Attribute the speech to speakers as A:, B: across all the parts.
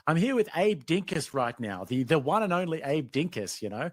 A: I'm here with Abe Dinkus right now, the one and only Abe Dinkus, you know.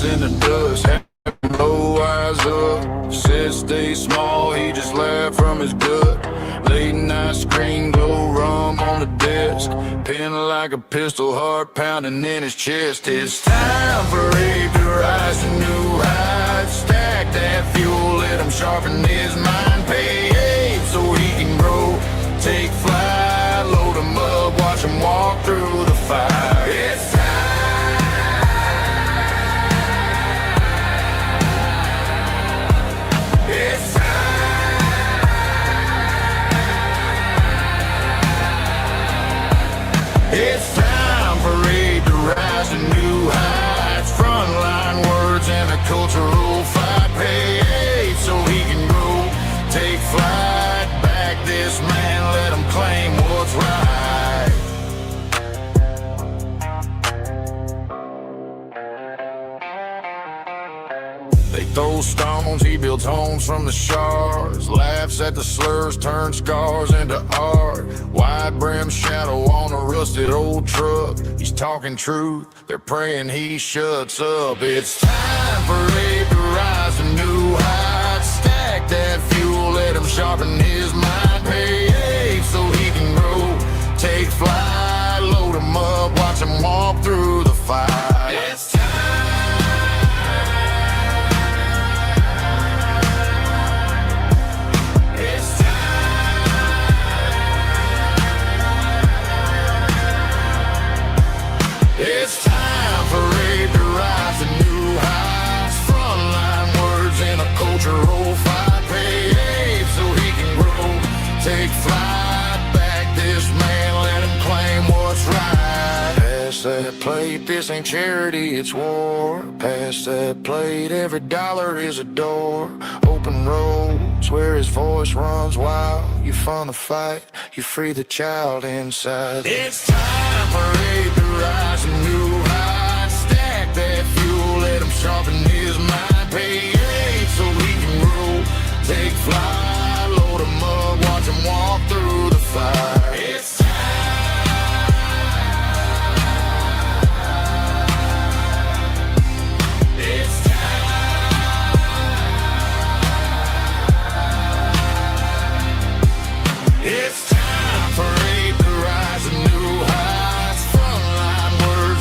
B: In the dust, having low eyes up. Said stay small, he just laughed from his gut. Late night screen glow, rum on the desk. Pin like a pistol, heart pounding in his chest. It's time for Abe to rise to new heights. Stack that fuel, let him sharpen his mind. Pay Abe so he can grow, take flight. Load him up, watch him walk through the fire. It's time. It's time for Abe to rise to new heights. Frontline words and a cultural fight. Pay Abe so he can grow, take flight. Back this man, let him claim what's right. They throw stones, he builds homes from the shards. Laughs at the slurs, turns scars into art. Wide brim shadow on a rusted old truck. He's talking truth, they're praying he shuts up. It's time for Abe to rise to new heights. Stack that fuel, let him sharpen his mind. Pay Abe so he can grow, take flight. Load him up, watch him walk through the fire. It's time. It's time for Abe to rise to new heights. Frontline words in a cultural fight. Pay Abe so he can grow, take flight. Back this man, let him claim what's right. Pass that plate, this ain't charity, it's war. Pass that plate, every dollar is a door. Open roads where his voice runs wild. You fund the fight, you free the child inside. It's time for Abe to rise to new heights. Stack that fuel, let him sharpen his mind. Pay Abe so he can grow, take flight. Load him up, watch him walk through the fire. It's time. It's time. It's time for Abe to rise to new heights. Frontline words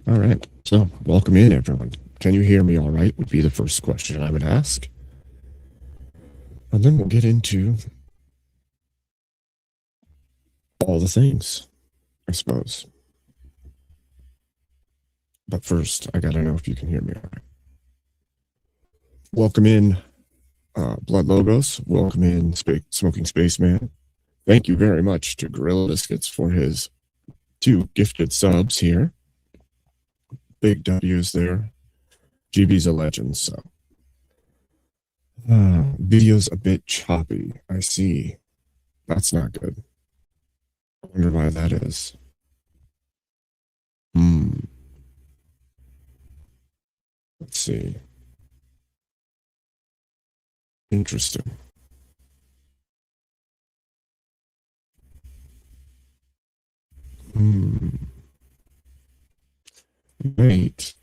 C: All right. So, welcome in, everyone. Can you hear me all right? Would be the first question I would ask. And then we'll get into all the things, I suppose. But first, I got to know if you can hear me all right. Welcome in, Blood Logos. Welcome in, Smoking Spaceman. Thank you very much to Gorilla Biscuits for his 2 gifted subs here. Big W's there. GB's a legend, so. Video's a bit choppy. I see. That's not good. I wonder why that is. Let's see. Interesting. Right.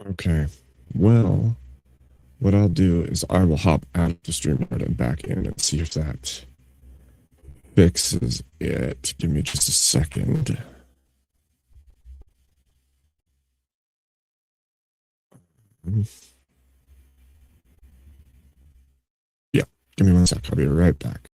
C: Okay. Well, what I'll do is I will hop out of the StreamYard and back in and see if that fixes it. Give me just a second. Yeah, give me 1 sec. I'll be right back.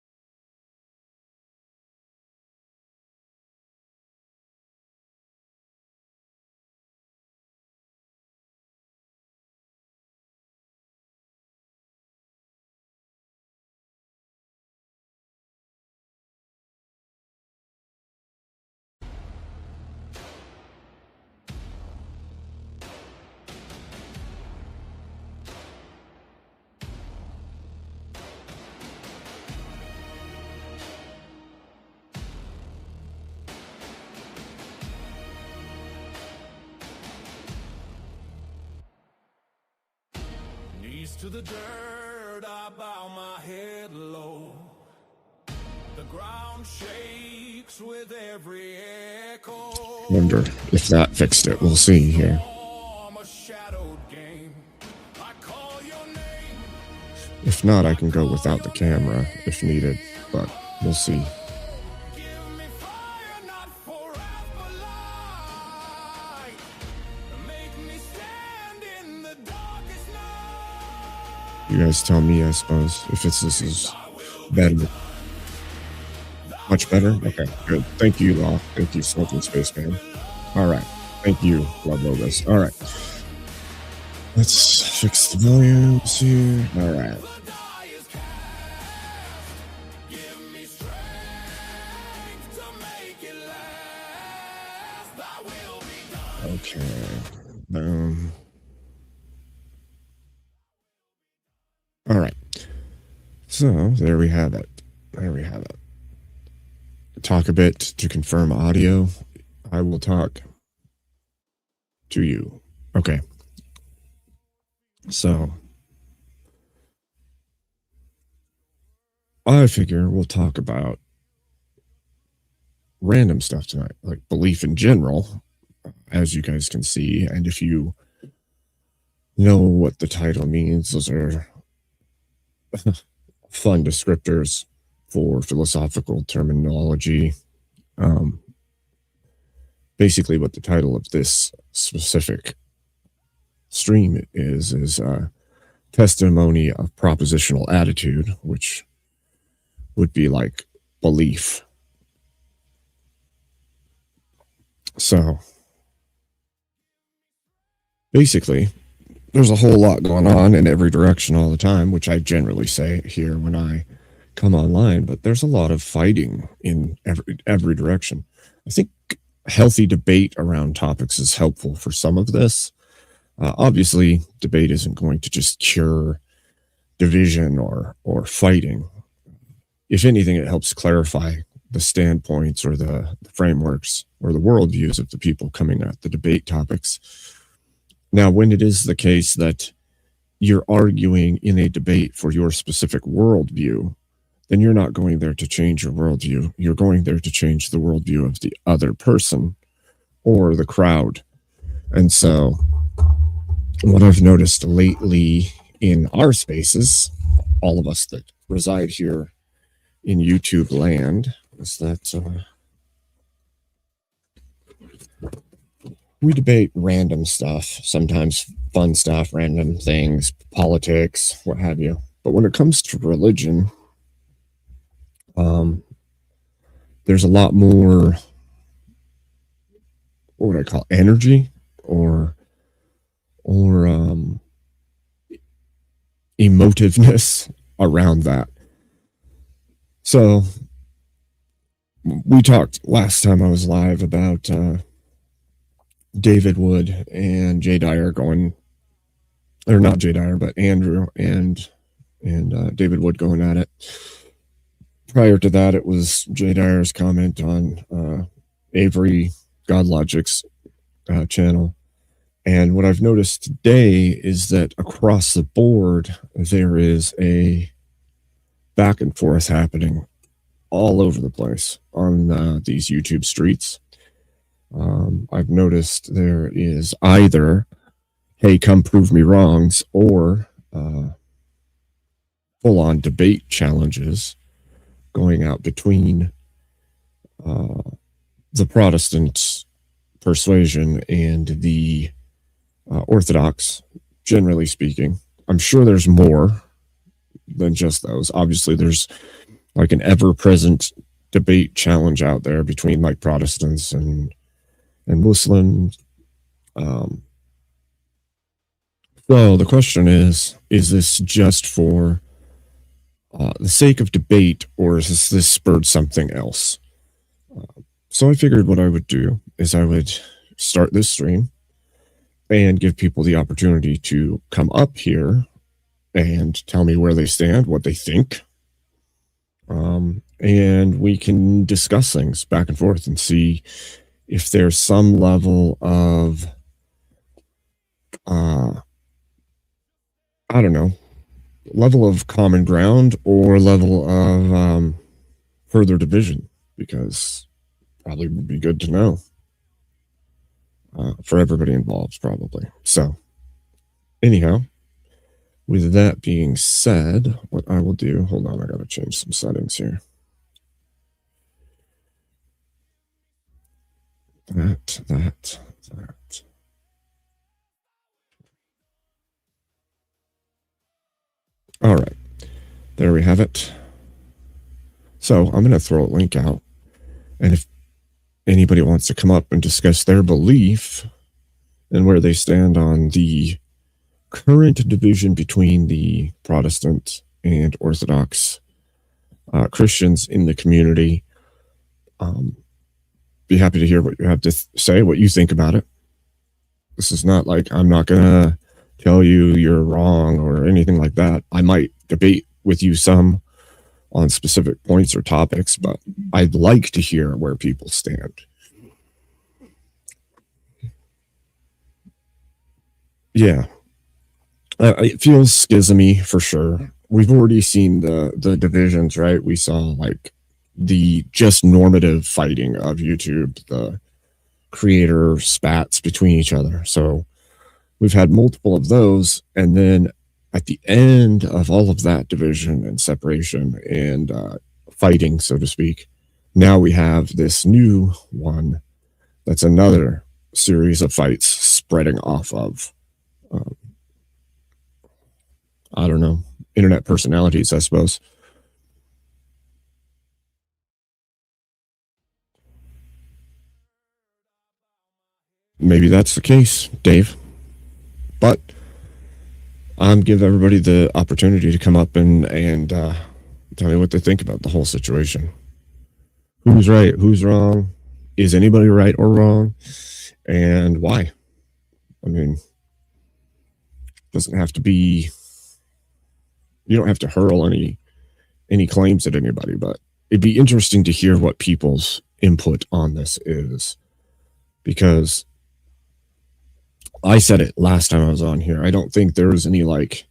B: To the dirt, I bow my head low. The ground shakes with every echo.
C: Wonder if that fixed it. We'll see here. If not, I can go without the camera if needed, but we'll see. You guys tell me, I suppose, if this is better. Much better? Okay, good. Thank you, Law. Thank you, Smoking Spaceman. All right. Thank you, Blood Logos. All right. Let's fix the volumes here. All right. Okay. Boom. All right. So there we have it. There we have it. Talk a bit to confirm audio. I will talk to you. Okay. So I figure we'll talk about random stuff tonight, like belief in general, as you guys can see. And if you know what the title means, those are fun descriptors for philosophical terminology. Basically what the title of this specific stream is testimony of propositional attitude, which would be like belief. So basically, there's a whole lot going on in every direction all the time, which I generally say here when I come online, but there's a lot of fighting in every direction. I think healthy debate around topics is helpful for some of this. Obviously, debate isn't going to just cure division or fighting. If anything, it helps clarify the standpoints or the frameworks or the worldviews of the people coming at the debate topics. Now, when it is the case that you're arguing in a debate for your specific worldview, then you're not going there to change your worldview. You're going there to change the worldview of the other person or the crowd. And so what I've noticed lately in our spaces, all of us that reside here in YouTube land, is that we debate random stuff, sometimes fun stuff, random things, politics, what have you. But when it comes to religion, there's a lot more, what would I call, energy or emotiveness around that. So we talked last time I was live about David Wood and Jay Dyer going, or not Jay Dyer, but Andrew and David Wood going at it. Prior to that, it was Jay Dyer's comment on Avery Godlogic's channel. And what I've noticed today is that across the board, there is a back and forth happening all over the place on these YouTube streets. I've noticed there is either, hey, come prove me wrongs, or full-on debate challenges going out between the Protestant persuasion and the Orthodox, generally speaking. I'm sure there's more than just those. Obviously, there's like an ever-present debate challenge out there between like Protestants and Muslims. So the question is this just for the sake of debate, or is this spurred something else? So I figured what I would do is I would start this stream and give people the opportunity to come up here and tell me where they stand, what they think. And we can discuss things back and forth and see if there's some level of, I don't know, level of common ground or level of further division, because probably would be good to know for everybody involved, probably. So anyhow, with that being said, what I will do, hold on, I got to change some settings here. That. All right, there we have it. So I'm going to throw a link out, and if anybody wants to come up and discuss their belief and where they stand on the current division between the Protestant and Orthodox Christians in the community, be happy to hear what you have to say, what you think about it. This is not like I'm not going to tell you you're wrong or anything like that. I might debate with you some on specific points or topics, but I'd like to hear where people stand. Yeah. It feels schismy for sure. We've already seen the divisions, right? We saw like the just normative fighting of YouTube, the creator spats between each other. So we've had multiple of those. And then at the end of all of that division and separation and fighting, so to speak, now we have this new one that's another series of fights spreading off of, I don't know, internet personalities, I suppose. Maybe that's the case, Dave. But I'm give everybody the opportunity to come up and tell me what they think about the whole situation. Who's right? Who's wrong? Is anybody right or wrong? And why? I mean, it doesn't have to be, you don't have to hurl any claims at anybody, but it'd be interesting to hear what people's input on this is, because I said it last time I was on here. I don't think there was any like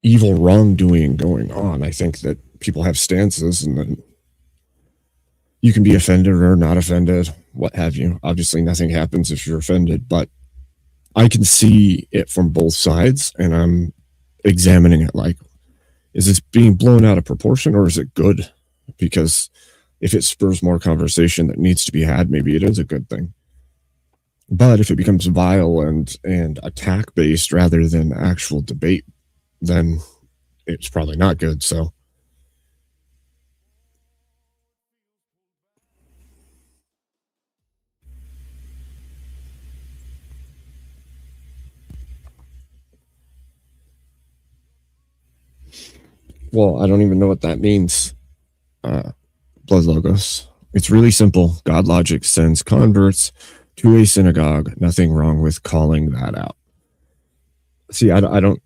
C: evil wrongdoing going on. I think that people have stances, and then you can be offended or not offended, what have you. Obviously, nothing happens if you're offended, but I can see it from both sides, and I'm examining it like, is this being blown out of proportion, or is it good? Because if it spurs more conversation that needs to be had, maybe it is a good thing. But if it becomes violent and attack based rather than actual debate, then it's probably not good. So, well, I don't even know what that means. Blood Logos. It's really simple. God logic sends converts to a synagogue. Nothing wrong with calling that out. See, I don't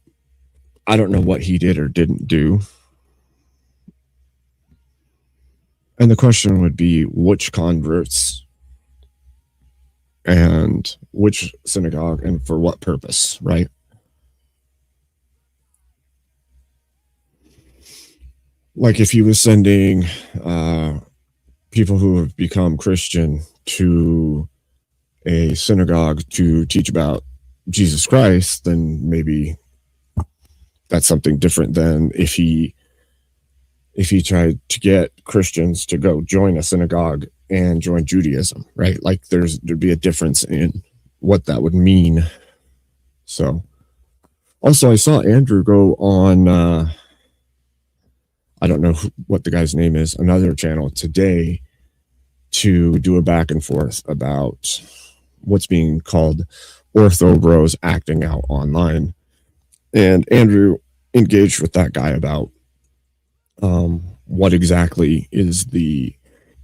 C: know what he did or didn't do. And the question would be which converts and which synagogue and for what purpose, right? Like if he was sending people who have become Christian to a synagogue to teach about Jesus Christ, then maybe that's something different than if he tried to get Christians to go join a synagogue and join Judaism, right? Like there'd be a difference in what that would mean. So also I saw Andrew go on I don't know what the guy's name is, another channel today to do a back and forth about what's being called ortho bros acting out online. And Andrew engaged with that guy about what exactly is the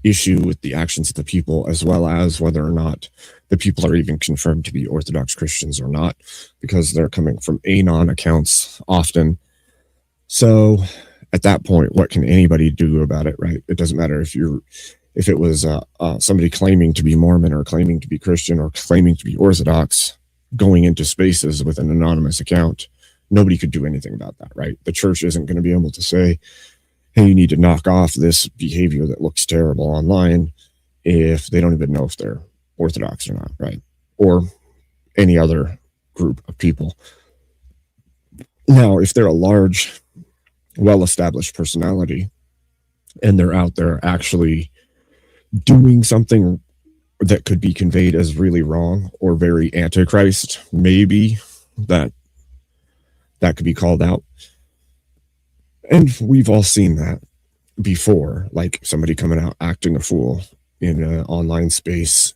C: issue with the actions of the people, as well as whether or not the people are even confirmed to be Orthodox Christians or not, because they're coming from Anon accounts often. So at that point, what can anybody do about it, right? It doesn't matter if it was somebody claiming to be Mormon or claiming to be Christian or claiming to be Orthodox going into spaces with an anonymous account. Nobody could do anything about that, right? The church isn't going to be able to say, hey, you need to knock off this behavior that looks terrible online if they don't even know if they're Orthodox or not, right? Or any other group of people. Now, if they're a large, well-established personality and they're out there actually doing something that could be conveyed as really wrong or very antichrist, maybe that could be called out. And we've all seen that before, like somebody coming out acting a fool in an online space.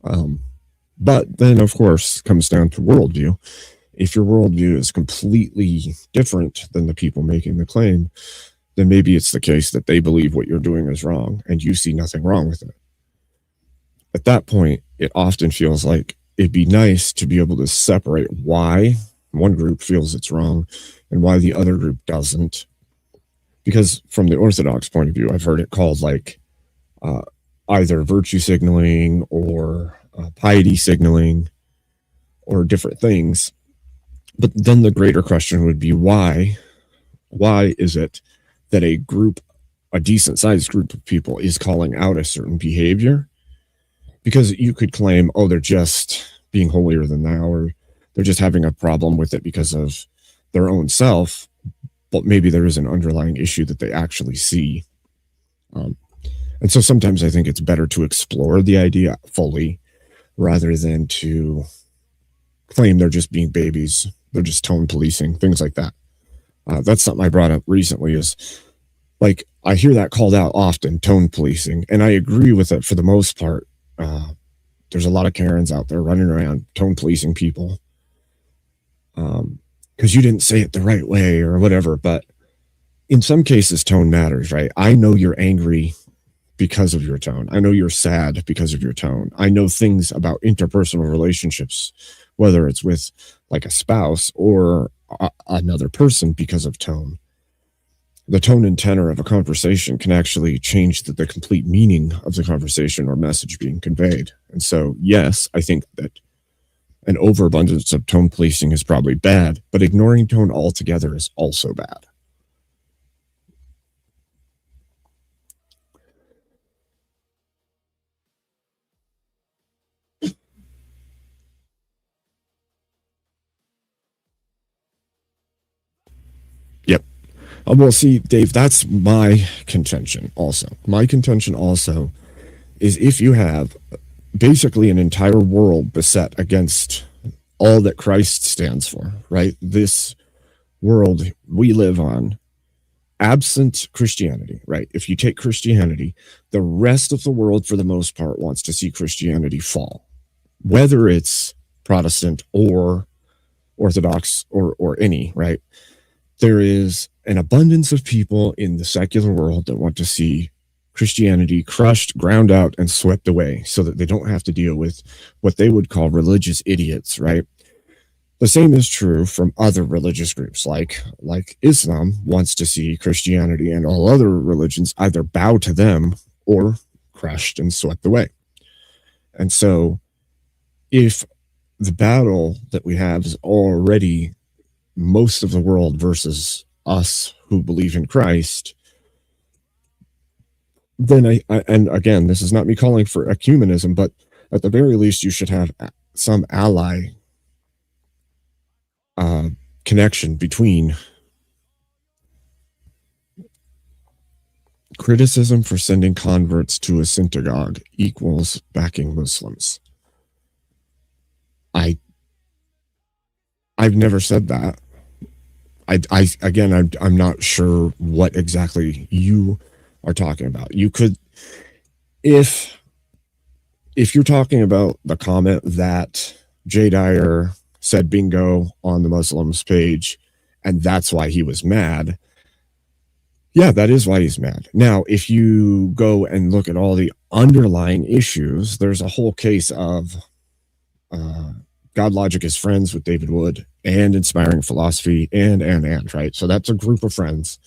C: But then, of course, comes down to worldview. If your worldview is completely different than the people making the claim, then maybe it's the case that they believe what you're doing is wrong and you see nothing wrong with it. At that point, it often feels like it'd be nice to be able to separate why one group feels it's wrong and why the other group doesn't. Because from the Orthodox point of view, I've heard it called like either virtue signaling or piety signaling or different things. But then the greater question would be why is it that a decent sized group of people is calling out a certain behavior? Because you could claim, oh, they're just being holier than thou, or they're just having a problem with it because of their own self, but maybe there is an underlying issue that they actually see. And so sometimes I think it's better to explore the idea fully rather than to claim they're just being babies, they're just tone policing, things like that. That's something I brought up recently is like, I hear that called out often, tone policing, and I agree with it for the most part. There's a lot of Karens out there running around tone policing people because you didn't say it the right way or whatever. But in some cases, tone matters, right? I know you're angry because of your tone. I know you're sad because of your tone. I know things about interpersonal relationships, whether it's with like a spouse or another person, because of tone. The tone and tenor of a conversation can actually change the complete meaning of the conversation or message being conveyed. And so, yes, I think that an overabundance of tone policing is probably bad, but ignoring tone altogether is also bad. Yep. Well, see, Dave, that's my contention also. My contention also is if you have basically an entire world beset against all that Christ stands for, right? This world we live on, absent Christianity, right? If you take Christianity, the rest of the world, for the most part, wants to see Christianity fall, whether it's Protestant or Orthodox or any, right? There is an abundance of people in the secular world that want to see Christianity crushed, ground out, and swept away so that they don't have to deal with what they would call religious idiots, right? The same is true from other religious groups, like Islam wants to see Christianity and all other religions either bow to them or crushed and swept away. And so if the battle that we have is already most of the world versus us who believe in Christ, then I and again, this is not me calling for ecumenism, but at the very least, you should have some ally connection between criticism for sending converts to a synagogue equals backing Muslims. I've never said that. I'm not sure what exactly you are talking about. You could, if you're talking about the comment that Jay Dyer said bingo on the Muslims page, and that's why he was mad. Yeah, that is why he's mad. Now, if you go and look at all the underlying issues, there's a whole case of God Logic is friends with David Wood and Inspiring Philosophy and, right? So that's a group of friends.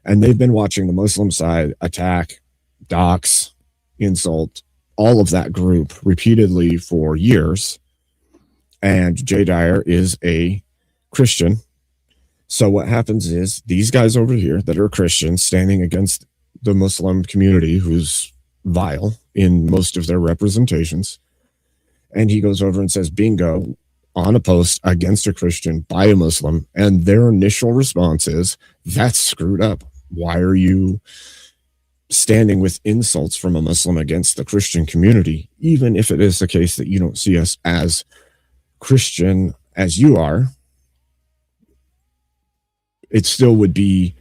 C: And they've been watching the Muslim side attack, dox, insult, all of that group repeatedly for years. And Jay Dyer is a Christian. So what happens is these guys over here that are Christians standing against the Muslim community, who's vile in most of their representations, and he goes over and says bingo on a post against a Christian by a Muslim, and their initial response is, that's screwed up. Why are you standing with insults from a Muslim against the Christian community, even if it is the case that you don't see us as Christian as you are? It still would be,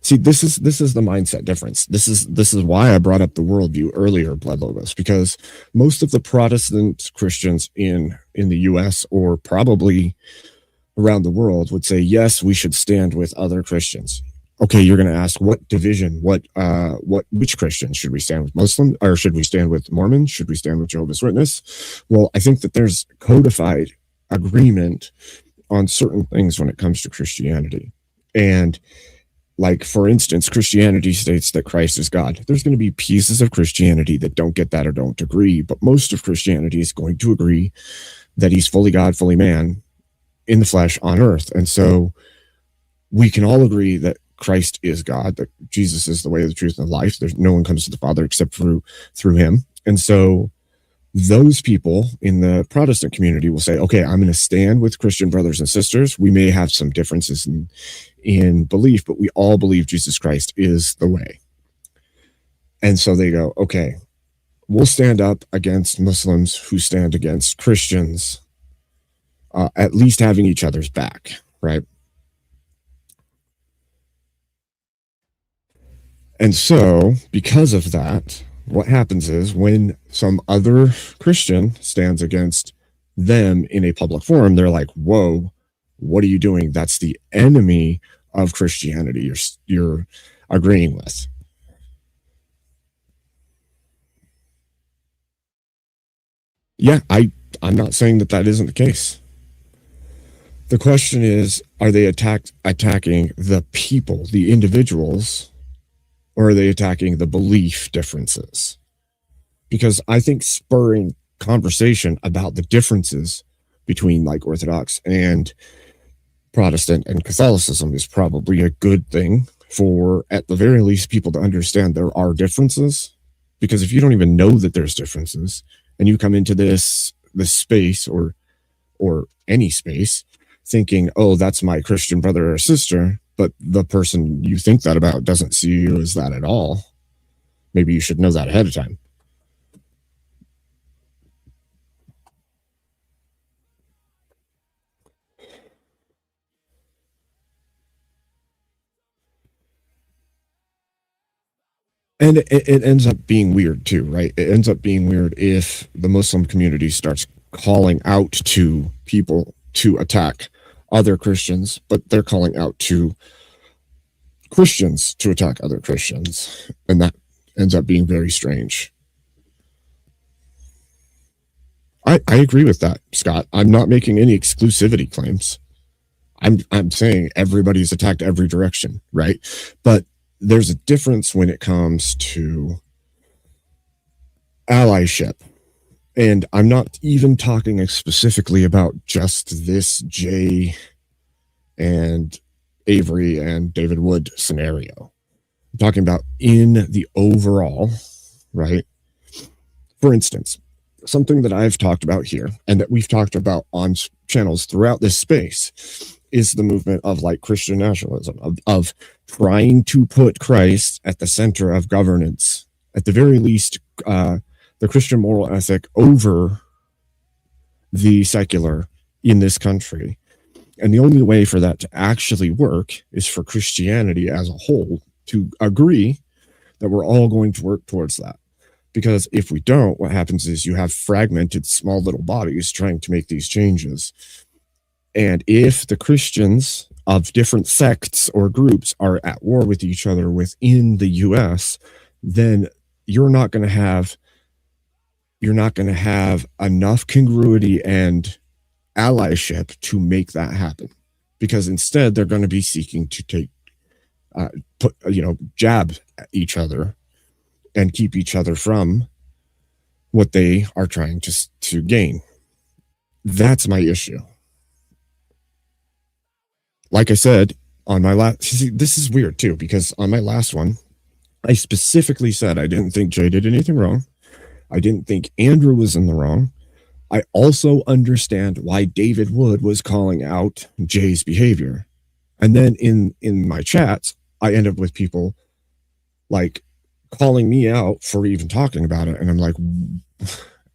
C: see, this is the mindset difference. This is why I brought up the worldview earlier, Blood Logos, because most of the Protestant Christians in the US or probably around the world would say, yes, we should stand with other Christians. Okay, you're going to ask what division, which Christians? Should we stand with Muslim, or should we stand with Mormons? Should we stand with Jehovah's Witness? Well, I think that there's codified agreement on certain things when it comes to Christianity. And like, for instance, Christianity states that Christ is God. There's going to be pieces of Christianity that don't get that or don't agree, but most of Christianity is going to agree that he's fully God, fully man in the flesh on earth. And so we can all agree that Christ is God, that Jesus is the way, the truth, and the life. There's no one comes to the Father except through him. And so those people in the Protestant community will say, okay, I'm going to stand with Christian brothers and sisters. We may have some differences in belief, but we all believe Jesus Christ is the way. And so they go, okay, we'll stand up against Muslims who stand against Christians, at least having each other's back, right? And so because of that, what happens is when some other Christian stands against them in a public forum, they're like, whoa, what are you doing? That's the enemy of Christianity you're agreeing with. Yeah, I'm not saying that isn't the case. The question is, are they attacking the people, the individuals, or are they attacking the belief differences? Because I think spurring conversation about the differences between like Orthodox and Protestant and Catholicism is probably a good thing for, at the very least, people to understand there are differences. Because if you don't even know that there's differences and you come into this space or any space thinking, oh, that's my Christian brother or sister, but the person you think that about doesn't see you as that at all, maybe you should know that ahead of time. And it ends up being weird too, right? It ends up being weird if the Muslim community starts calling out to people to attack other Christians, but they're calling out to Christians to attack other Christians. And that ends up being very strange. I agree with that, Scott. I'm not making any exclusivity claims. I'm saying everybody's attacked every direction, right? But there's a difference when it comes to allyship. And I'm not even talking specifically about just this Jay and Avery and David Wood scenario. I'm talking about in the overall, right? For instance, something that I've talked about here and that we've talked about on channels throughout this space is the movement of like Christian nationalism, of trying to put Christ at the center of governance, at the very least, the Christian moral ethic over the secular in this country. And the only way for that to actually work is for Christianity as a whole to agree that we're all going to work towards that. Because if we don't, what happens is you have fragmented small little bodies trying to make these changes. And if the Christians of different sects or groups are at war with each other within the US, then you're not going to have enough congruity and allyship to make that happen, because instead they're going to be seeking to take jab at each other and keep each other from what they are trying to gain. That's my issue. Like I said on my last, this is weird too, because on my last one, I specifically said I didn't think Jay did anything wrong. I didn't think Andrew was in the wrong. I also understand why David Wood was calling out Jay's behavior. And then in my chats, I end up with people like calling me out for even talking about it. And I'm like,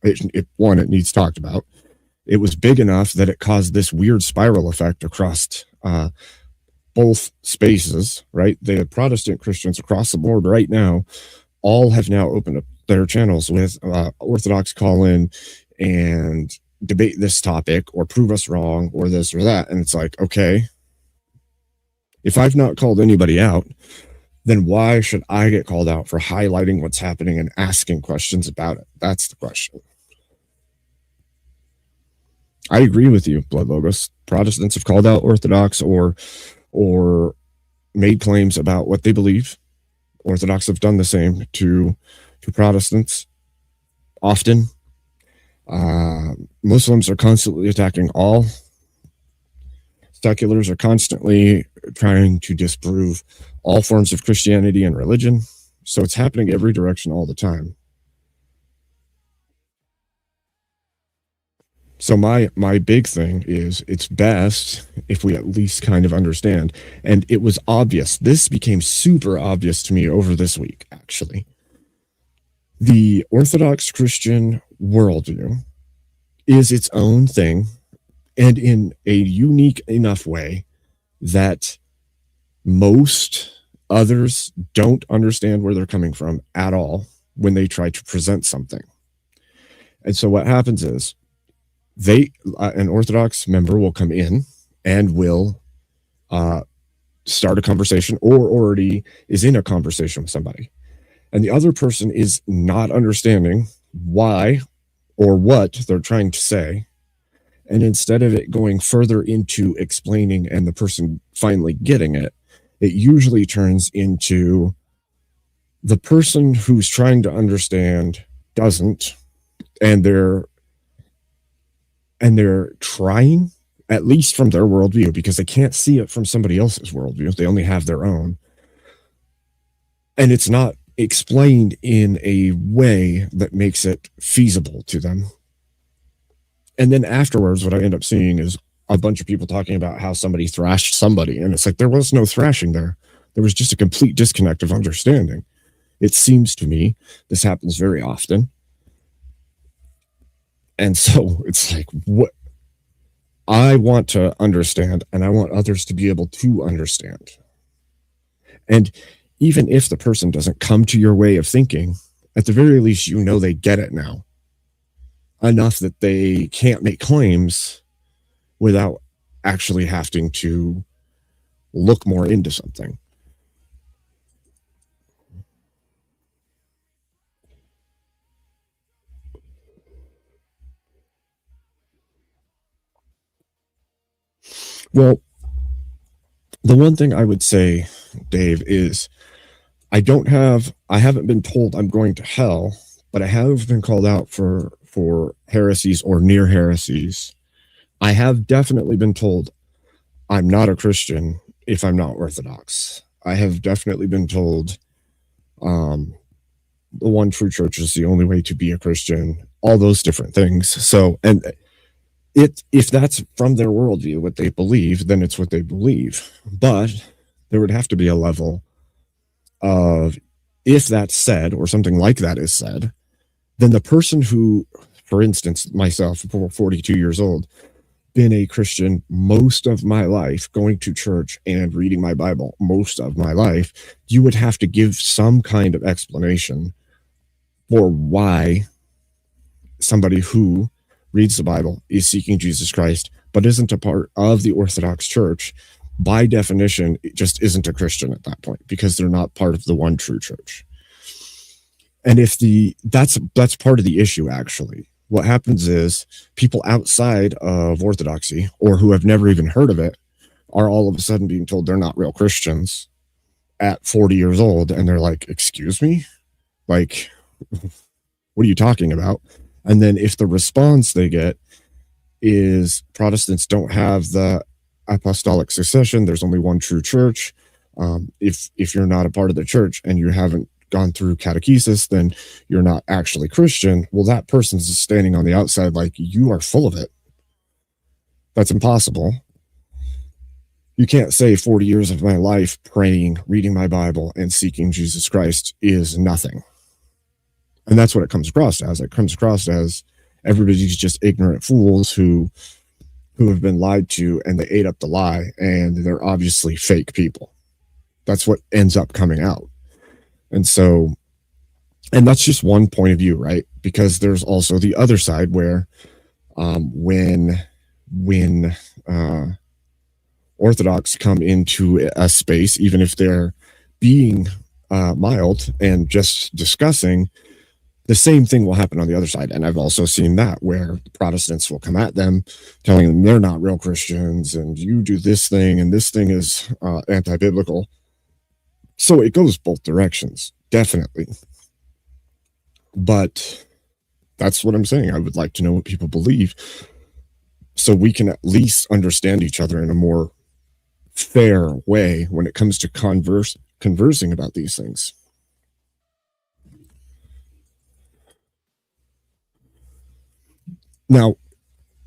C: it needs talked about. It was big enough that it caused this weird spiral effect across both spaces, right? The Protestant Christians across the board right now all have now opened up their channels with Orthodox call in and debate this topic or prove us wrong or this or that. And it's like, okay, if I've not called anybody out, then why should I get called out for highlighting what's happening and asking questions about it? That's the question. I agree with you, Blood Logos. Protestants have called out Orthodox or made claims about what they believe. Orthodox have done the same to Protestants often. Muslims are constantly attacking all. Seculars are constantly trying to disprove all forms of Christianity and religion. So it's happening every direction all the time. So my big thing is it's best if we at least kind of understand. And it was obvious. This became super obvious to me over this week, actually. The Orthodox Christian worldview is its own thing, and in a unique enough way that most others don't understand where they're coming from at all when they try to present something. And so what happens is an Orthodox member will come in and will start a conversation or already is in a conversation with somebody. And the other person is not understanding why or what they're trying to say. And instead of it going further into explaining and the person finally getting it, it usually turns into the person who's trying to understand doesn't, and they're trying, at least from their worldview, because they can't see it from somebody else's worldview. They only have their own. And it's not explained in a way that makes it feasible to them. And then afterwards, what I end up seeing is a bunch of people talking about how somebody thrashed somebody. And it's like, there was no thrashing there. There was just a complete disconnect of understanding. It seems to me this happens very often. And so it's like, what I want to understand, and I want others to be able to understand. And even if the person doesn't come to your way of thinking, at the very least, you know they get it now enough that they can't make claims without actually having to look more into something. Well, the one thing I would say, Dave, is I haven't been told I'm going to hell, but I have been called out for heresies or near heresies. I have definitely been told I'm not a Christian if I'm not Orthodox. I have definitely been told the one true church is the only way to be a Christian, all those different things. So, and if that's from their worldview, what they believe, then it's what they believe. But there would have to be a level of, if that's said or something like that is said, then the person who, for instance, myself, 42 years old, been a Christian most of my life, going to church and reading my Bible most of my life, you would have to give some kind of explanation for why somebody who reads the Bible is seeking Jesus Christ, but isn't a part of the Orthodox Church, by definition, it just isn't a Christian at that point, because they're not part of the one true church. And if that's part of the issue, actually. What happens is people outside of Orthodoxy, or who have never even heard of it, are all of a sudden being told they're not real Christians at 40 years old. And they're like, excuse me? Like, what are you talking about? And then if the response they get is Protestants don't have the apostolic succession, there's only one true church. If you're not a part of the church and you haven't gone through catechesis, then you're not actually Christian. Well, that person's standing on the outside like, you are full of it. That's impossible. You can't say 40 years of my life praying, reading my Bible, and seeking Jesus Christ is nothing. And that's what it comes across as. It comes across as everybody's just ignorant fools who have been lied to, and they ate up the lie, and they're obviously fake people. That's what ends up coming out. And so, and that's just one point of view, right? Because there's also the other side where when Orthodox come into a space, even if they're being mild and just discussing, the same thing will happen on the other side. And I've also seen that, where the Protestants will come at them, telling them they're not real Christians, and you do this thing, and this thing is anti-biblical. So it goes both directions, definitely. But that's what I'm saying. I would like to know what people believe, so we can at least understand each other in a more fair way when it comes to conversing about these things. Now,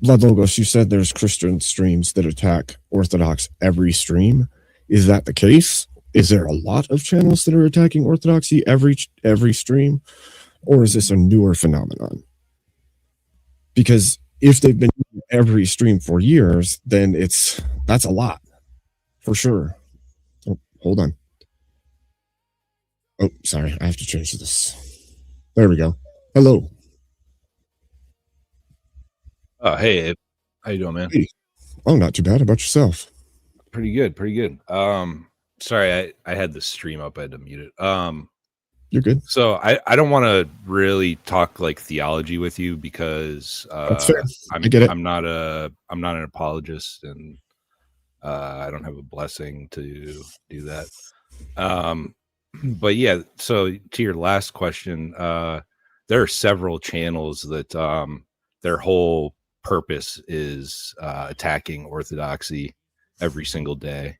C: Vladlogos, you said there's Christian streams that attack Orthodox every stream. Is that the case? Is there a lot of channels that are attacking Orthodoxy every stream? Or is this a newer phenomenon? Because if they've been every stream for years, then that's a lot, for sure. Oh, hold on. Oh, sorry, I have to change this. There we go. Hello.
D: Oh, hey, how you doing, man?
C: Hey. Oh, not too bad. How about yourself?
D: Pretty good, pretty good. Sorry, I had the stream up. I had to mute it.
C: You're good.
D: So I don't want to really talk like theology with you, because
C: That's fair.
D: I
C: get it.
D: I'm not an apologist, and I don't have a blessing to do that. But yeah, so to your last question, there are several channels that their whole purpose is attacking Orthodoxy every single day.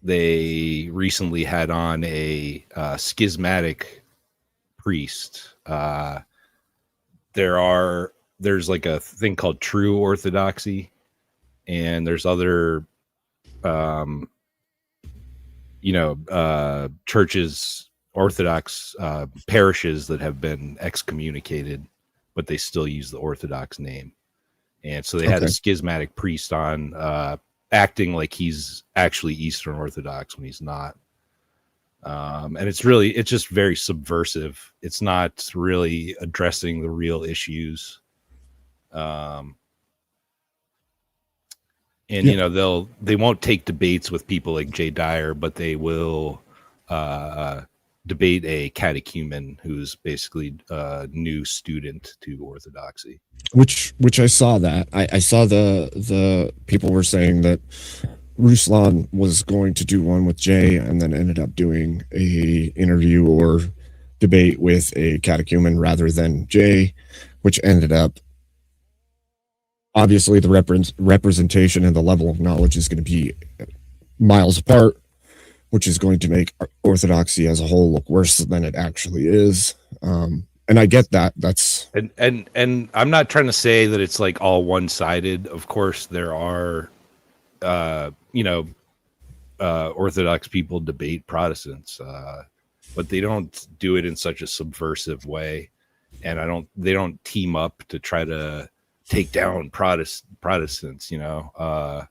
D: They recently had on a schismatic priest. There's like a thing called true Orthodoxy, and there's other churches, Orthodox parishes that have been excommunicated, but they still use the Orthodox name. And so they had a schismatic priest on acting like he's actually Eastern Orthodox when he's not. And it's just very subversive. It's not really addressing the real issues. And they won't take debates with people like Jay Dyer, but they will debate a catechumen who's basically a new student to Orthodoxy.
C: Which I saw that. I saw the people were saying that Ruslan was going to do one with Jay and then ended up doing a interview or debate with a catechumen rather than Jay, which ended up, obviously the representation and the level of knowledge is going to be miles apart, which is going to make Orthodoxy as a whole look worse than it actually is. And I get that. That's
D: and I'm not trying to say that it's like all one-sided. Of course, there are Orthodox people debate Protestants, but they don't do it in such a subversive way, and they don't team up to try to take down Protestants. I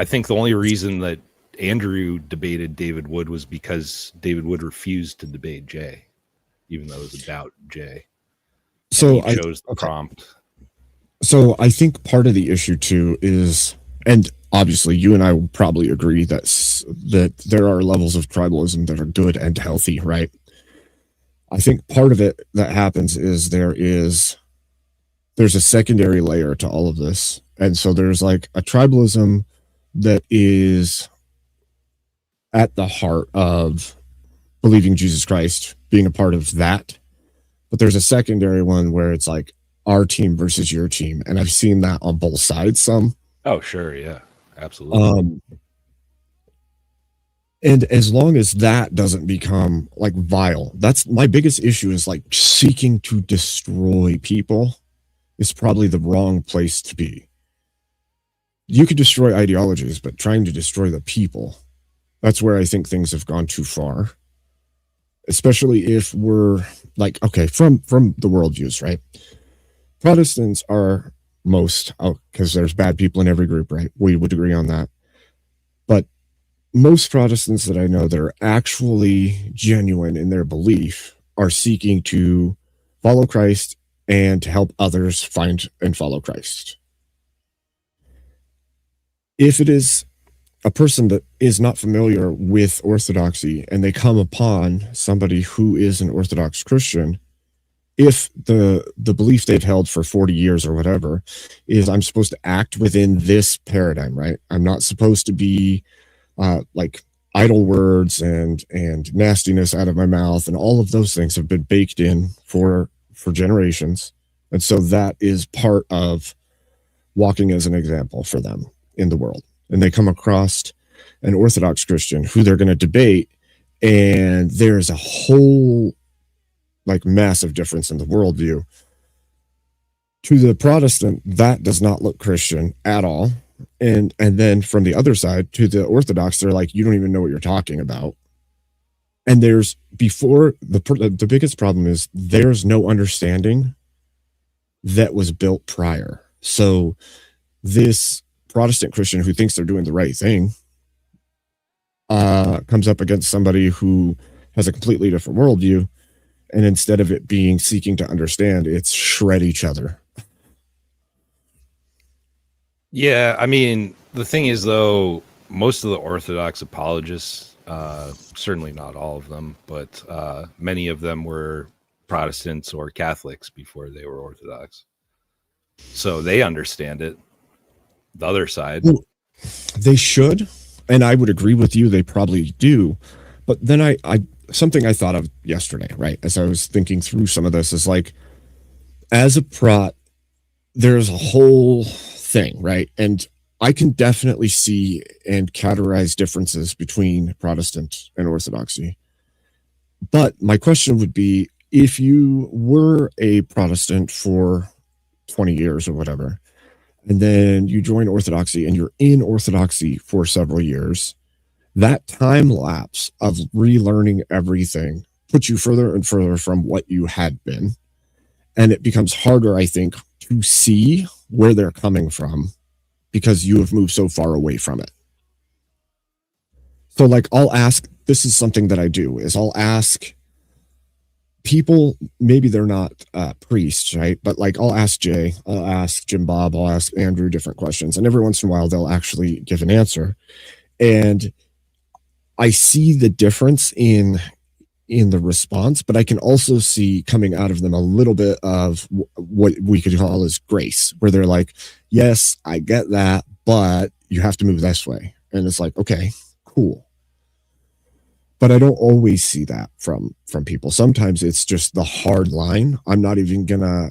D: think the only reason that Andrew debated David Wood was because David Wood refused to debate Jay, even though it was about Jay.
C: So
D: he chose the prompt.
C: So I think part of the issue too is, and obviously you and I will probably agree that there are levels of tribalism that are good and healthy, right? I think part of it that happens is there's a secondary layer to all of this. And so there's like a tribalism that is at the heart of believing Jesus Christ, being a part of that. But there's a secondary one where it's like our team versus your team. And I've seen that on both sides some.
D: Oh, sure. Yeah, absolutely.
C: And as long as that doesn't become like vile, that's my biggest issue is like seeking to destroy people is probably the wrong place to be. You could destroy ideologies, but trying to destroy the people, that's where I think things have gone too far. Especially if we're like, okay, from the worldviews, right? Protestants are because there's bad people in every group, right? We would agree on that. But most Protestants that I know that are actually genuine in their belief are seeking to follow Christ and to help others find and follow Christ. If it is a person that is not familiar with Orthodoxy and they come upon somebody who is an Orthodox Christian, if the belief they've held for 40 years or whatever is I'm supposed to act within this paradigm, right? I'm not supposed to be like idle words and nastiness out of my mouth, and all of those things have been baked in for generations. And so that is part of walking as an example for them in the world. And they come across an Orthodox Christian who they're going to debate, and there's a whole like massive difference in the worldview. To the Protestant, that does not look Christian at all. And then from the other side, to the Orthodox, they're like, you don't even know what you're talking about. And the biggest problem is there's no understanding that was built prior. So this Protestant Christian who thinks they're doing the right thing comes up against somebody who has a completely different worldview. And instead of it being seeking to understand, it's shred each other.
D: Yeah, I mean, the thing is, though, most of the Orthodox apologists, certainly not all of them, but many of them were Protestants or Catholics before they were Orthodox. So they understand it. The other side. Well,
C: they should, and I would agree with you, they probably do. But then I something I thought of yesterday, right, as I was thinking through some of this, is like, as a Prot, there's a whole thing, right? And I can definitely see and categorize differences between Protestant and Orthodoxy. But my question would be, if you were a Protestant for 20 years or whatever, and then you join Orthodoxy and you're in Orthodoxy for several years, that time lapse of relearning everything puts you further and further from what you had been. And it becomes harder, I think, to see where they're coming from because you have moved so far away from it. So like I'll ask, this is something that I do, is I'll ask people, maybe they're not priests, right? But like I'll ask Jay, I'll ask Jim Bob, I'll ask Andrew different questions. And every once in a while they'll actually give an answer. And I see the difference in the response, but I can also see coming out of them a little bit of what we could call as grace, where they're like, yes, I get that, but you have to move this way. And it's like, okay, cool. But I don't always see that from people. Sometimes it's just the hard line. I'm not even gonna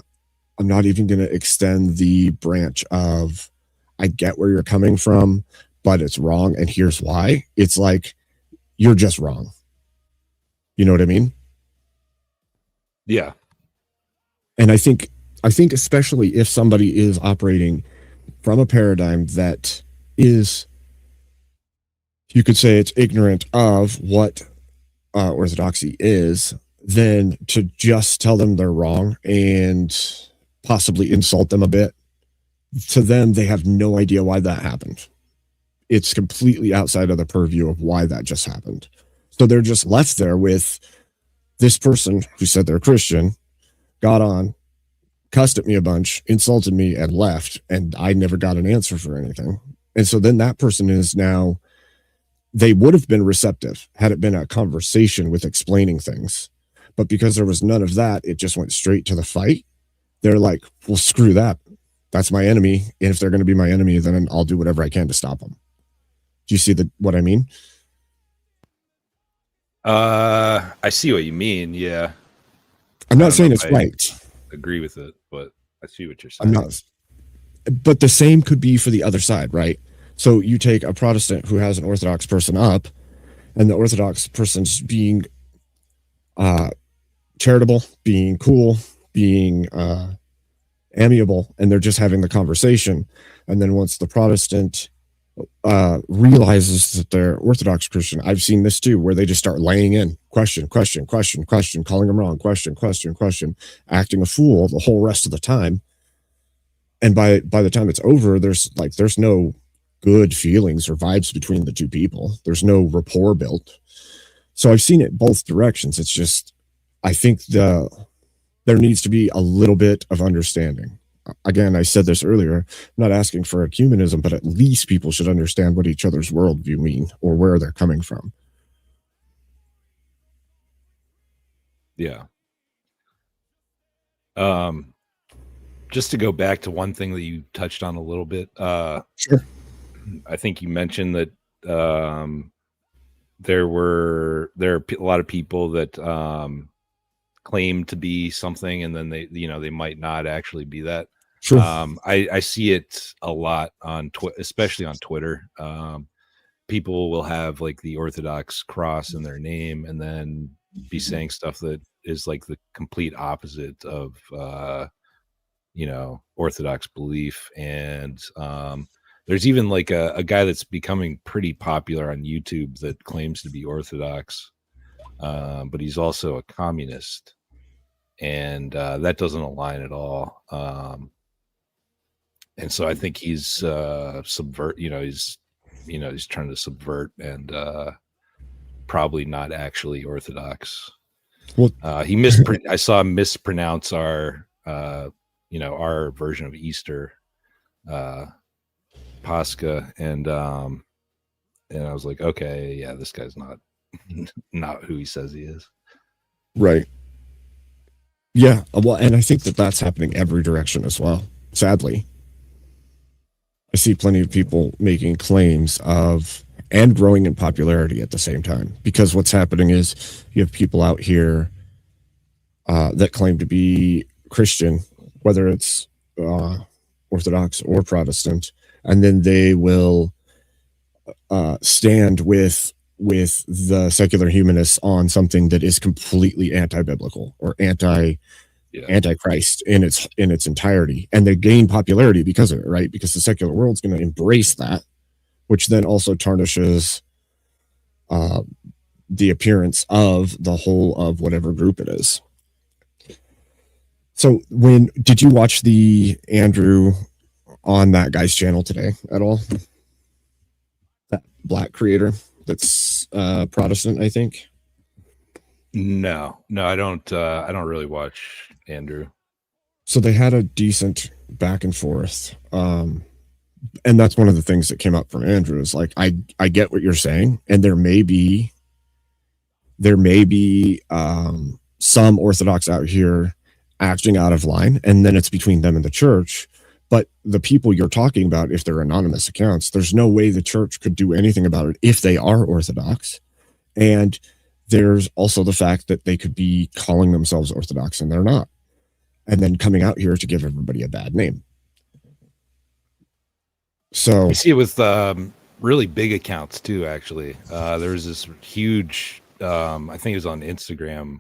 C: extend the branch of, I get where you're coming from, but it's wrong, and here's why. It's like, you're just wrong. You know what I mean?
D: Yeah.
C: And I think especially if somebody is operating from a paradigm that is, you could say it's ignorant of what orthodoxy is, then to just tell them they're wrong and possibly insult them a bit, to them, they have no idea why that happened. It's completely outside of the purview of why that just happened. So they're just left there with this person who said they're Christian, got on, cussed at me a bunch, insulted me, and left, and I never got an answer for anything. And so then that person is now, they would have been receptive had it been a conversation with explaining things. But because there was none of that, it just went straight to the fight. They're like, well, screw that. That's my enemy. And if they're going to be my enemy, then I'll do whatever I can to stop them. Do you see what I mean?
D: I see what you mean. Yeah.
C: I'm not saying it's right.
D: Agree with it, but I see what you're saying.
C: I'm not. But the same could be for the other side, right? So you take a Protestant who has an Orthodox person up, and the Orthodox person's being charitable, being cool, being amiable, and they're just having the conversation. And then once the Protestant realizes that they're Orthodox Christian, I've seen this too, where they just start laying in question, calling them wrong, question, acting a fool the whole rest of the time. And by the time it's over, there's no good feelings or vibes between the two people. There's no rapport built. So I've seen it both directions. It's just, I think there needs to be a little bit of understanding. Again, I said this earlier, I'm not asking for ecumenism, but at least people should understand what each other's worldview mean or where they're coming from.
D: Yeah. Just to go back to one thing that you touched on a little bit.
C: Sure.
D: I think you mentioned that there are a lot of people that claim to be something, and then they might not actually be that.
C: Sure.
D: I see it a lot on especially on Twitter. People will have like the Orthodox cross in their name and then be saying stuff that is like the complete opposite of Orthodox belief. And there's even like a guy that's becoming pretty popular on YouTube that claims to be Orthodox, but he's also a communist, and that doesn't align at all. And so I think he's he's trying to subvert and probably not actually Orthodox.
C: Well,
D: I saw him mispronounce our version of Easter, Pascha, and I was like, okay, yeah, this guy's not who he says he is.
C: Right. Yeah. Well, and I think that's happening every direction as well. Sadly, I see plenty of people making claims of and growing in popularity at the same time, because what's happening is you have people out here that claim to be Christian, whether it's Orthodox or Protestant, and then they will stand with the secular humanists on something that is completely anti-biblical or anti-Christ in its entirety, and they gain popularity because of it, right? Because the secular world's going to embrace that, which then also tarnishes the appearance of the whole of whatever group it is. So did you watch the Andrew on that guy's channel today at all? That black creator that's Protestant, I think.
D: No, I don't really watch Andrew.
C: So they had a decent back and forth. And that's one of the things that came up from Andrew is like, I get what you're saying. And there may be some Orthodox out here acting out of line, and then it's between them and the church. But the people you're talking about, if they're anonymous accounts, there's no way the church could do anything about it if they are Orthodox. And there's also the fact that they could be calling themselves Orthodox and they're not, and then coming out here to give everybody a bad name. So
D: we see it with really big accounts too. Actually, there was this huge, I think it was on Instagram,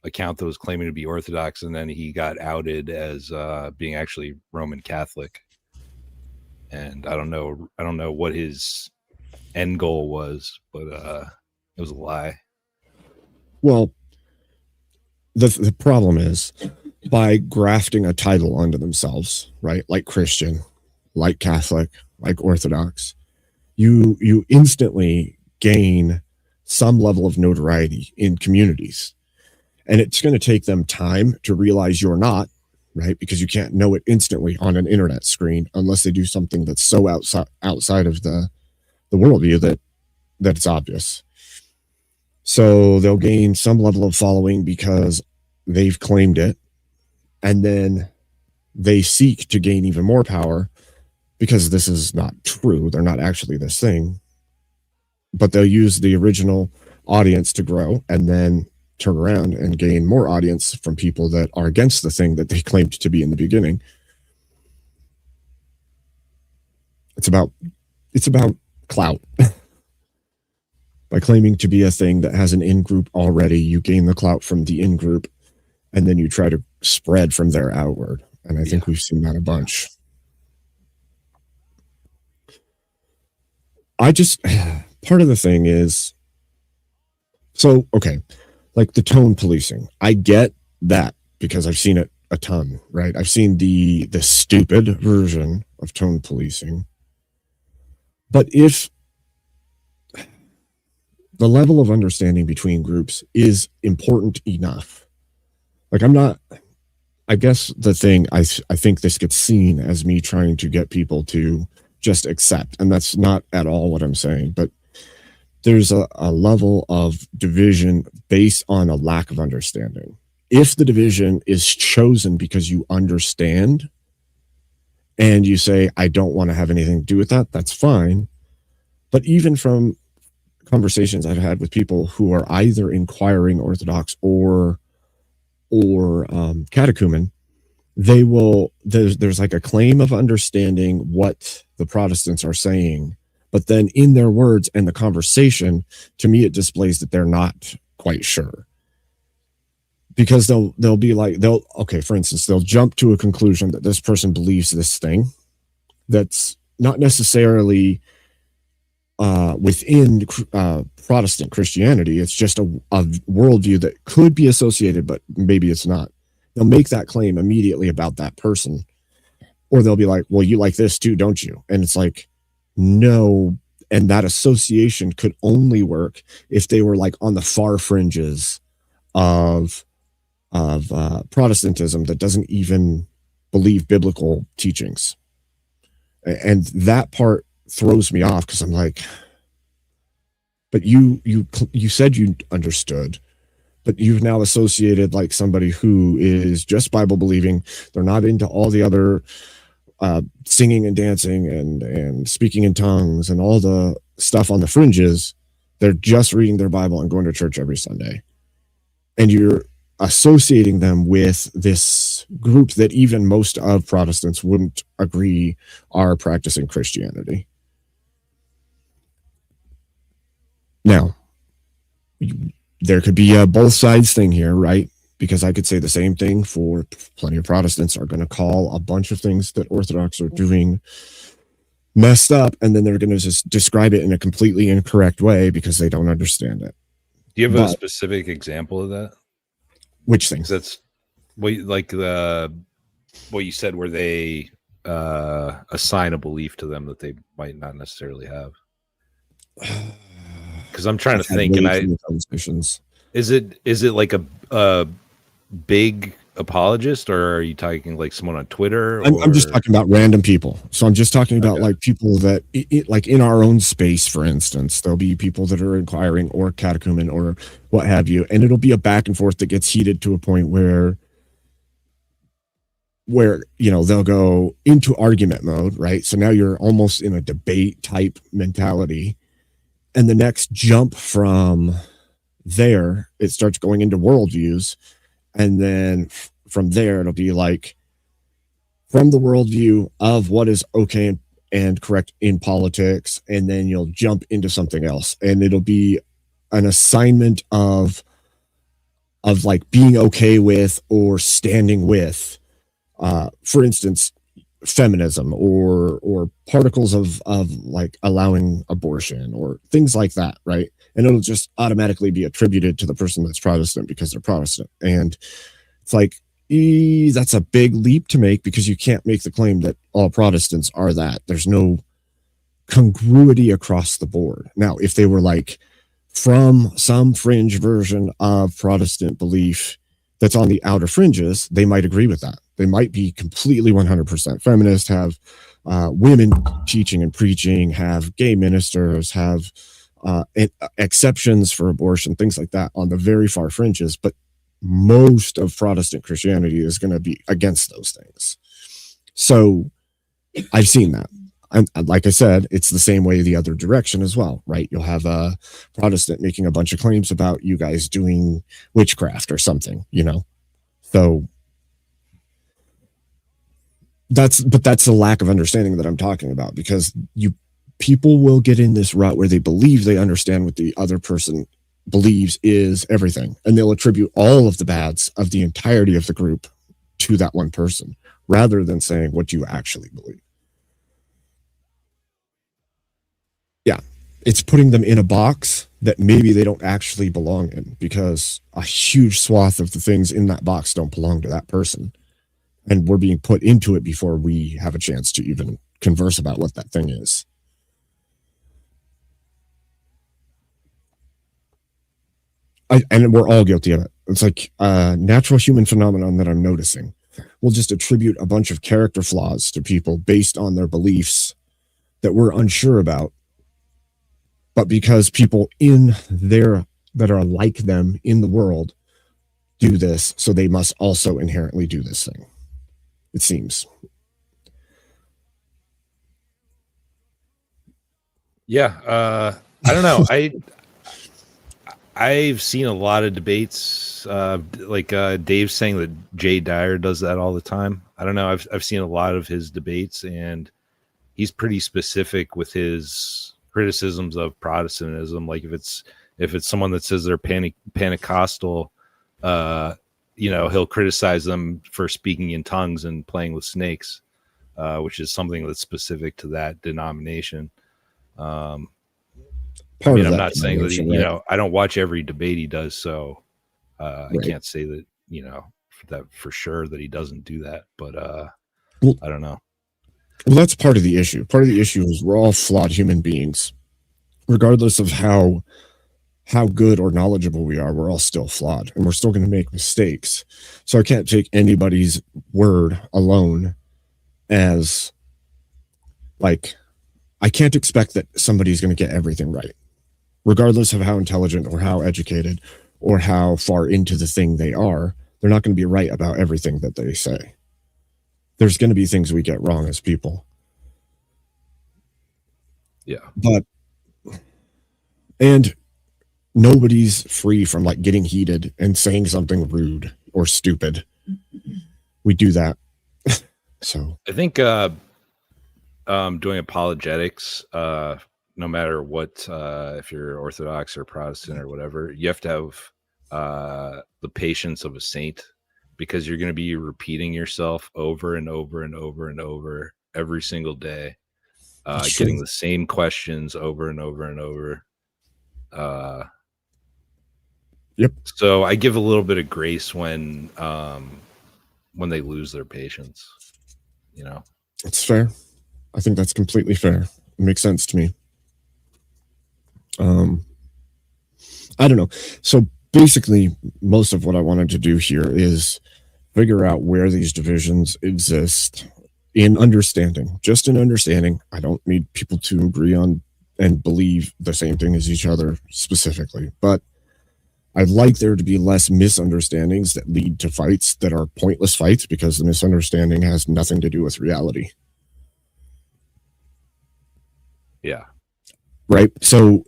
D: account that was claiming to be Orthodox, and then he got outed as being actually Roman Catholic. And I don't know what his end goal was, but it was a lie.
C: Well, the problem is by grafting a title onto themselves, right? Like Christian, like Catholic, like Orthodox, you instantly gain some level of notoriety in communities. And it's going to take them time to realize you're not, right? Because you can't know it instantly on an internet screen unless they do something that's so outside of the worldview that it's obvious. So they'll gain some level of following because they've claimed it. And then they seek to gain even more power because this is not true. They're not actually this thing. But they'll use the original audience to grow and then turn around and gain more audience from people that are against the thing that they claimed to be in the beginning. It's about clout. By claiming to be a thing that has an in-group already, you gain the clout from the in-group, and then you try to spread from there outward. And I think we've seen that a bunch. Part of the thing is, so, okay, like the tone policing. I get that because I've seen it a ton, right? I've seen the stupid version of tone policing. But if the level of understanding between groups is important enough, like I guess the thing, I think this gets seen as me trying to get people to just accept, and that's not at all what I'm saying, but there's a level of division based on a lack of understanding. If the division is chosen because you understand and you say, I don't want to have anything to do with that, that's fine. But even from conversations I've had with people who are either inquiring Orthodox or catechumen, there's like a claim of understanding what the Protestants are saying, but then in their words and the conversation, to me, it displays that they're not quite sure. Because they'll be like, for instance, they'll jump to a conclusion that this person believes this thing that's not necessarily within Protestant Christianity. It's just a worldview that could be associated, but maybe it's not. They'll make that claim immediately about that person. Or they'll be like, well, you like this too, don't you? And it's like, no. And that association could only work if they were like on the far fringes of Protestantism that doesn't even believe biblical teachings. And that part throws me off because I'm like, but you said you understood, but you've now associated like somebody who is just Bible believing. They're not into all the other singing and dancing and speaking in tongues and all the stuff on the fringes. They're just reading their Bible and going to church every Sunday. And you're associating them with this group that even most of Protestants wouldn't agree are practicing Christianity. Now, there could be a both sides thing here, right? Because I could say the same thing for plenty of Protestants are going to call a bunch of things that Orthodox are doing messed up, and then they're going to just describe it in a completely incorrect way because they don't understand it.
D: Do you have a specific example of that?
C: Which thing?
D: That's what you said, where they assign a belief to them that they might not necessarily have. Because I'm trying to think, and is it like a big apologist, or are you talking like someone on Twitter?
C: I'm just talking about random people. So I'm just talking about like people that like in our own space, for instance, there'll be people that are inquiring or catechumen or what have you. And it'll be a back and forth that gets heated to a point where, you know, they'll go into argument mode, right? So now you're almost in a debate type mentality. And the next jump from there, it starts going into worldviews. And then from there, it'll be like from the worldview of what is okay and correct in politics. And then you'll jump into something else. And it'll be an assignment of like being okay with or standing with, for instance, feminism or particles of like allowing abortion or things like that, right? And it'll just automatically be attributed to the person that's Protestant because they're Protestant. And it's like, that's a big leap to make, because you can't make the claim that all Protestants are that. There's no congruity across the board. Now, if they were like from some fringe version of Protestant belief that's on the outer fringes, they might agree with that. They might be completely 100% feminist, have women teaching and preaching, have gay ministers, have exceptions for abortion, things like that on the very far fringes. But most of Protestant Christianity is going to be against those things. So I've seen that. And like I said, it's the same way the other direction as well, right? You'll have a Protestant making a bunch of claims about you guys doing witchcraft or something, you know? So that's the lack of understanding that I'm talking about, because people will get in this route where they believe they understand what the other person believes is everything, and they'll attribute all of the bads of the entirety of the group to that one person, rather than saying, what do you actually believe? Yeah, it's putting them in a box that maybe they don't actually belong in, because a huge swath of the things in that box don't belong to that person. And we're being put into it before we have a chance to even converse about what that thing is. And we're all guilty of it. It's like a natural human phenomenon that I'm noticing. We'll just attribute a bunch of character flaws to people based on their beliefs that we're unsure about. But because people in there that are like them in the world do this, so they must also inherently do this thing. It seems.
D: Yeah. I don't know. I've seen a lot of debates, like Dave's saying that Jay Dyer does that all the time. I don't know. I've seen a lot of his debates, and he's pretty specific with his criticisms of Protestantism. Like if it's someone that says they're Pentecostal, you know, he'll criticize them for speaking in tongues and playing with snakes, which is something that's specific to that denomination. I'm not saying that you know, I don't watch every debate he does, so I can't say that, you know, that for sure that he doesn't do that. But I don't know.
C: Well, that's part of the issue. Part of the issue is we're all flawed human beings, regardless of how good or knowledgeable we are. We're all still flawed, and we're still going to make mistakes. So I can't take anybody's word alone as like, I can't expect that somebody's going to get everything right, regardless of how intelligent or how educated or how far into the thing they are. They're not going to be right about everything that they say. There's going to be things we get wrong as people.
D: Yeah.
C: And nobody's free from like getting heated and saying something rude or stupid. We do that. So
D: I think doing apologetics, no matter what, if you're Orthodox or Protestant or whatever, you have to have the patience of a saint, because you're going to be repeating yourself over and over and over and over every single day, getting the same questions over and over and over.
C: Yep.
D: So I give a little bit of grace when they lose their patience, you know.
C: It's fair. I think that's completely fair. It makes sense to me. I don't know. So basically, most of what I wanted to do here is figure out where these divisions exist in understanding, just in understanding. I don't need people to agree on and believe the same thing as each other specifically, but I'd like there to be less misunderstandings that lead to fights that are pointless fights because the misunderstanding has nothing to do with reality.
D: Yeah.
C: Right. So,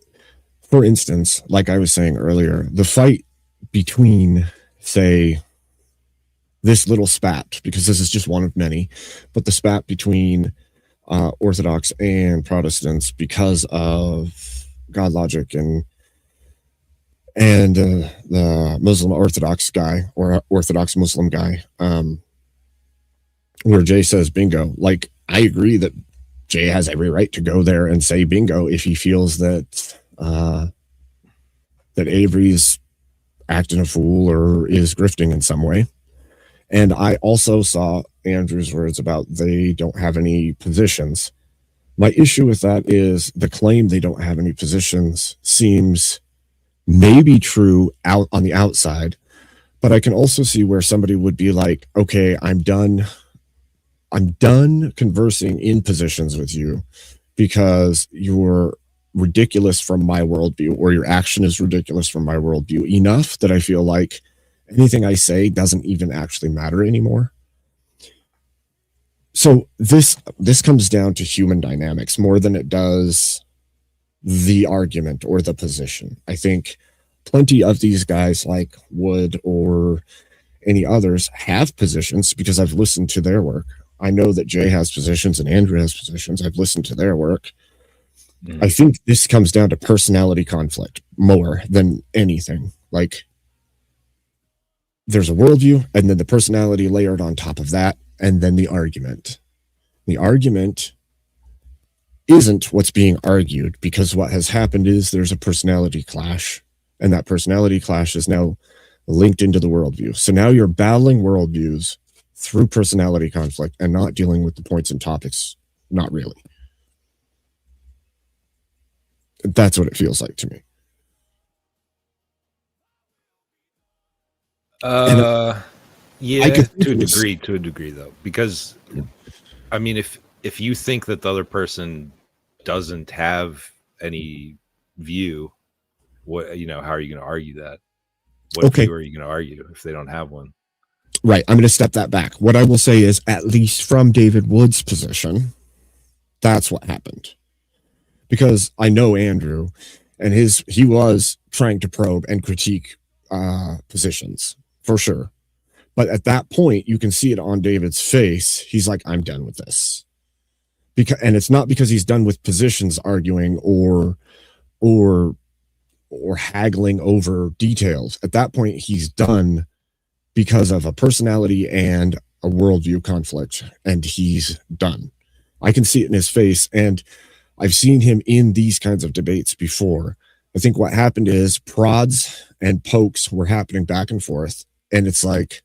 C: for instance, like I was saying earlier, the fight between, say, this little spat, because this is just one of many, but the spat between Orthodox and Protestants because of God logic and the Muslim Orthodox guy or Orthodox Muslim guy, where Jay says bingo. Like, I agree that Jay has every right to go there and say bingo if he feels that that Avery's acting a fool or is grifting in some way. And I also saw Andrew's words about they don't have any positions. My issue with that is the claim they don't have any positions seems maybe true out on the outside, but I can also see where somebody would be like, okay, I'm done conversing in positions with you because you're ridiculous from my worldview, or your action is ridiculous from my worldview enough that I feel like anything I say doesn't even actually matter anymore. So this comes down to human dynamics more than it does the argument or the position. I think plenty of these guys like Wood or any others have positions because I've listened to their work. I know that Jay has positions and Andrew has positions. I've listened to their work. I think this comes down to personality conflict more than anything. Like, there's a worldview and then the personality layered on top of that, and then the argument. The argument isn't what's being argued, because what has happened is there's a personality clash, and that personality clash is now linked into the worldview. So now you're battling worldviews through personality conflict and not dealing with the points and topics. Not really. That's what it feels like to me.
D: Yeah, to a degree though, because I mean, if you think that the other person doesn't have any view, what, how are you going to argue that? What view are you going to argue if they don't have one?
C: Right. I'm going to step that back. What I will say is, at least from David Wood's position, that's what happened. Because I know Andrew, and he was trying to probe and critique positions for sure. But at that point, you can see it on David's face. He's like, I'm done with this. And it's not because he's done with positions arguing or haggling over details. At that point, he's done because of a personality and a worldview conflict, and he's done. I can see it in his face, and I've seen him in these kinds of debates before. I think what happened is prods and pokes were happening back and forth, and it's like,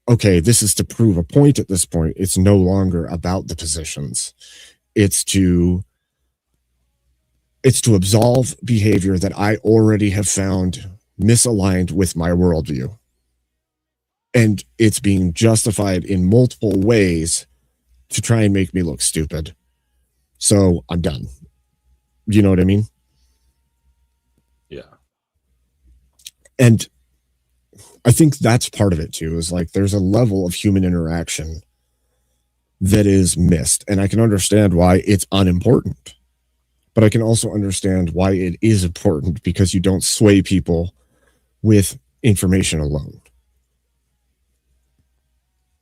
C: okay, this is to prove a point at this point. It's no longer about the positions. It's to absolve behavior that I already have found misaligned with my worldview. And it's being justified in multiple ways to try and make me look stupid. So I'm done. You know what I mean?
D: Yeah.
C: And I think that's part of it too, is like there's a level of human interaction that is missed. And I can understand why it's unimportant, but I can also understand why it is important, because you don't sway people with information alone.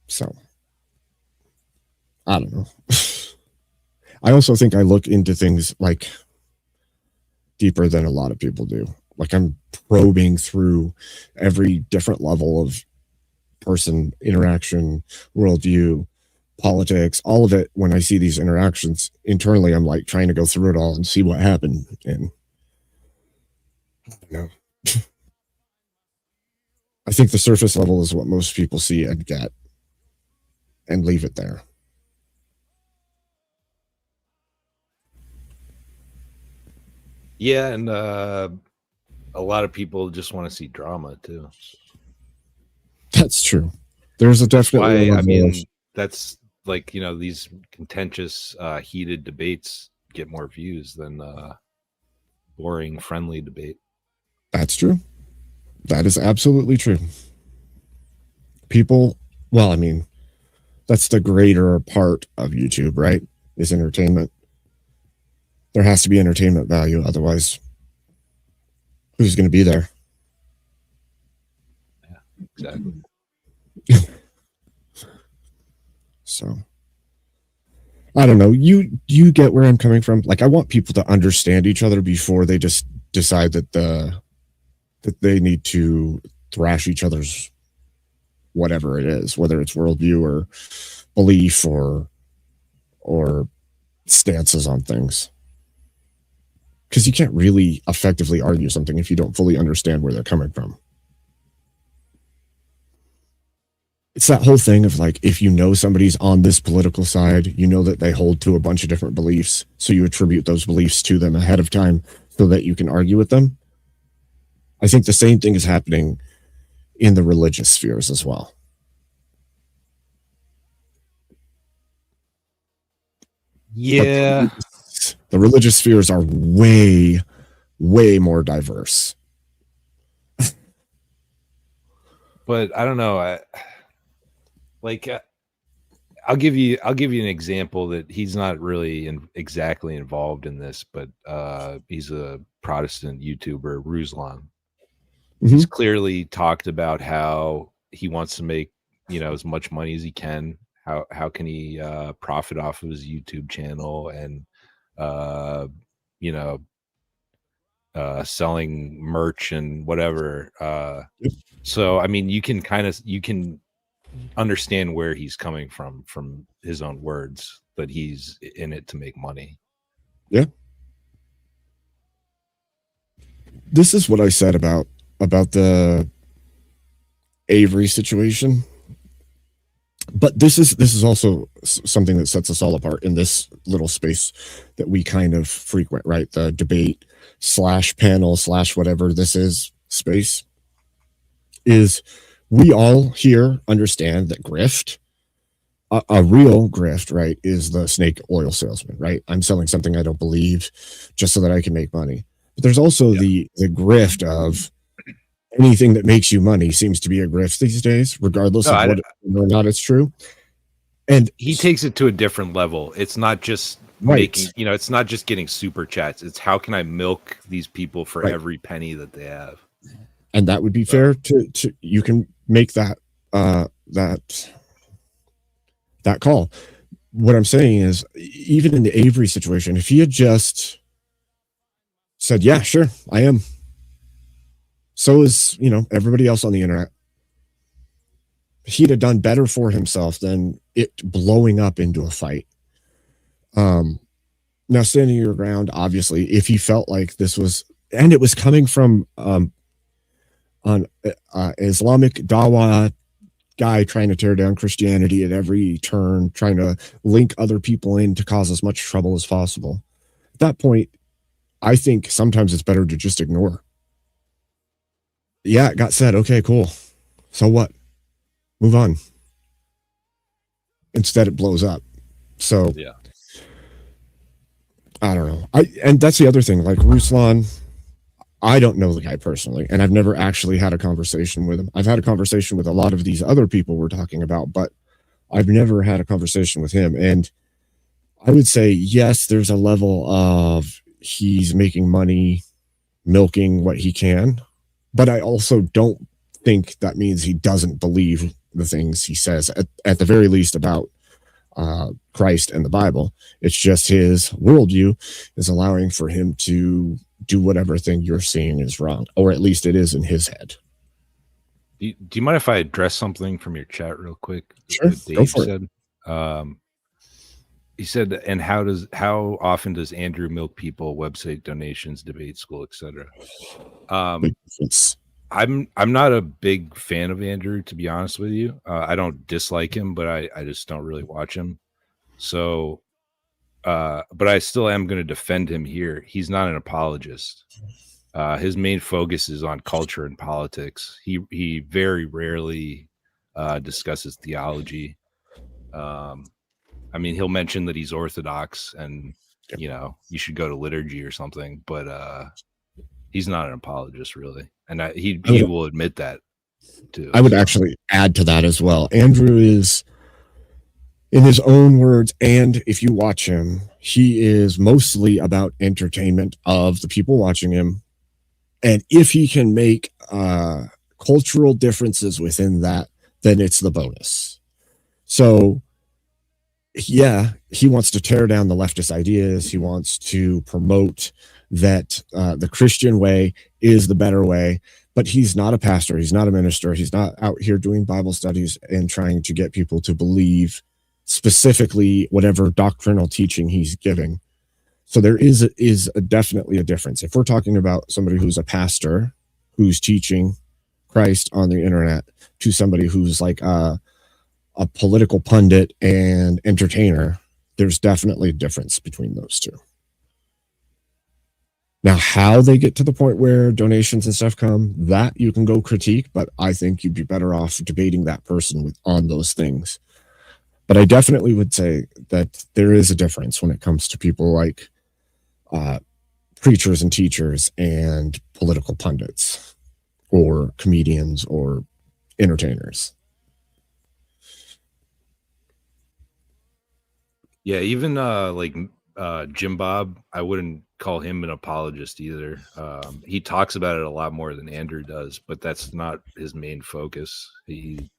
C: So I don't know. I also think I look into things like deeper than a lot of people do. Like, I'm probing through every different level of person interaction, worldview, politics, all of it. When I see these interactions internally, I'm like trying to go through it all and see what happened. And I don't know. I think the surface level is what most people see and get and leave it there.
D: Yeah, and a lot of people just want to see drama too.
C: That's true. There's a definitely a
D: Why? I
C: level of,
D: mean, that's like, you know, these contentious, heated debates get more views than boring, friendly debate.
C: that's true. That is absolutely true. People, well, I mean, that's the greater part of YouTube, right? Is entertainment. There has to be entertainment value. Otherwise, who's going to be there?
D: Exactly.
C: So I don't know. You get where I'm coming from. Like, I want people to understand each other before they just decide that they need to thrash each other's whatever it is, whether it's worldview or belief or stances on things. Because you can't really effectively argue something if you don't fully understand where they're coming from. It's that whole thing of like, if you know somebody's on this political side, you know that they hold to a bunch of different beliefs, so you attribute those beliefs to them ahead of time so that you can argue with them. I think the same thing is happening in the religious spheres as well.
D: Yeah.
C: The religious spheres are way, way more diverse.
D: But I don't know. I'll give you an example that he's not really exactly involved in this, but he's a Protestant YouTuber, Ruslan. He's clearly talked about how he wants to make, you know, as much money as he can. How can he profit off of his YouTube channel and you know, selling merch and whatever. So I mean, you can understand where he's coming from his own words, that he's in it to make money.
C: Yeah. This is what I said about the Avery situation. But this is also something that sets us all apart in this little space that we kind of frequent, right? The debate / panel / whatever this is space is, we all here understand that grift, a real grift, right, is the snake oil salesman, right? I'm selling something I don't believe just so that I can make money. But there's also the grift of anything that makes you money seems to be a grift these days, regardless of whether or not it's true. And
D: he takes it to a different level. It's not just making, you know, it's not just getting super chats. It's how can I milk these people for every penny that they have.
C: And that would be fair to you can make that call. What I'm saying is, even in the Avery situation, if he had just said, yeah, sure, I am. So is, you know, everybody else on the internet. He'd have done better for himself than it blowing up into a fight. Now, standing your ground, obviously, if he felt like this was, and it was coming from an Islamic Dawa guy trying to tear down Christianity at every turn, trying to link other people in to cause as much trouble as possible. At that point, I think sometimes it's better to just ignore. Yeah, it got said. Okay, cool. So what? Move on. Instead, it blows up. So
D: yeah,
C: I don't know. And that's the other thing. Like Ruslan, I don't know the guy personally, and I've never actually had a conversation with him. I've had a conversation with a lot of these other people we're talking about, but I've never had a conversation with him. And I would say, yes, there's a level of he's making money, milking what he can, but I also don't think that means he doesn't believe the things he says, at the very least, about Christ and the Bible. It's just his worldview is allowing for him to do whatever thing you're seeing is wrong, or at least it is in his head.
D: Do you mind if I address something from your chat real quick?
C: Sure,
D: Dave
C: go for
D: said. He said, and how often does Andrew milk people, website donations, debate school, etc.? I'm not a big fan of Andrew, to be honest with you. I don't dislike him, but I just don't really watch him. So but I still am going to defend him here. He's not an apologist. His main focus is on culture and politics. He very rarely discusses theology. I mean, he'll mention that he's Orthodox and, you know, you should go to liturgy or something, but he's not an apologist really. And he will admit that too.
C: I would actually add to that as well. Andrew is, in his own words, and if you watch him, he is mostly about entertainment of the people watching him. And if he can make cultural differences within that, then it's the bonus. So, yeah, he wants to tear down the leftist ideas. He wants to promote that the Christian way is the better way. But he's not a pastor. He's not a minister. He's not out here doing Bible studies and trying to get people to believe specifically whatever doctrinal teaching he's giving. So there is definitely a difference. If we're talking about somebody who's a pastor who's teaching Christ on the internet to somebody who's like a political pundit and entertainer, there's definitely a difference between those two. Now, how they get to the point where donations and stuff come, that you can go critique, but I think you'd be better off debating that person on those things. But I definitely would say that there is a difference when it comes to people like preachers and teachers and political pundits or comedians or entertainers.
D: Yeah, even like Jim Bob, I wouldn't call him an apologist either. He talks about it a lot more than Andrew does, but that's not his main focus. He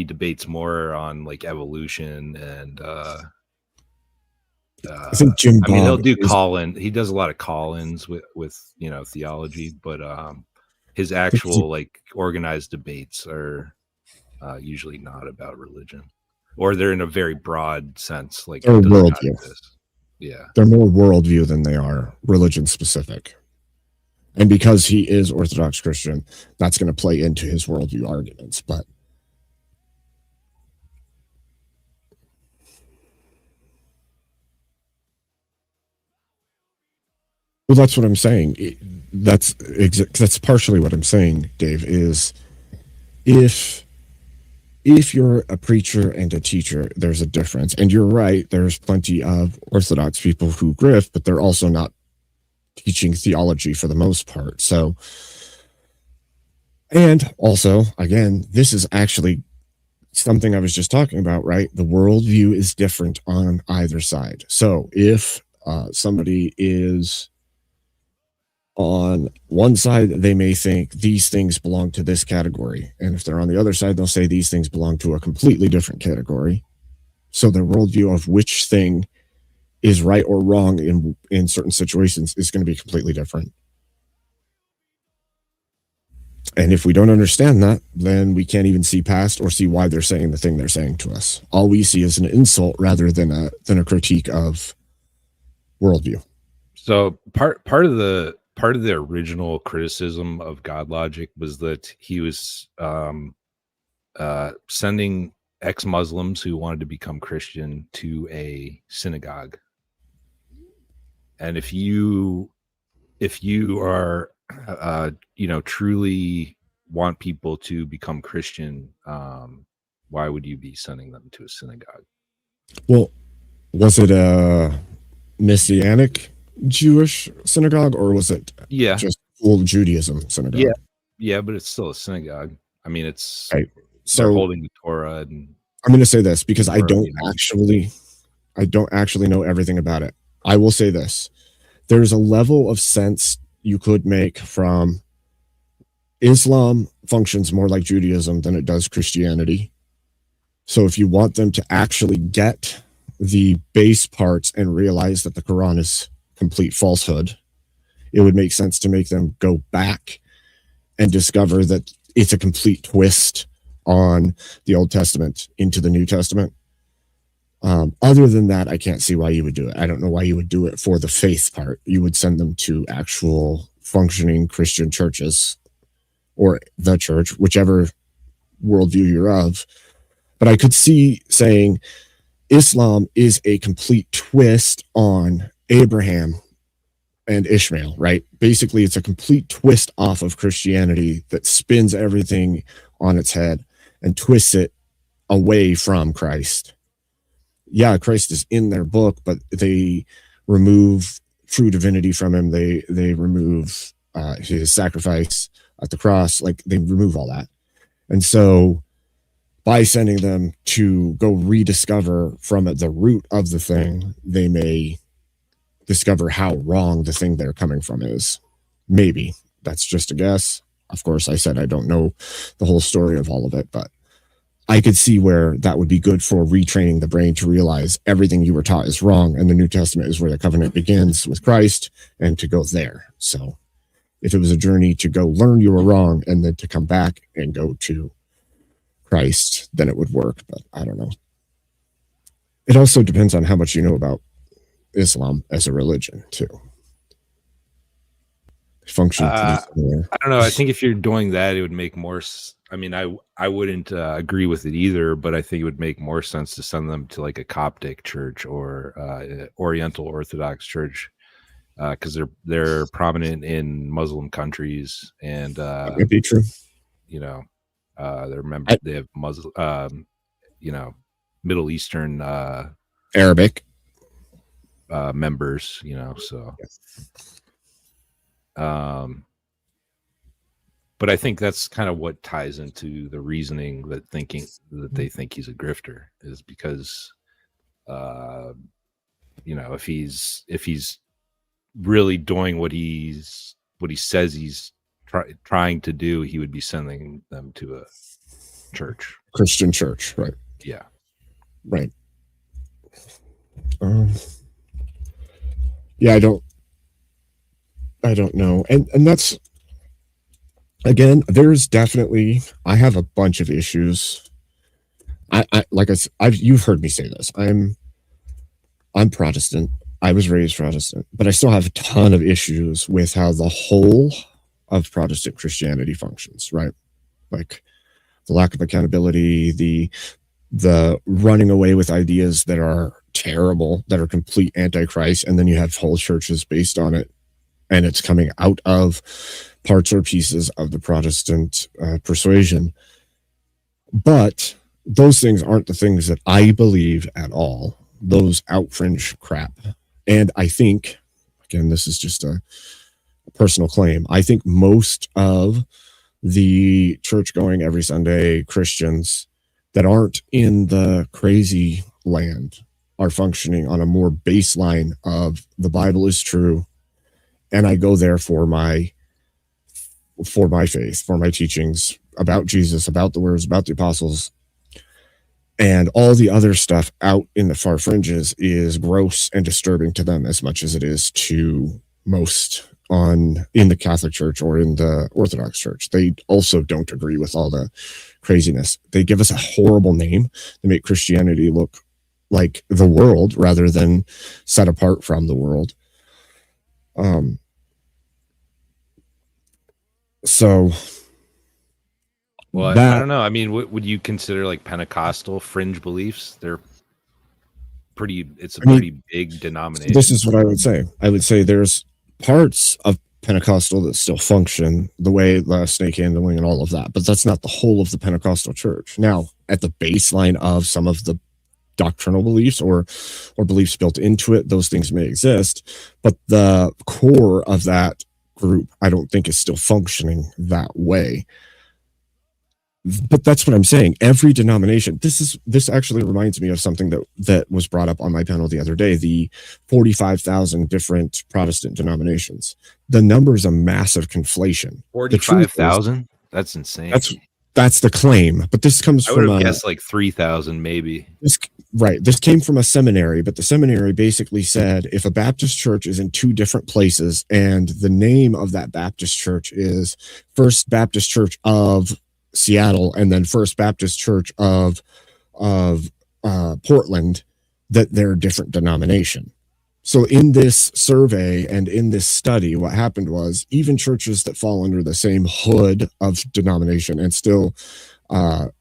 D: debates more on like evolution and
C: I think Jim Bob,
D: I mean, he'll do call-in. He does a lot of call-ins with you know, theology, but his actual like organized debates are usually not about religion, or they're in a very broad sense, like
C: worldview.
D: Yeah,
C: they're more worldview than they are religion specific. And because he is Orthodox Christian, that's going to play into his worldview arguments. But well, that's what I'm saying. That's partially what I'm saying, Dave, is if you're a preacher and a teacher, there's a difference. And you're right, there's plenty of Orthodox people who grift, but they're also not teaching theology for the most part. So, and also, again, this is actually something I was just talking about, right? The worldview is different on either side. So if somebody is on one side, they may think these things belong to this category. And if they're on the other side, they'll say these things belong to a completely different category. So their worldview of which thing is right or wrong in certain situations is going to be completely different. And if we don't understand that, then we can't even see past or see why they're saying the thing they're saying to us. All we see is an insult rather than a critique of worldview.
D: So part of the original criticism of God Logic was that he was sending ex-Muslims who wanted to become Christian to a synagogue. And if you are truly want people to become Christian, why would you be sending them to a synagogue?
C: Well, was it a Messianic Jewish synagogue, or was it just full Judaism synagogue?
D: Yeah, but it's still a synagogue. I mean, it's
C: right. So
D: they're holding the Torah. And
C: I'm going to say this because I don't actually know everything about it. I will say this: there's a level of sense you could make from Islam functions more like Judaism than it does Christianity. So if you want them to actually get the base parts and realize that the Quran is complete falsehood, it would make sense to make them go back and discover that it's a complete twist on the Old Testament into the New Testament. Other than that, I can't see why you would do it. I don't know why you would do it for the faith part. You would send them to actual functioning Christian churches or the church, whichever worldview you're of. But I could see saying, Islam is a complete twist on Abraham and Ishmael, right? Basically, it's a complete twist off of Christianity that spins everything on its head and twists it away from Christ. Yeah, Christ is in their book, but they remove true divinity from him. They remove his sacrifice at the cross. Like, they remove all that. And so by sending them to go rediscover from the root of the thing, they may discover how wrong the thing they're coming from is. Maybe. That's just a guess. Of course, I said I don't know the whole story of all of it, but I could see where that would be good for retraining the brain to realize everything you were taught is wrong, and the New Testament is where the covenant begins with Christ, and to go there. So if it was a journey to go learn you were wrong and then to come back and go to Christ, then it would work, but I don't know. It also depends on how much you know about Islam as a religion too. Function.
D: I don't know. I think if you're doing that, it would make more. I mean, I wouldn't agree with it either, but I think it would make more sense to send them to like a Coptic church or Oriental Orthodox church, because they're prominent in Muslim countries, and
C: that might be true.
D: You know, they have Muslim, you know, Middle Eastern
C: Arabic
D: members, you know, so but I think that's kind of what ties into the reasoning that they think he's a grifter, is because you know, if he's really doing what he says he's trying to do, he would be sending them to a church,
C: Christian church, right?
D: Yeah,
C: right. Yeah, I don't know, and that's, again, there's definitely, I have a bunch of issues. I like you've heard me say this. I'm Protestant. I was raised Protestant, but I still have a ton of issues with how the whole of Protestant Christianity functions, right? Like the lack of accountability, the running away with ideas that are terrible, that are complete antichrist, and then you have whole churches based on it, and it's coming out of parts or pieces of the Protestant persuasion. But those things aren't the things that I believe at all. Those outfringe crap. And I think, again, this is just a personal claim, I think most of the church-going every Sunday Christians that aren't in the crazy land are functioning on a more baseline of the Bible is true, and I go there for my faith, for my teachings about Jesus, about the words, about the apostles, and all the other stuff out in the far fringes is gross and disturbing to them as much as it is to most in the Catholic Church or in the Orthodox Church. They also don't agree with all the craziness. They give us a horrible name to make Christianity look like the world rather than set apart from the world. So,
D: well, I don't know. I mean, would you consider like Pentecostal fringe beliefs? They're it's a pretty big denomination.
C: This is what I would say. I would say there's parts of Pentecostal that still function the way the snake handling and all of that, but that's not the whole of the Pentecostal church. Now, at the baseline of some of the doctrinal beliefs or beliefs built into it, those things may exist, but the core of that group, I don't think, is still functioning that way. But that's what I'm saying. Every denomination, this actually reminds me of something that was brought up on my panel the other day, the 45,000 different Protestant denominations. The number is a massive conflation.
D: 45,000? That's insane.
C: That's the claim, but this comes from,
D: I would have guessed like 3,000 maybe.
C: This came from a seminary, but the seminary basically said if a Baptist church is in two different places and the name of that Baptist church is First Baptist Church of Seattle and then First Baptist Church of Portland, that they're a different denomination. So in this survey and in this study, what happened was even churches that fall under the same hood of denomination and still are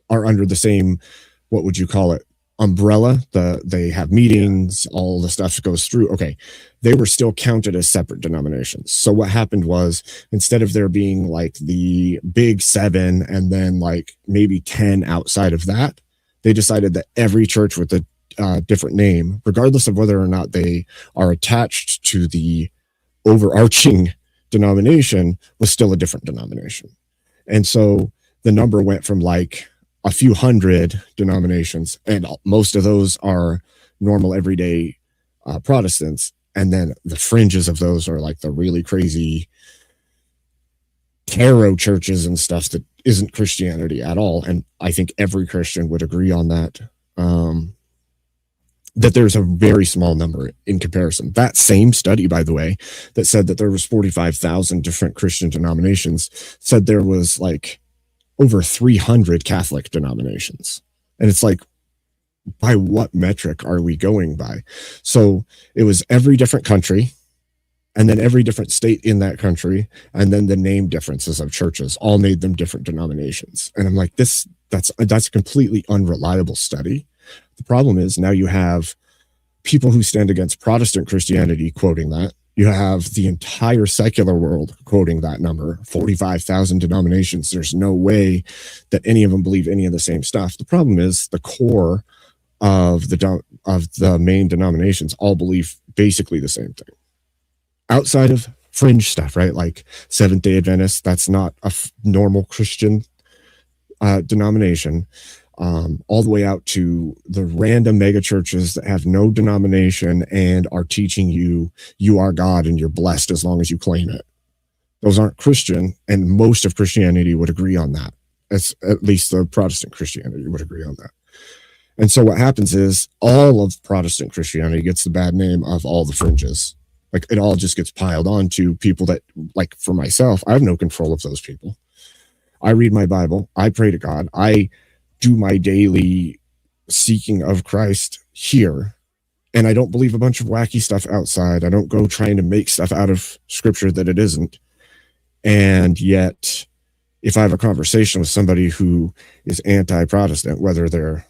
C: under the same, what would you call it, umbrella. They have meetings, all the stuff goes through. Okay, they were still counted as separate denominations. So what happened was, instead of there being like the big 7 and then like maybe 10 outside of that, they decided that every church with a different name, regardless of whether or not they are attached to the overarching denomination, was still a different denomination. And so the number went from like a few hundred denominations, and most of those are normal everyday Protestants, and then the fringes of those are like the really crazy tarot churches and stuff that isn't Christianity at all. And I think every Christian would agree on that, that there's a very small number in comparison. That same study, by the way, that said that there was 45,000 different Christian denominations, said there was like over 300 Catholic denominations. And it's like, by what metric are we going by? So it was every different country, and then every different state in that country, and then the name differences of churches all made them different denominations. And I'm like, that's a completely unreliable study. The problem is now you have people who stand against Protestant Christianity quoting that. You have the entire secular world quoting that number, 45,000 denominations. There's no way that any of them believe any of the same stuff. The problem is the core of the main denominations all believe basically the same thing. Outside of fringe stuff, right? Like Seventh-day Adventists, that's not a normal Christian denomination. All the way out to the random mega churches that have no denomination and are teaching you are God and you're blessed as long as you claim it. Those aren't Christian, and most of Christianity would agree on that. At least the Protestant Christianity would agree on that. And so what happens is all of Protestant Christianity gets the bad name of all the fringes. Like it all just gets piled on to people that, like for myself, I have no control of those people. I read my Bible. I pray to God. I do my daily seeking of Christ here. And I don't believe a bunch of wacky stuff outside. I don't go trying to make stuff out of scripture that it isn't. And yet, if I have a conversation with somebody who is anti-Protestant, whether they're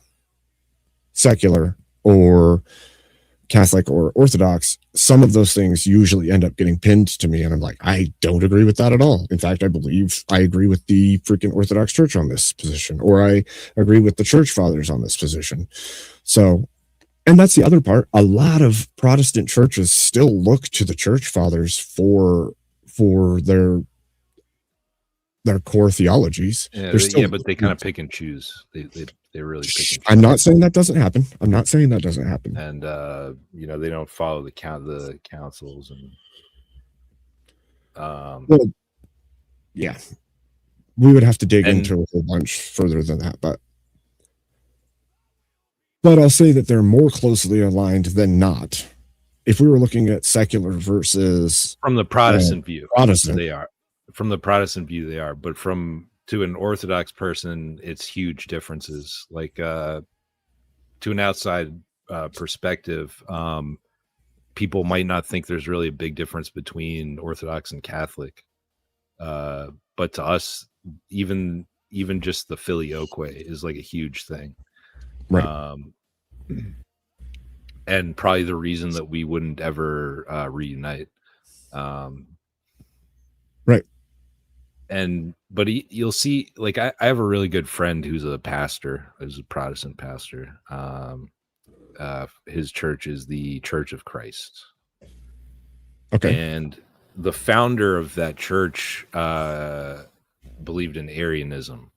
C: secular or Catholic or Orthodox, some of those things usually end up getting pinned to me. And I'm like, I don't agree with that at all. In fact, I believe I agree with the freaking Orthodox Church on this position, or I agree with the church fathers on this position. So, and that's the other part. A lot of Protestant churches still look to the church fathers for their core theologies.
D: Yeah, but they kind of pick and choose. They really pick and choose.
C: I'm not saying that doesn't happen. And
D: they don't follow the councils and
C: well, yeah, we would have to dig into a whole bunch further than that, but I'll say that they're more closely aligned than not. If we were looking at secular versus
D: from the Protestant view,
C: they
D: are. From the Protestant view, they are, but to an Orthodox person, it's huge differences. Like to an outside perspective, people might not think there's really a big difference between Orthodox and Catholic, but to us, even just the filioque is like a huge thing,
C: right?
D: And probably the reason that we wouldn't ever reunite,
C: right?
D: But you'll see, like I have a really good friend who's a Protestant pastor. His church is the Church of Christ.
C: Okay.
D: And the founder of that church believed in Arianism.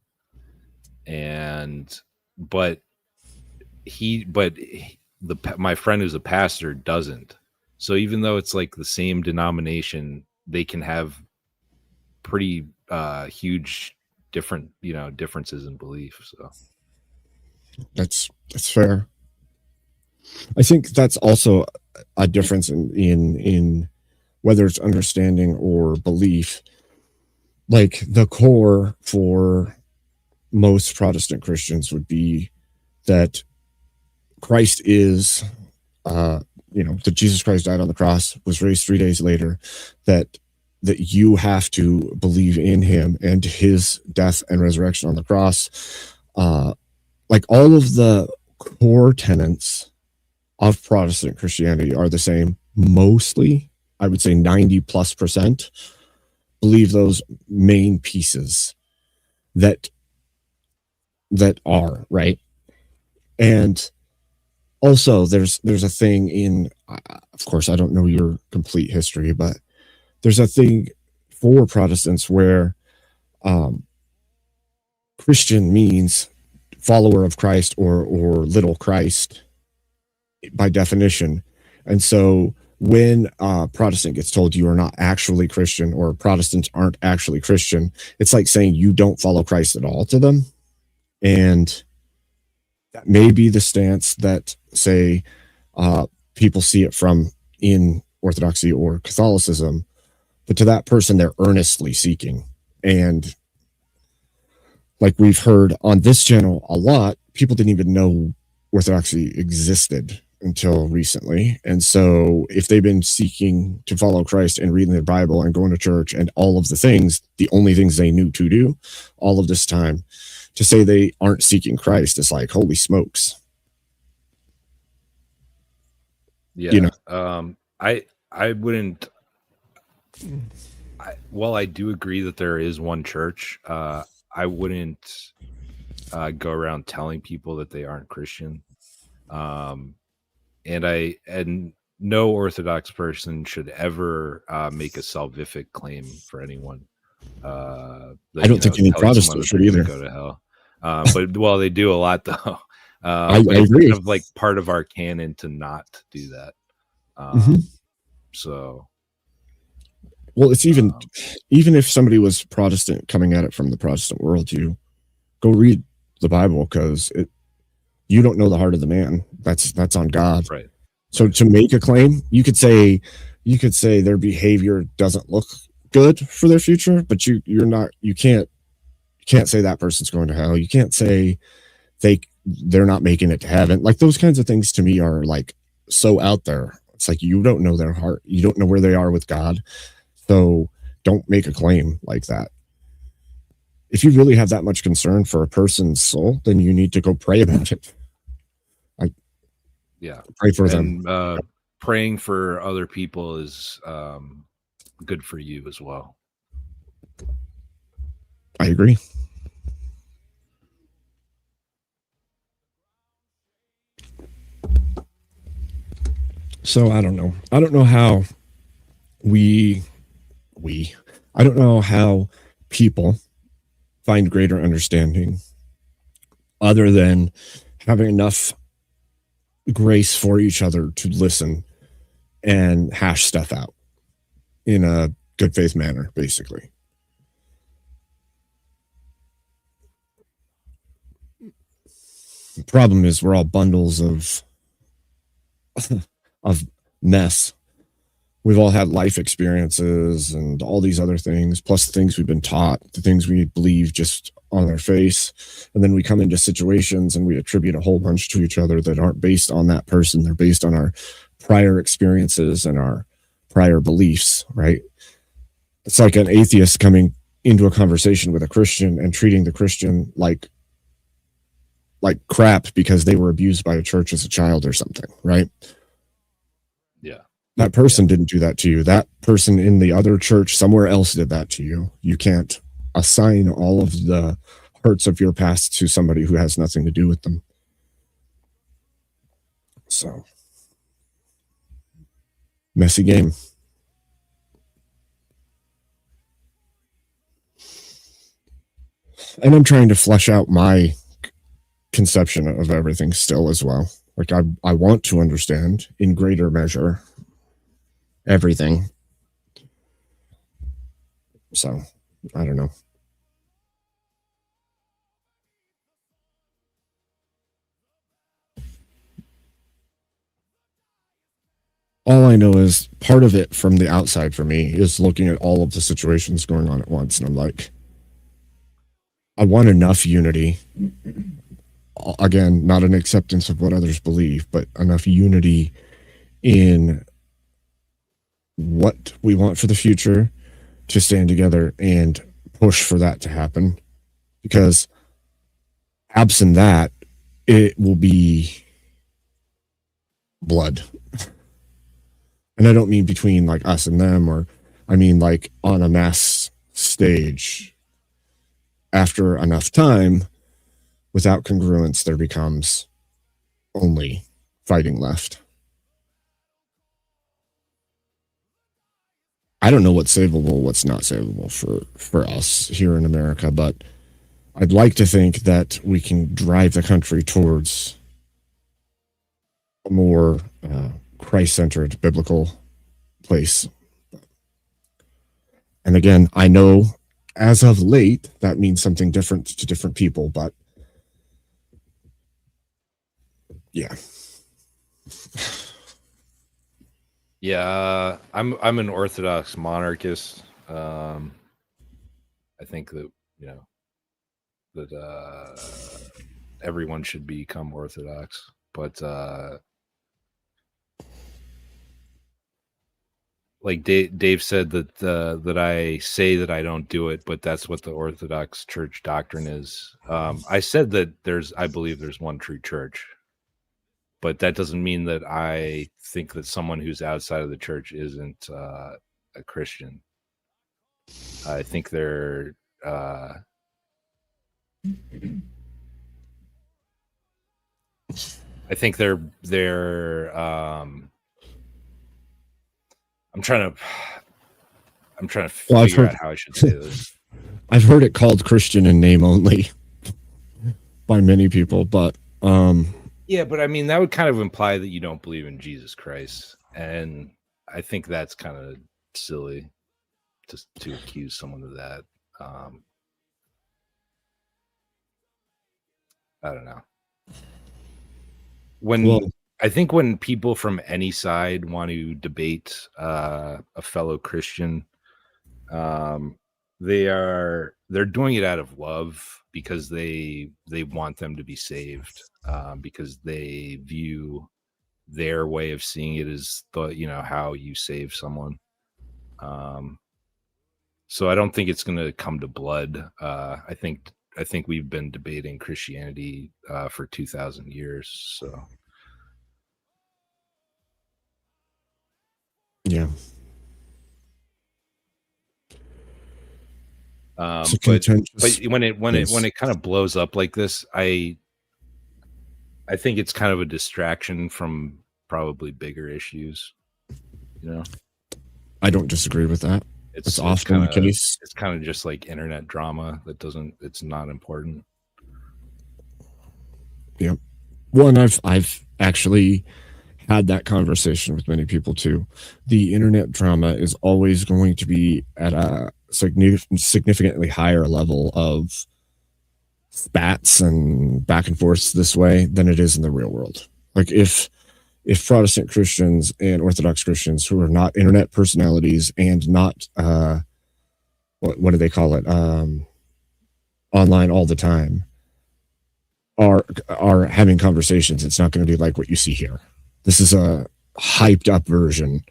D: But my friend who's a pastor doesn't. So even though it's like the same denomination, they can have pretty huge differences in belief. So
C: that's fair. I think that's also a difference in whether it's understanding or belief. Like the core for most Protestant Christians would be that Christ is that Jesus Christ died on the cross, was raised 3 days later, that you have to believe in him and his death and resurrection on the cross. Like all of the core tenets of Protestant Christianity are the same. Mostly, I would say 90+% believe those main pieces that are right. And also there's a thing in, of course, I don't know your complete history, but there's a thing for Protestants where Christian means follower of Christ or little Christ by definition. And so when a Protestant gets told you are not actually Christian, or Protestants aren't actually Christian, it's like saying you don't follow Christ at all to them. And that may be the stance that, say, people see it from in Orthodoxy or Catholicism, but to that person, they're earnestly seeking. And like we've heard on this channel a lot, people didn't even know Orthodoxy existed until recently. And so if they've been seeking to follow Christ and reading the Bible and going to church and all of the things, the only things they knew to do all of this time, to say they aren't seeking Christ is like, holy smokes.
D: Yeah.
C: You know,
D: I wouldn't, while I do agree that there is one church, I wouldn't go around telling people that they aren't Christian. And no Orthodox person should ever make a salvific claim for anyone. That,
C: I don't think any Protestant should either.
D: Go to hell. But well, they do a lot though.
C: I
D: but it's
C: agree.
D: kind of like part of our canon to not do that. So,
C: well, it's even if somebody was Protestant coming at it from the Protestant worldview, go read the Bible, because you don't know the heart of the man. That's on God.
D: Right.
C: So to make a claim, you could say their behavior doesn't look good for their future, but you can't say that person's going to hell. You can't say they're not making it to heaven. Like, those kinds of things to me are like so out there. It's like, you don't know their heart. You don't know where they are with God. So don't make a claim like that. If you really have that much concern for a person's soul, then you need to go pray about it.
D: Yeah.
C: Pray for them.
D: Praying for other people is good for you as well.
C: I agree. So I don't know. I don't know how I don't know how people find greater understanding other than having enough grace for each other to listen and hash stuff out in a good faith manner, basically. The problem is we're all bundles of mess. We've all had life experiences and all these other things, plus the things we've been taught, the things we believe just on our face. And then we come into situations and we attribute a whole bunch to each other that aren't based on that person. They're based on our prior experiences and our prior beliefs, right? It's like an atheist coming into a conversation with a Christian and treating the Christian like crap because they were abused by a church as a child or something, right?
D: Yeah.
C: That person didn't do that to you. That person in the other church somewhere else did that to you. You can't assign all of the hurts of your past to somebody who has nothing to do with them. So, messy game. And I'm trying to flesh out my conception of everything still as well. Like, I want to understand in greater measure everything. So, I don't know. All I know is part of it from the outside for me is looking at all of the situations going on at once. And I'm like, I want enough unity. Again, not an acceptance of what others believe, but enough unity in what we want for the future to stand together and push for that to happen. Because absent that, it will be blood. And I don't mean between like us and them, or I mean like on a mass stage. After enough time, without congruence, there becomes only fighting left. I don't know what's savable, what's not savable for us here in America, but I'd like to think that we can drive the country towards a more Christ-centered biblical place. And again, I know as of late that means something different to different people, but yeah.
D: Yeah, I'm an Orthodox monarchist. I think that that everyone should become Orthodox, but like Dave said that I say that I don't do it, but that's what the Orthodox Church doctrine is. I said that I believe there's one true church, but that doesn't mean that I think that someone who's outside of the church isn't a Christian. I think they're I'm trying to figure out how I should say this.
C: I've heard it called Christian in name only by many people, but
D: yeah, but I mean that would kind of imply that you don't believe in Jesus Christ, and I think that's kind of silly just to accuse someone of that. I don't know. I think when people from any side want to debate a fellow Christian, they're doing it out of love because they want them to be saved, because they view their way of seeing it as how you save someone. So I don't think it's going to come to blood. I think we've been debating Christianity for 2,000 years. So.
C: Yeah.
D: But when it kind of blows up like this, I think it's kind of a distraction from probably bigger issues.
C: I don't disagree with that. It's often the case.
D: It's kind of just like internet drama it's not important.
C: Yep. Well, and I've actually had that conversation with many people too. The internet drama is always going to be at a significantly higher level of spats and back and forth this way than it is in the real world. Like if Protestant Christians and Orthodox Christians who are not internet personalities and not what do they call it, online all the time, are having conversations, it's not going to be like what you see here. This is a hyped up version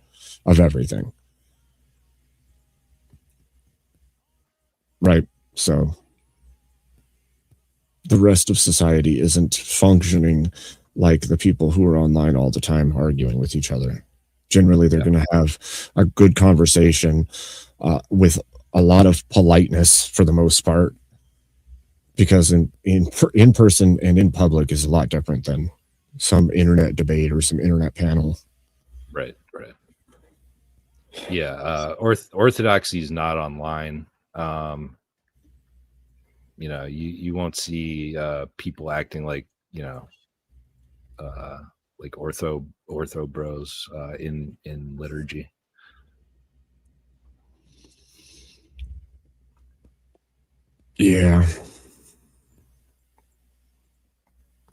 C: of everything. Right. So the rest of society isn't functioning like the people who are online all the time arguing with each other. Generally, they're going to have a good conversation with a lot of politeness for the most part, because in person and in public is a lot different than some internet debate or some internet panel.
D: Right. Yeah. Orthodoxy is not online. You won't see people acting like like ortho bros in liturgy.
C: Yeah.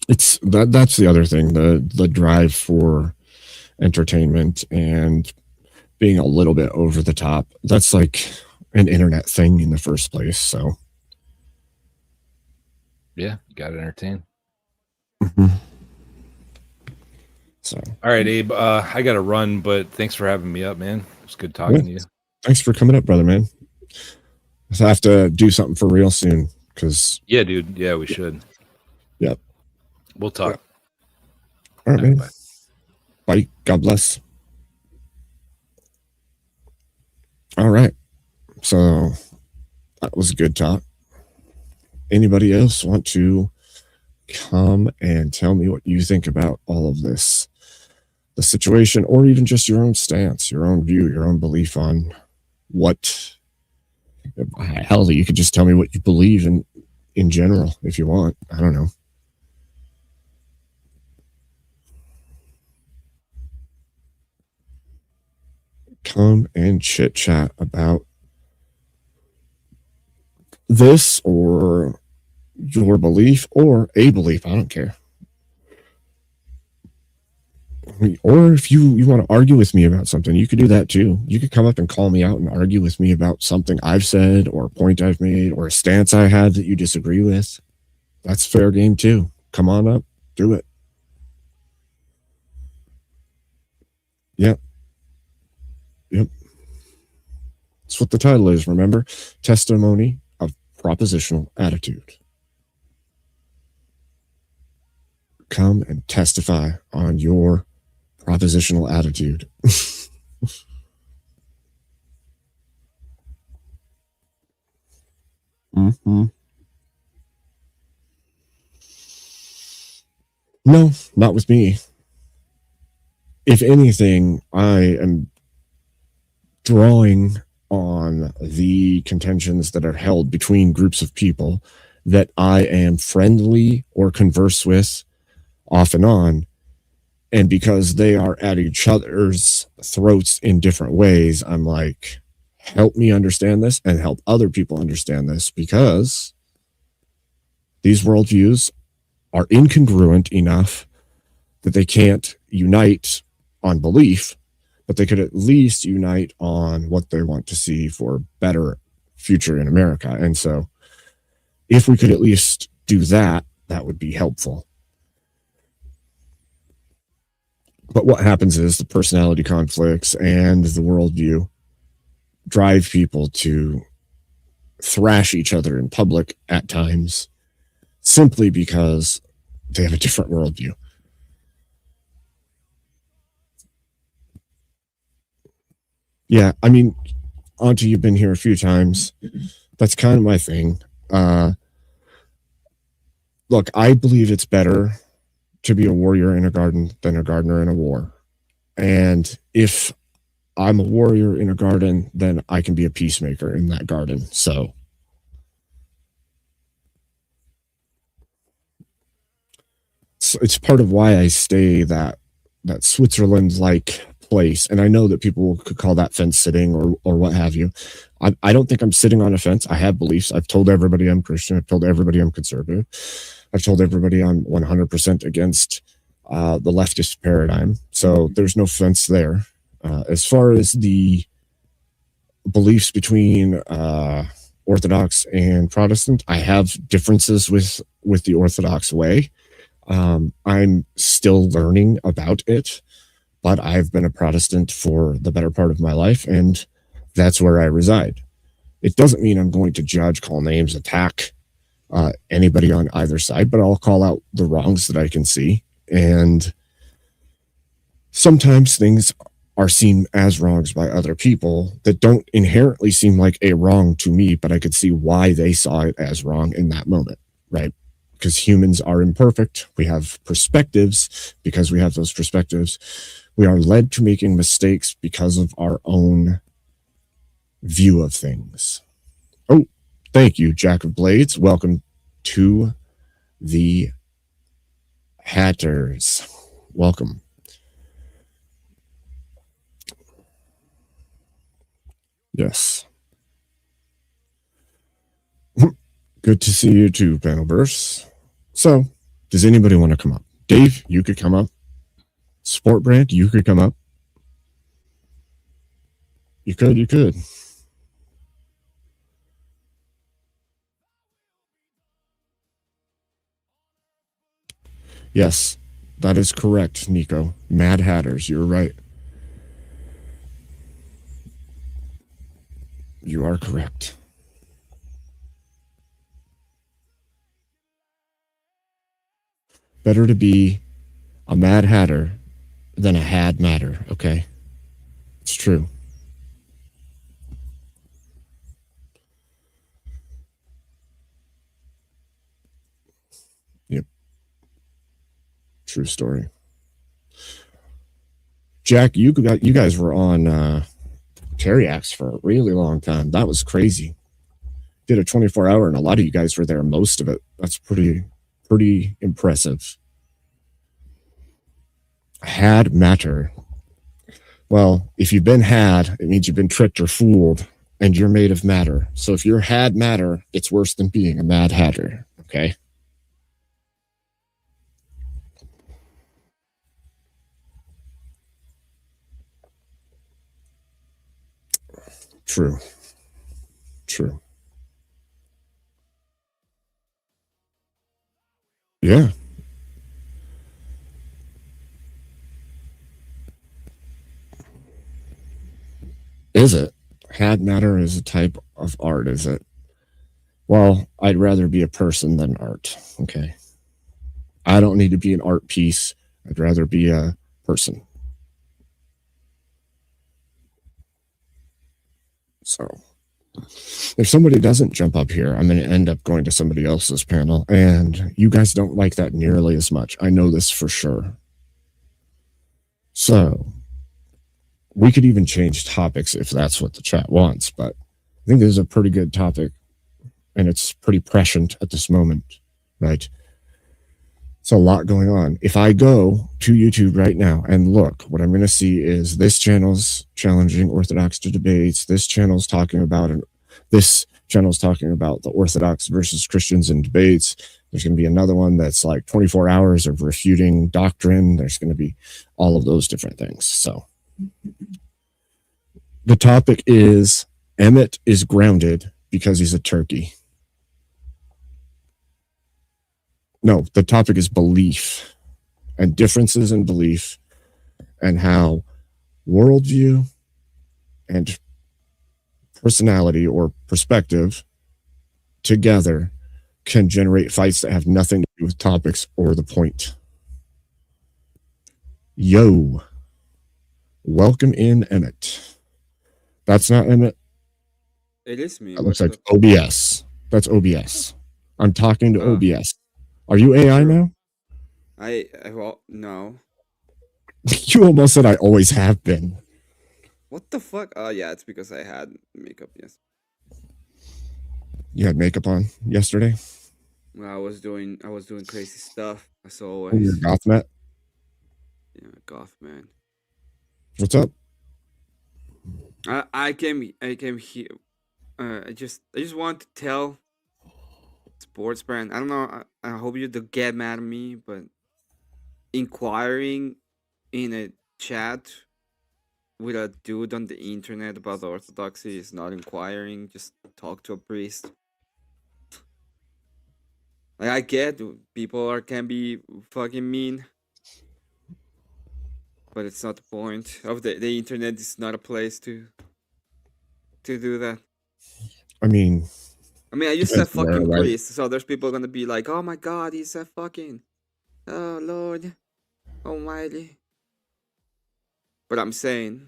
C: It's that's the other thing, the drive for entertainment and being a little bit over the top. That's like an internet thing in the first place. So
D: yeah, you got to entertain.
C: Mm-hmm. So
D: all right, Abe, I got to run, but thanks for having me up, man. It's good talking to you.
C: Thanks for coming up, brother, man. I have to do something for real soon, because
D: yeah, dude. Yeah, we should.
C: Yep.
D: We'll talk.
C: All right, man.
D: Bye.
C: Bye. God bless. All right. So that was a good talk. Anybody else want to come and tell me what you think about all of this, the situation, or even just your own stance, your own view, your own belief on what? Hell, you could just tell me what you believe in general if you want. I don't know. Come and chit chat about this or your belief or a belief. I don't care. Or if you want to argue with me about something, you could do that too. You could come up and call me out and argue with me about something I've said or a point I've made or a stance I had that you disagree with. That's fair game too. Come on up, do it. Yep. That's what the title is, remember? Testimony of Propositional Attitude. Come and testify on your propositional attitude. Mm-hmm. No, not with me. If anything, I am drawing on the contentions that are held between groups of people that I am friendly or converse with off and on. And because they are at each other's throats in different ways, I'm like, help me understand this and help other people understand this, because these worldviews are incongruent enough that they can't unite on belief, but they could at least unite on what they want to see for a better future in America. And so if we could at least do that, that would be helpful. But what happens is the personality conflicts and the worldview drive people to thrash each other in public at times simply because they have a different worldview. Yeah, I mean, Auntie, you've been here a few times. That's kind of my thing. Look, I believe it's better to be a warrior in a garden than a gardener in a war. And if I'm a warrior in a garden, then I can be a peacemaker in that garden. So it's part of why I stay that Switzerland-like place. And I know that people could call that fence sitting or what have you. I don't think I'm sitting on a fence. I have beliefs. I've told everybody I'm Christian. I've told everybody I'm conservative. I've told everybody I'm 100% against the leftist paradigm. So there's no fence there. As far as the beliefs between Orthodox and Protestant, I have differences with the Orthodox way. I'm still learning about it, but I've been a Protestant for the better part of my life, and that's where I reside. It doesn't mean I'm going to judge, call names, attack anybody on either side, but I'll call out the wrongs that I can see. And sometimes things are seen as wrongs by other people that don't inherently seem like a wrong to me, but I could see why they saw it as wrong in that moment, right? Because humans are imperfect. We have perspectives. Because we have those perspectives, we are led to making mistakes because of our own view of things. Oh, thank you, Jack of Blades. Welcome to the Hatters. Welcome. Yes. Good to see you too, Panelverse. So, does anybody want to come up? Dave, you could come up. Sport Brand, you could come up. You could. Yes, that is correct, Nico. Mad Hatters, you're right. You are correct. Better to be a Mad Hatter than a Had Matter, okay? It's true. Yep. True story. Jack, you guys were on Teriax for a really long time. That was crazy. Did a 24-hour, and a lot of you guys were there most of it. That's pretty impressive. Had matter. Well, if you've been had, it means you've been tricked or fooled, and you're made of matter. So if you're had matter, it's worse than being a Mad Hatter, okay? True. Yeah. Is it? Had matter is a type of art, is it? Well, I'd rather be a person than art, okay? I don't need to be an art piece. I'd rather be a person. So, if somebody doesn't jump up here, I'm going to end up going to somebody else's panel, and you guys don't like that nearly as much. I know this for sure. So, we could even change topics if that's what the chat wants, but I think this is a pretty good topic, and it's pretty prescient at this moment, right? It's a lot going on. If I go to YouTube right now and look, what I'm going to see is this channel's challenging Orthodox to debates. This channel's talking about the Orthodox versus Christians in debates. There's going to be another one that's like 24 hours of refuting doctrine. There's going to be all of those different things. So the topic is Emmett is grounded because he's a turkey. No, the topic is belief and differences in belief and how worldview and personality or perspective together can generate fights that have nothing to do with topics or the point. Yo, welcome in, Emmett. That's not Emmett.
E: It is me.
C: That looks like OBS. That's OBS. I'm talking to OBS. Are you AI now?
E: Well, no.
C: You almost said I always have been.
E: What the fuck? Oh yeah, it's because I had makeup. Yes.
C: You had makeup on yesterday?
E: Well, I was doing crazy stuff as
C: Oh,
E: always.
C: you're Gothmet?
E: Yeah, goth man.
C: What's up?
E: I came here. I just want to tell sports brand. I don't know. I hope you don't get mad at me, but inquiring in a chat with a dude on the internet about the Orthodoxy is not inquiring. Just talk to a priest. Like, I get people can be fucking mean, but it's not the point of the internet. Is not a place to do that.
C: I mean,
E: I just said
C: where,
E: fucking
C: right?
E: priest, so there's people gonna be like, "Oh my God, he said fucking, oh Lord Almighty." But I'm saying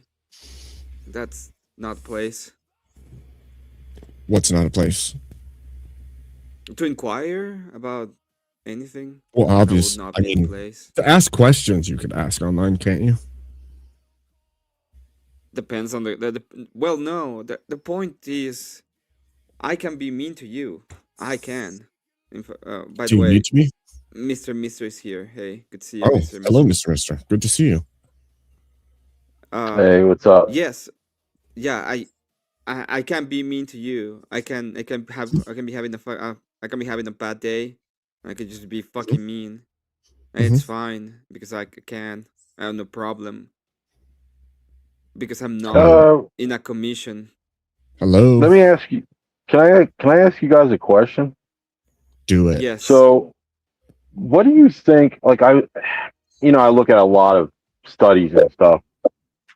E: that's not the place
C: What's not a place?
E: to inquire about anything.
C: Well,
E: That would
C: obviously,
E: not
C: I
E: be the
C: mean,
E: place.
C: to ask questions you could ask online, can't you?
E: Depends on the well, no. The point is, I can be mean to you. I can. By
C: Do
E: the
C: you
E: way,
C: mute me?
E: Mr. is here. Hey, good to see you,
C: Oh,
E: Mr.
C: hello, Mr. Mister. Good to see you.
F: Hey, what's up?
E: Yes. Yeah, I can be mean to you. I can be having a bad day. I can just be fucking mean, and it's fine because I can. I have no problem because I'm not in a commission.
C: Hello.
F: Let me ask you. Can I ask you guys a question?
C: Do it.
E: Yes.
F: So, what do you think? Like I look at a lot of studies and stuff.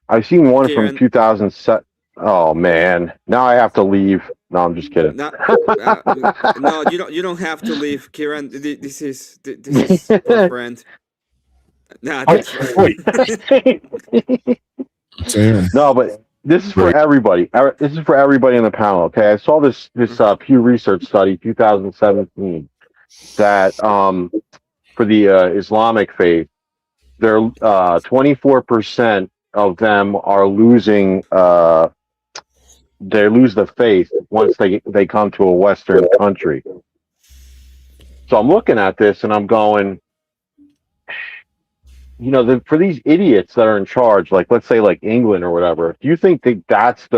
F: I've seen one
E: Karen.
F: from 2007. Oh man, now I have to leave. No, I'm just kidding.
E: No, no, you don't have to leave, Kieran. This is for friend. Nah, that's
F: Wait.
C: Damn.
F: No, but this is for
D: Right.
F: everybody. This is for everybody on the panel. Okay, I saw this Pew Research study, 2017, that for the Islamic faith, they're 24% of them are losing. They lose the faith once they come to a Western country. So I'm looking at this and I'm going, you know, for these idiots that are in charge, like let's say like England or whatever, do you think that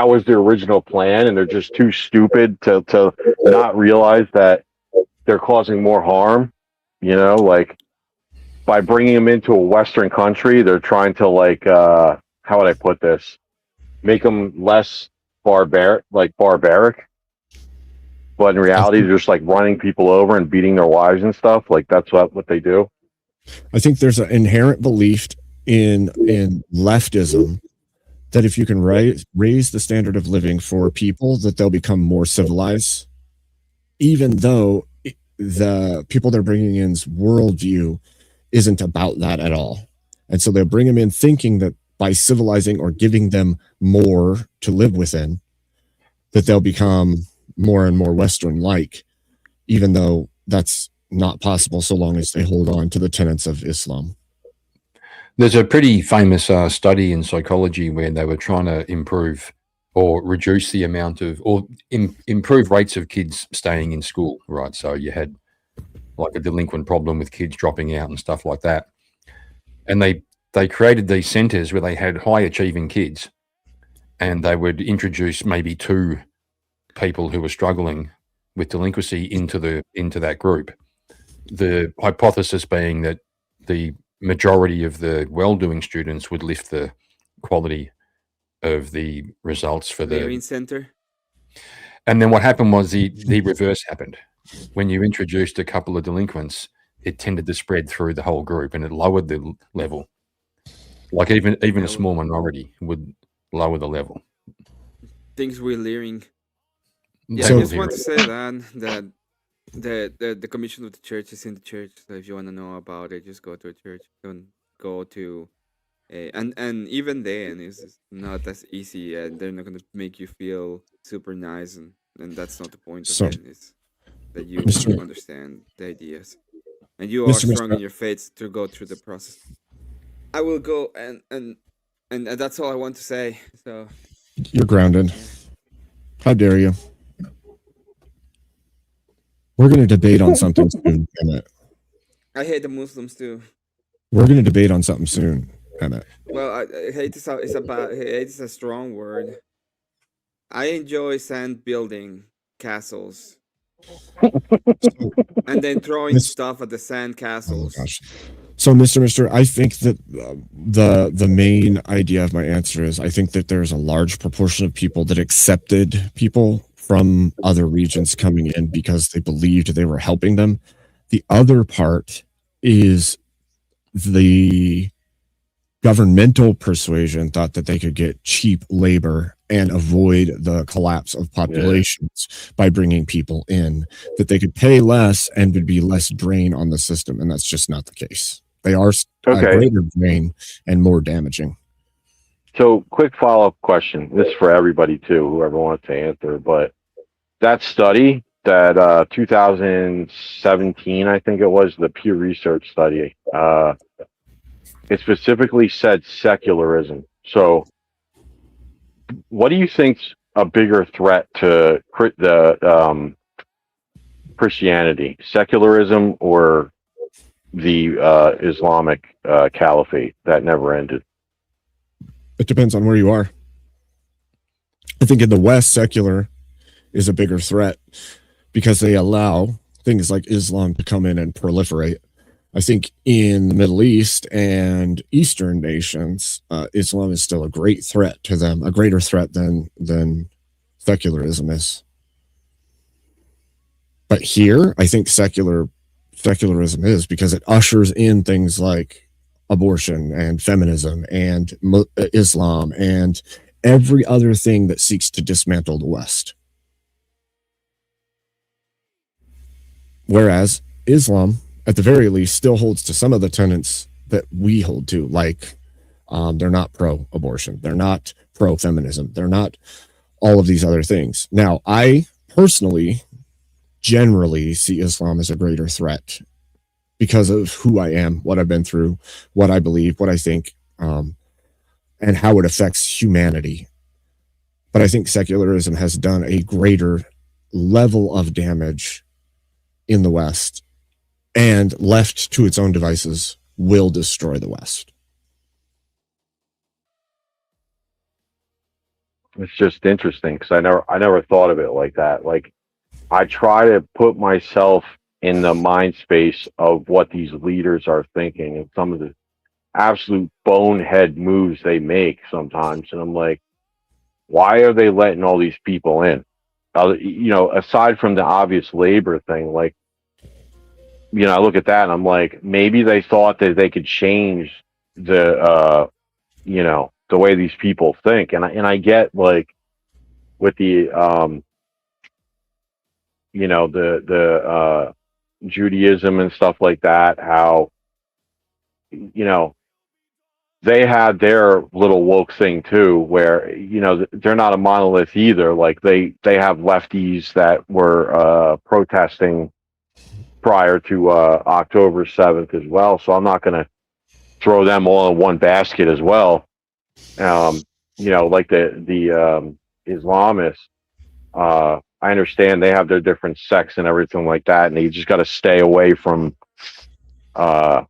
F: was their original plan and they're just too stupid to not realize that they're causing more harm? You know, like by bringing them into a Western country, they're trying to like, how would I put this? Make them less barbaric. But in reality, they're just like running people over and beating their wives and stuff. Like that's what they do.
C: I think there's an inherent belief in leftism that if you can raise the standard of living for people, that they'll become more civilized, even though the people they're bringing in's worldview isn't about that at all. And so they'll bring them in thinking that by civilizing or giving them more to live within, that they'll become more and more Western-like, even though that's not possible so long as they hold on to the tenets of Islam.
G: There's a pretty famous study in psychology where they were trying to improve or reduce the amount of, or improve rates of kids staying in school, right? So you had like a delinquent problem with kids dropping out and stuff like that. And they created these centers where they had high achieving kids and they would introduce maybe 2 people who were struggling with delinquency into that group. The hypothesis being that the majority of the well-doing students would lift the quality of the results for the
E: Clearing center.
G: And then what happened was the reverse happened. When you introduced a couple of delinquents, it tended to spread through the whole group and it lowered the level. Like even a small minority would lower the level.
E: Things we're learning. Yeah,
C: So-
E: I just want to say that the commission of the church is in the church. So if you want to know about it, just go to a church. Don't go to and even then it's not as easy, and they're not going to make you feel super nice, and that's not the point of
C: So-
E: it. It's that you
C: Mr.
E: understand the ideas, and you are
C: Mr.
E: strong in your faith to go through the process. I will go and that's all I want to say. So
C: You're grounded. How dare you? We're going to debate on something soon, Emmett.
E: I hate the Muslims too.
C: We're going to debate on something soon, Emmett.
E: Well, I hate is hate is a strong word. I enjoy sand building castles and then throwing
C: Miss-
E: stuff at the sand
C: Oh
E: castles.
C: gosh. So, Mr. I think that the main idea of my answer is I think that there's a large proportion of people that accepted people from other regions coming in because they believed they were helping them. The other part is the governmental persuasion thought that they could get cheap labor and avoid the collapse of populations by bringing people in, that they could pay less and would be less drain on the system. And that's just not the case. They are a greater drain and more damaging.
F: So, quick follow-up question. This is for everybody too, whoever wants to answer. But that study, that 2017, I think it was, the Pew Research study, it specifically said secularism. So, what do you think's a bigger threat to the Christianity, secularism or the Islamic caliphate that never ended?
C: It depends on where you are. I think in the West, secular is a bigger threat because they allow things like Islam to come in and proliferate. I think in the Middle East and Eastern nations, Islam is still a great threat to them, a greater threat than secularism is. But here, I think secularism is because it ushers in things like abortion and feminism and Islam and every other thing that seeks to dismantle the West. Whereas Islam, at the very least, still holds to some of the tenets that we hold to, like they're not pro-abortion, they're not pro-feminism, they're not all of these other things. Now, I personally generally see Islam as a greater threat because of who I am, what I've been through, what I believe, what I think, and how it affects humanity. But I think secularism has done a greater level of damage in the West, and left to its own devices will destroy the West.
F: It's just interesting because I never thought of it like that. Like, I try to put myself in the mind space of what these leaders are thinking and some of the absolute bonehead moves they make sometimes, and I'm like, why are they letting all these people in? Aside from the obvious labor thing, like, I look at that and I'm like, maybe they thought that they could change the way these people think, and I get, like, with the the Judaism and stuff like that, how they had their little woke thing too, where they're not a monolith either. Like, they have lefties that were protesting prior to October 7th as well, so I'm not going to throw them all in one basket as well. Like the Islamists, I understand they have their different sects and everything like that, and you just got to stay away from some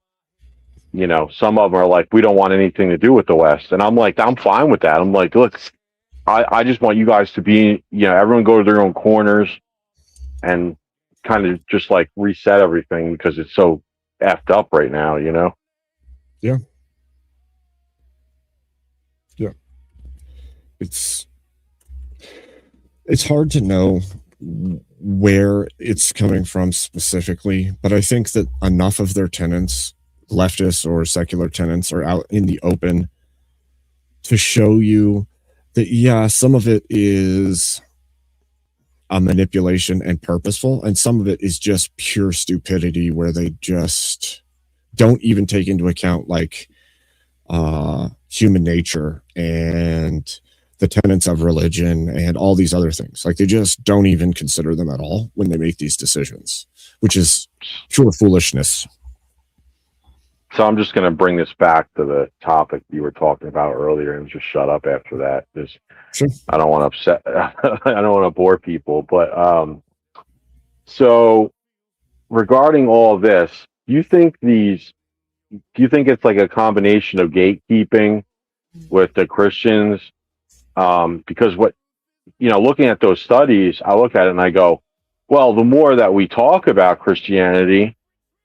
F: of them are like, we don't want anything to do with the West, and I'm like, I'm fine with that. I'm like, look, I just want you guys to be, everyone go to their own corners and kind of just like reset everything, because it's so effed up right now,
C: Yeah. It's hard to know where it's coming from specifically, but I think that enough of their tenets, leftist or secular tenets, are out in the open to show you that, yeah, some of it is a manipulation and purposeful, and some of it is just pure stupidity, where they just don't even take into account, like, human nature and the tenets of religion and all these other things. Like, they just don't even consider them at all when they make these decisions, which is pure foolishness.
F: So I'm just going to bring this back to the topic you were talking about earlier and just shut up after that. Just,
C: sure.
F: I don't want to upset, I don't want to bore people, but so regarding all this, do you think it's like a combination of gatekeeping with the Christians? Because looking at those studies, I look at it and I go, well, the more that we talk about Christianity,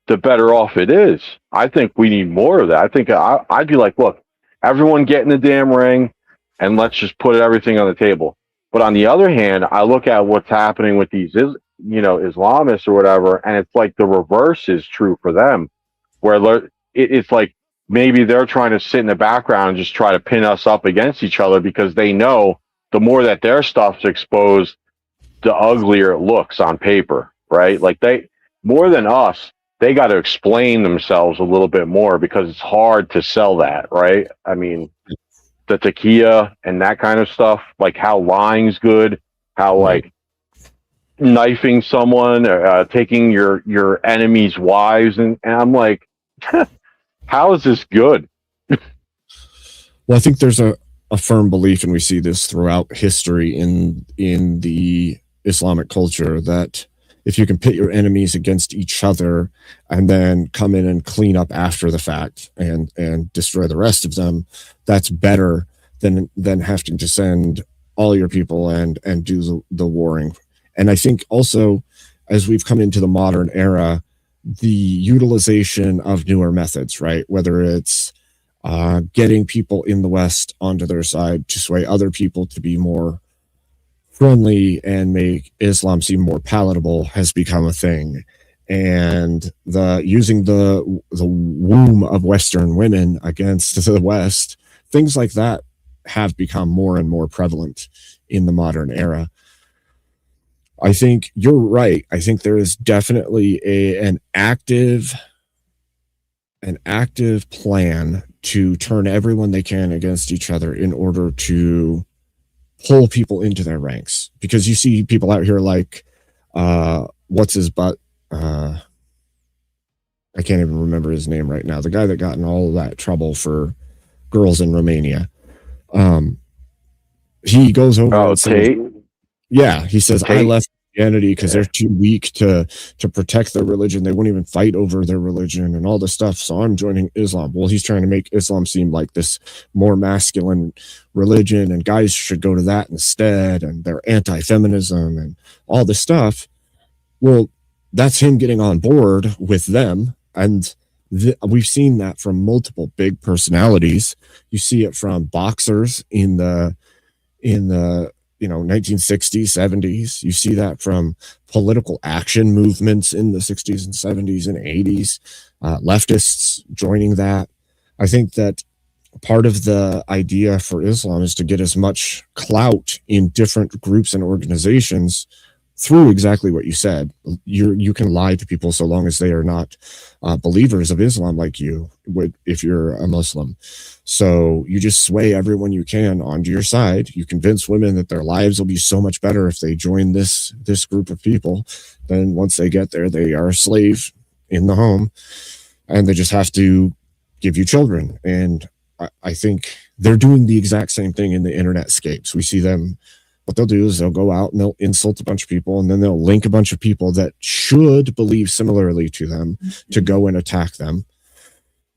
F: the better off it is. I think we need more of that. I think I'd be like, look, everyone get in the damn ring and let's just put everything on the table. But on the other hand, I look at what's happening with these, Islamists or whatever, and it's like the reverse is true for them, where it's like maybe they're trying to sit in the background and just try to pin us up against each other, because they know the more that their stuff's exposed, the uglier it looks on paper, right? Like, they, more than us, they got to explain themselves a little bit more, because it's hard to sell that, right? I mean, the taqiyya and that kind of stuff, like how lying's good, how like knifing someone, taking your enemy's wives, and I'm like, how is this good?
C: Well, I think there's a firm belief, and we see this throughout history in the Islamic culture, that if you can pit your enemies against each other and then come in and clean up after the fact and destroy the rest of them, that's better than having to send all your people and do the warring. And I think also, as we've come into the modern era, the utilization of newer methods, right? Whether it's getting people in the West onto their side to sway other people to be more friendly and make Islam seem more palatable, has become a thing. And using the womb of Western women against the West, things like that have become more and more prevalent in the modern era. I think you're right. I think there is definitely an active plan to turn everyone they can against each other in order to pull people into their ranks. Because you see people out here like what's his butt? I can't even remember his name right now. The guy that got in all of that trouble for girls in Romania. He goes over and says,
F: Tate?
C: yeah, he says, I
F: Tate?
C: left Christianity because they're too weak to protect their religion. They won't even fight over their religion and all this stuff. So I'm joining Islam. Well, he's trying to make Islam seem like this more masculine religion, and guys should go to that instead. And they're anti-feminism and all this stuff. Well, that's him getting on board with them. And we've seen that from multiple big personalities. You see it from boxers in the 1960s, 70s. You see that from political action movements in the 60s and 70s and 80s, leftists joining that. I think that part of the idea for Islam is to get as much clout in different groups and organizations through exactly what you said. You can lie to people so long as they are not believers of Islam like you would if you're a Muslim. So you just sway everyone you can onto your side. You convince women that their lives will be so much better if they join this group of people. Then once they get there, they are a slave in the home, and they just have to give you children. And I think they're doing the exact same thing in the internet scapes. We see them. What they'll do is they'll go out and they'll insult a bunch of people, and then they'll link a bunch of people that should believe similarly to them to go and attack them.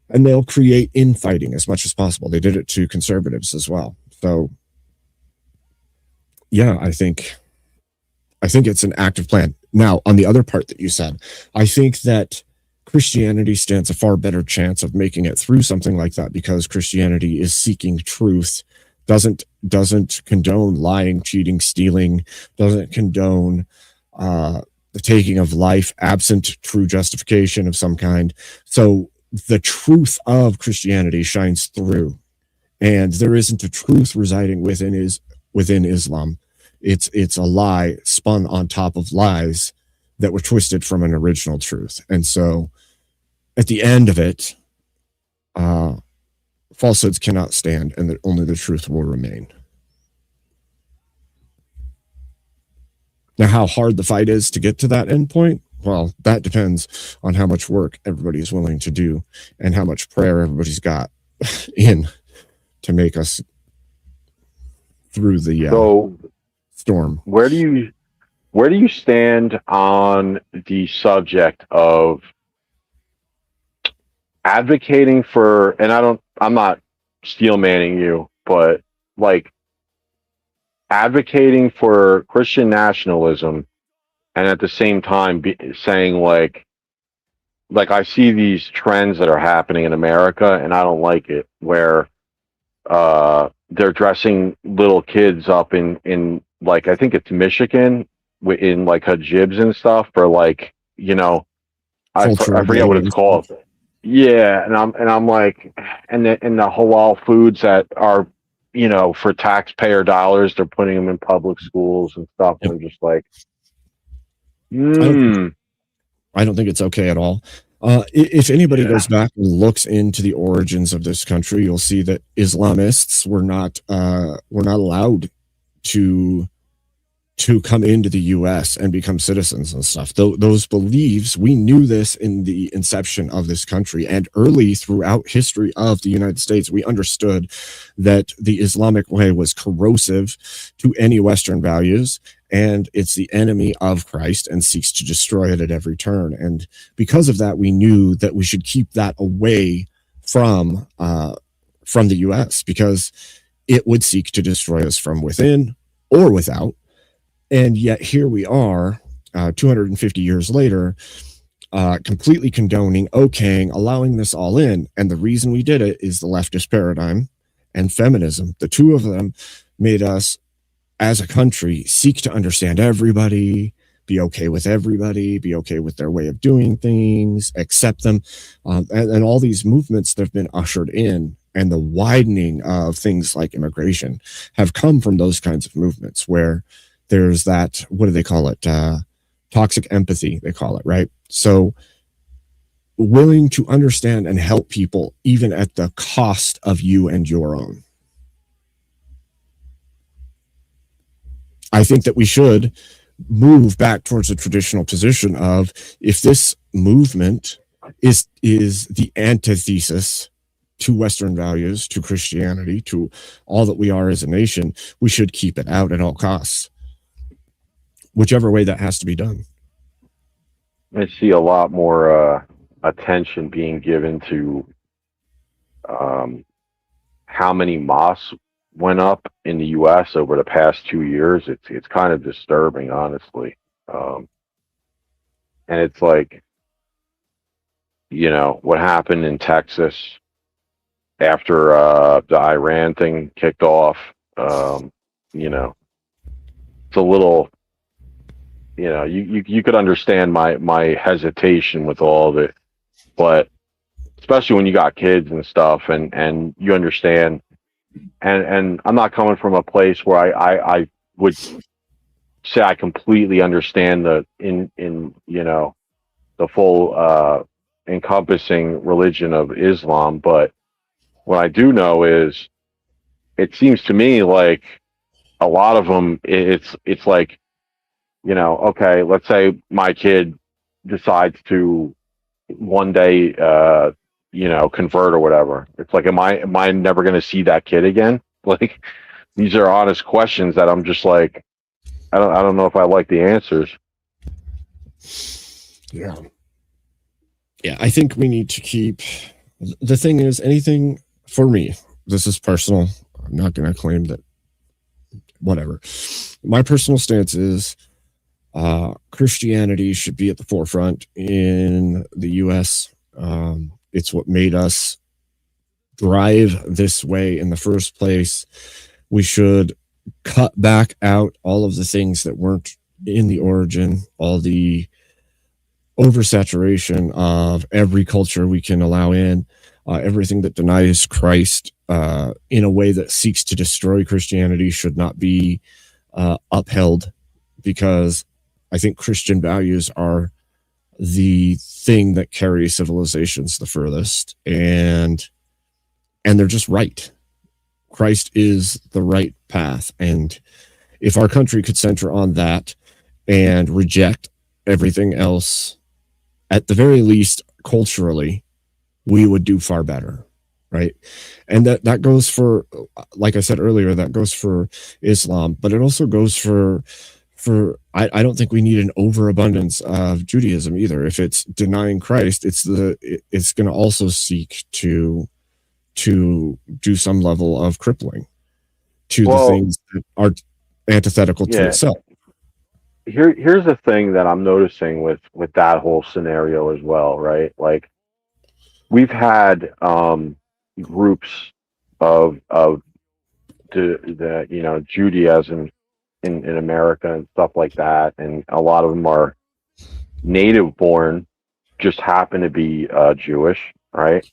C: And they'll create infighting as much as possible. They did it to conservatives as well. So yeah, I think it's an active plan. Now, on the other part that you said, I think that Christianity stands a far better chance of making it through something like that, because Christianity is seeking truth, doesn't condone lying, cheating, stealing, doesn't condone the taking of life absent true justification of some kind. So the truth of Christianity shines through, and there isn't a truth residing within Islam. It's a lie spun on top of lies that were twisted from an original truth. And so at the end of it, falsehoods cannot stand, and that only the truth will remain. Now, how hard the fight is to get to that end point, well, that depends on how much work everybody is willing to do and how much prayer everybody's got in to make us through the storm.
F: Where do you stand on the subject of advocating for, and I'm not steel manning you, but like advocating for Christian nationalism, and at the same time saying like I see these trends that are happening in America, and I don't like it, where they're dressing little kids up in like, I think it's Michigan, in like hijabs and stuff, for like, I forget what it's called. Yeah, and I'm like, and the halal foods that are, for taxpayer dollars, they're putting them in public schools and stuff. Yep. And I'm just like,
C: I don't think it's okay at all. If anybody goes back and looks into the origins of this country, you'll see that Islamists were not allowed to come into the U.S. and become citizens and stuff. Those beliefs, we knew this in the inception of this country, and early throughout history of the United States, we understood that the Islamic way was corrosive to any Western values, and it's the enemy of Christ and seeks to destroy it at every turn. And because of that, we knew that we should keep that away from the U.S. because it would seek to destroy us from within or without. And yet here we are, 250 years later, completely condoning, okaying, allowing this all in. And the reason we did it is the leftist paradigm and feminism. The two of them made us, as a country, seek to understand everybody, be okay with everybody, be okay with their way of doing things, accept them. And all these movements that have been ushered in, and the widening of things like immigration, have come from those kinds of movements, where There's that, what do they call it? Toxic empathy, they call it, right? So willing to understand and help people even at the cost of you and your own. I think that we should move back towards a traditional position of, if this movement is the antithesis to Western values, to Christianity, to all that we are as a nation, we should keep it out at all costs, whichever way that has to be done.
F: I see a lot more attention being given to how many mosques went up in the U.S. over the past 2 years. It's kind of disturbing, honestly. And it's like, you know, what happened in Texas after the Iran thing kicked off. You know, it's a little, you know, you could understand my hesitation with all of it, but especially when you got kids and stuff, and you understand, and I'm not coming from a place where I would say I completely understand in you know, the full encompassing religion of Islam, but what I do know is, it seems to me like a lot of them, it's like, you know, okay, let's say my kid decides to one day, you know, convert or whatever. It's like, am I never going to see that kid again? Like, these are honest questions that I'm just like, I don't know if I like the answers.
C: Yeah. Yeah, I think we need to keep, the thing is, anything, for me, this is personal, I'm not going to claim that, whatever. My personal stance is, Christianity should be at the forefront in the U.S. It's what made us drive this way in the first place. We should cut back out all of the things that weren't in the origin, all the oversaturation of every culture we can allow in, everything that denies Christ in a way that seeks to destroy Christianity should not be upheld, because I think Christian values are the thing that carries civilizations the furthest, and they're just right. Christ is the right path, and if our country could center on that and reject everything else, at the very least culturally, we would do far better, right? And that goes for, like I said earlier, that goes for Islam, but it also goes for I don't think we need an overabundance of Judaism either. If it's denying Christ, it's going to also seek to do some level of crippling to the things that are antithetical to itself.
F: Here's the thing that I'm noticing with that whole scenario as well, right? Like, we've had groups of the you know, Judaism in America and stuff like that, and a lot of them are native born, just happen to be Jewish, right?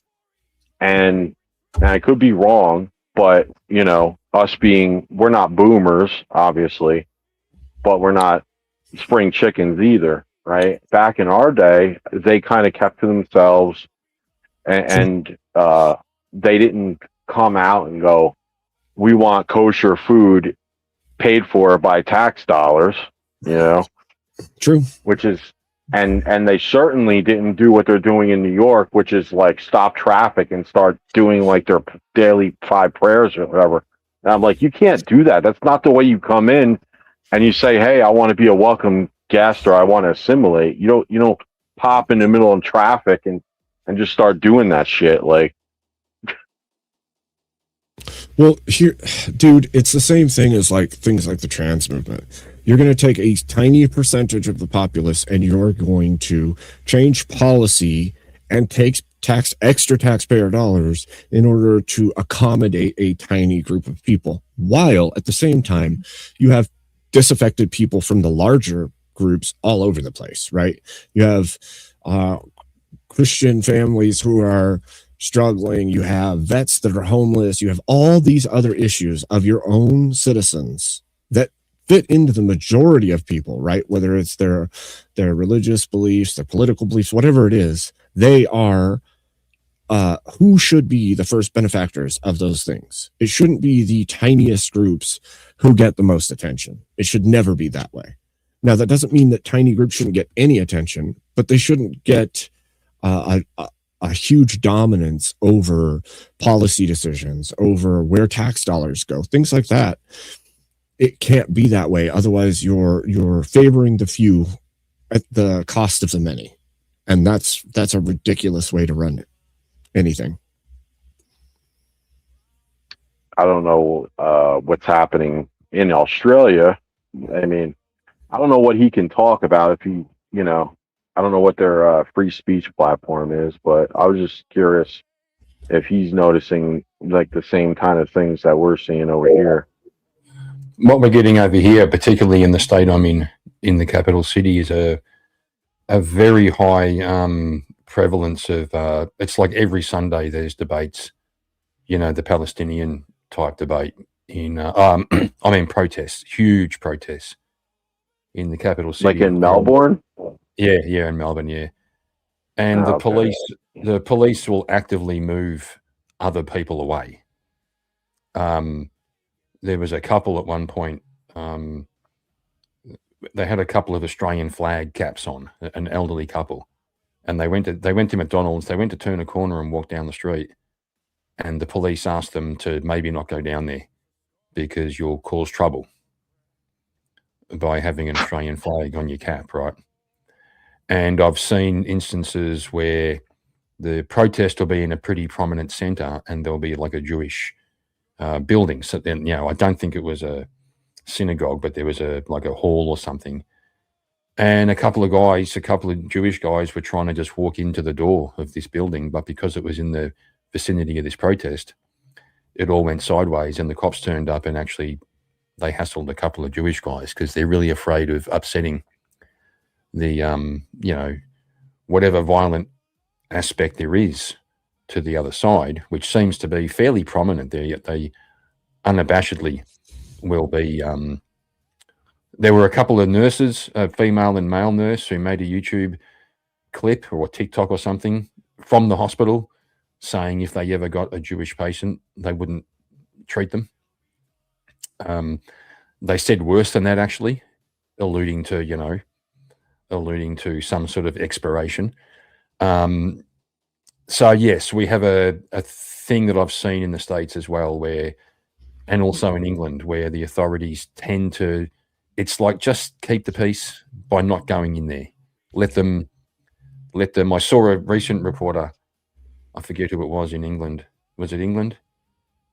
F: And I could be wrong, but you know, we're not boomers, obviously, but we're not spring chickens either, right? Back in our day, they kind of kept to themselves, and they didn't come out and go, we want kosher food paid for by tax dollars, you know.
C: True.
F: Which is, and they certainly didn't do what they're doing in New York, which is like stop traffic and start doing like their daily 5 prayers or whatever. And I'm like, you can't do that. That's not the way you come in and you say, hey, I want to be a welcome guest, or I want to assimilate. You don't pop in the middle of traffic and just start doing that shit. Like,
C: well, here, dude, it's the same thing as like things like the trans movement. You're going to take a tiny percentage of the populace and you're going to change policy and take extra taxpayer dollars in order to accommodate a tiny group of people, while at the same time you have disaffected people from the larger groups all over the place, right? You have Christian families who are struggling, you have vets that are homeless, you have all these other issues of your own citizens that fit into the majority of people, right? Whether it's their religious beliefs, their political beliefs, whatever it is, they are who should be the first benefactors of those things. It shouldn't be the tiniest groups who get the most attention. It should never be that way. Now, that doesn't mean that tiny groups shouldn't get any attention, but they shouldn't get a huge dominance over policy decisions, over where tax dollars go, things like that. It can't be that way. Otherwise, you're favoring the few at the cost of the many, and that's a ridiculous way to run anything.
F: I don't know what's happening in Australia. I mean, I don't know what he can talk about if he, I don't know what their free speech platform is, but I was just curious if he's noticing like the same kind of things that we're seeing over here.
G: What we're getting over here, particularly in the state I'm in the capital city, is a very high prevalence of it's like every Sunday there's debates, the Palestinian type debate in protests, huge protests in the capital city,
F: like in Melbourne.
G: Yeah, in Melbourne, yeah. And the police will actively move other people away. There was a couple at one point. They had a couple of Australian flag caps on, an elderly couple, and they went to McDonald's. They went to turn a corner and walk down the street, and the police asked them to maybe not go down there because you'll cause trouble by having an Australian flag on your cap, right? And I've seen instances where the protest will be in a pretty prominent centre, and there'll be like a Jewish building. So then, I don't think it was a synagogue, but there was a hall or something. And a couple of Jewish guys were trying to just walk into the door of this building, but because it was in the vicinity of this protest, it all went sideways, and the cops turned up and actually they hassled a couple of Jewish guys because they're really afraid of upsetting the, whatever violent aspect there is to the other side, which seems to be fairly prominent there, yet they unabashedly will be. There were a couple of nurses, a female and male nurse, who made a YouTube clip or a TikTok or something from the hospital saying if they ever got a Jewish patient, they wouldn't treat them. They said worse than that, actually, alluding to some sort of expiration. So yes, we have a thing that I've seen in the States as well, and also in England, where the authorities tend to, it's like just keep the peace by not going in there. Let them. I saw a recent reporter, I forget who it was in England. Was it England?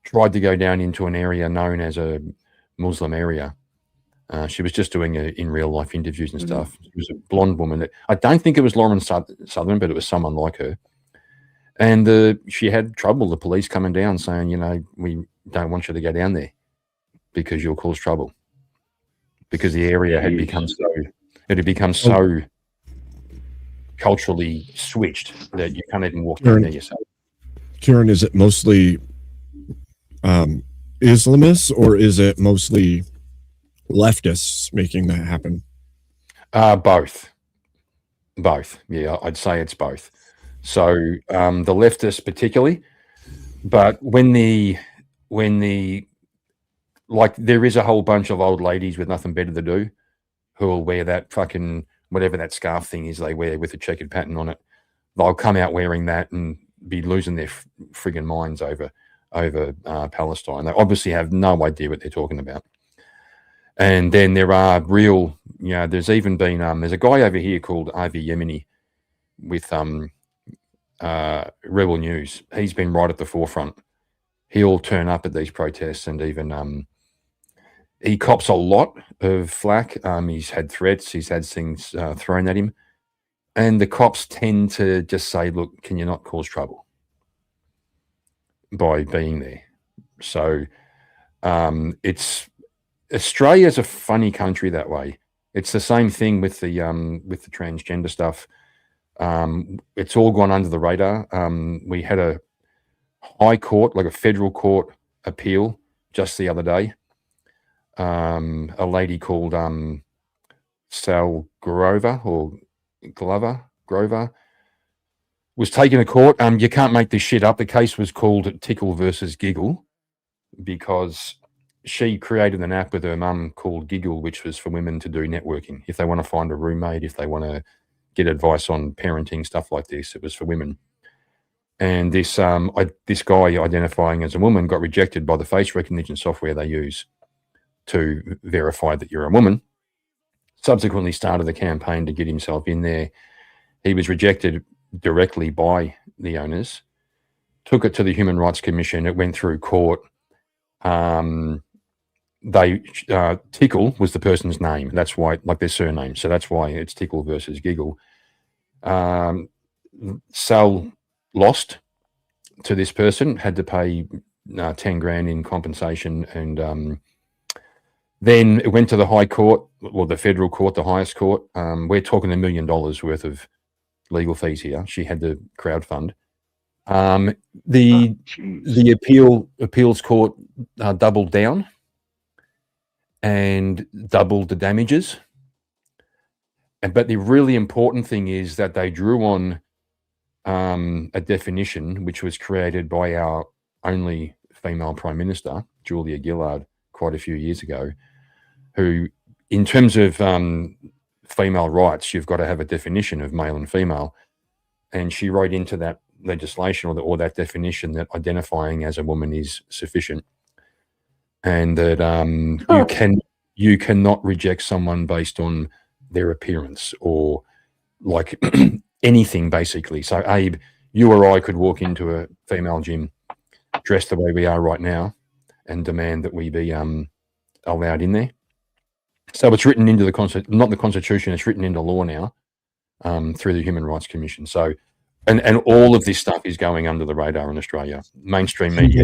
G: Tried to go down into an area known as a Muslim area. She was just doing in real life interviews and stuff. She was a blonde woman. I don't think it was Lauren Southern, but it was someone like her. And she had trouble, the police coming down saying, we don't want you to go down there because you'll cause trouble. Because the area had become so culturally switched that you can't even walk down there yourself.
C: Kieran, is it mostly Islamists, or is it mostly leftists making that happen?
G: Both. Yeah, I'd say it's both. So the leftists particularly, but when there is a whole bunch of old ladies with nothing better to do who will wear that fucking whatever that scarf thing is they wear with a checkered pattern on it. They'll come out wearing that and be losing their friggin' minds over Palestine. They obviously have no idea what they're talking about. And then there are real, there's even been there's a guy over here called Avi Yemeni with Rebel News. He's been right at the forefront. He'll turn up at these protests, and even he cops a lot of flack. He's had threats. He's had things thrown at him. And the cops tend to just say, look, can you not cause trouble by being there? So Australia's a funny country that way. It's the same thing with the transgender stuff. It's all gone under the radar. We had a high court, like a federal court appeal just the other day. a lady called Sal Grover was taken to court. You can't make this shit up. The case was called Tickle versus Giggle because she created an app with her mum called Giggle, which was for women to do networking. If they want to find a roommate, if they want to get advice on parenting, stuff like this, it was for women. And this this guy identifying as a woman got rejected by the face recognition software they use to verify that you're a woman. Subsequently started a campaign to get himself in there. He was rejected directly by the owners, took it to the Human Rights Commission. It went through court. Tickle was the person's name. That's why, like their surname. So that's why it's Tickle versus Giggle. Sal lost to this person, had to pay 10 grand in compensation. And then it went to the High Court, or the federal court, the highest court. We're talking $1 million worth of legal fees here. She had to crowdfund. The appeals court doubled down and doubled the damages. But the really important thing is that they drew on a definition which was created by our only female Prime Minister, Julia Gillard, quite a few years ago, who, in terms of female rights, you've got to have a definition of male and female. And she wrote into that legislation or that definition that identifying as a woman is sufficient, and that you cannot reject someone based on their appearance or like anything, basically. So Abe, you or I could walk into a female gym dressed the way we are right now and demand that we be allowed in there. So it's written into not the Constitution, it's written into law now through the Human Rights Commission. So, and all of this stuff is going under the radar in Australia. Mainstream media.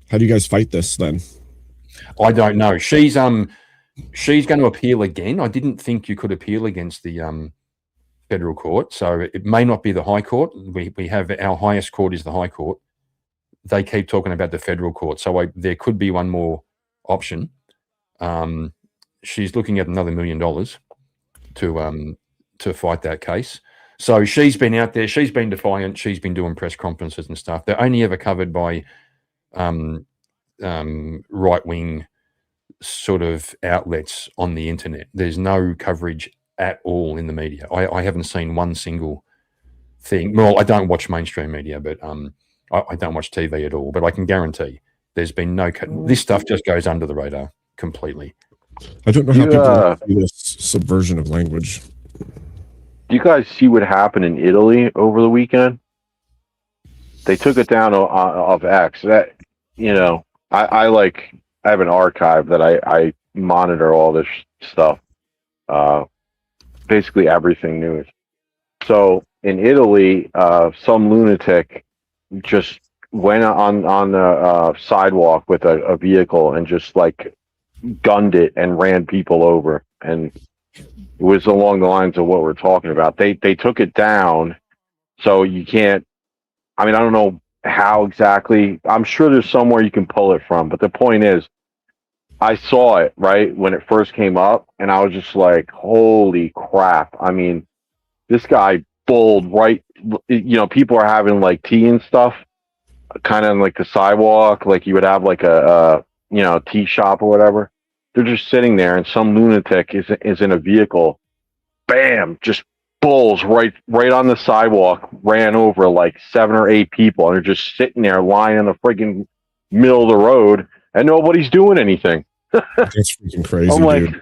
C: How do you guys fight this then?
G: I don't know. She's going to appeal again. I didn't think you could appeal against the federal court. So it may not be the High Court. We have our highest court is the High Court. They keep talking about the federal court. So there could be one more option. She's looking at another $1 million to fight that case. So she's been out there. She's been defiant. She's been doing press conferences and stuff. They're only ever covered by right-wing sort of outlets on the internet. There's no coverage at all in the media. I haven't seen one single thing. Well, I don't watch mainstream media, but I don't watch TV at all. But I can guarantee there's been no. This stuff just goes under the radar completely.
C: I don't know how people do this subversion of language.
F: Do you guys see what happened in Italy over the weekend? They took it down of X. That, you know, I have an archive that I monitor all this stuff. Basically everything news. So in Italy, some lunatic just went on the sidewalk with a vehicle and just like gunned it and ran people over. And it was along the lines of what we're talking about. They took it down, so you can't. I mean, I don't know how exactly. I'm sure there's somewhere you can pull it from, but the point is, I saw it right when it first came up, and I was just like, "Holy crap!" I mean, this guy bowled right. You know, people are having like tea and stuff, kind of like the sidewalk, like you would have like a tea shop or whatever. They're just sitting there, and some lunatic is in a vehicle. Bam! Just bowls right on the sidewalk. Ran over like 7 or 8 people, and they're just sitting there, lying in the friggin' middle of the road, and nobody's doing anything.
C: That's freaking crazy,
F: I'm like,
C: dude.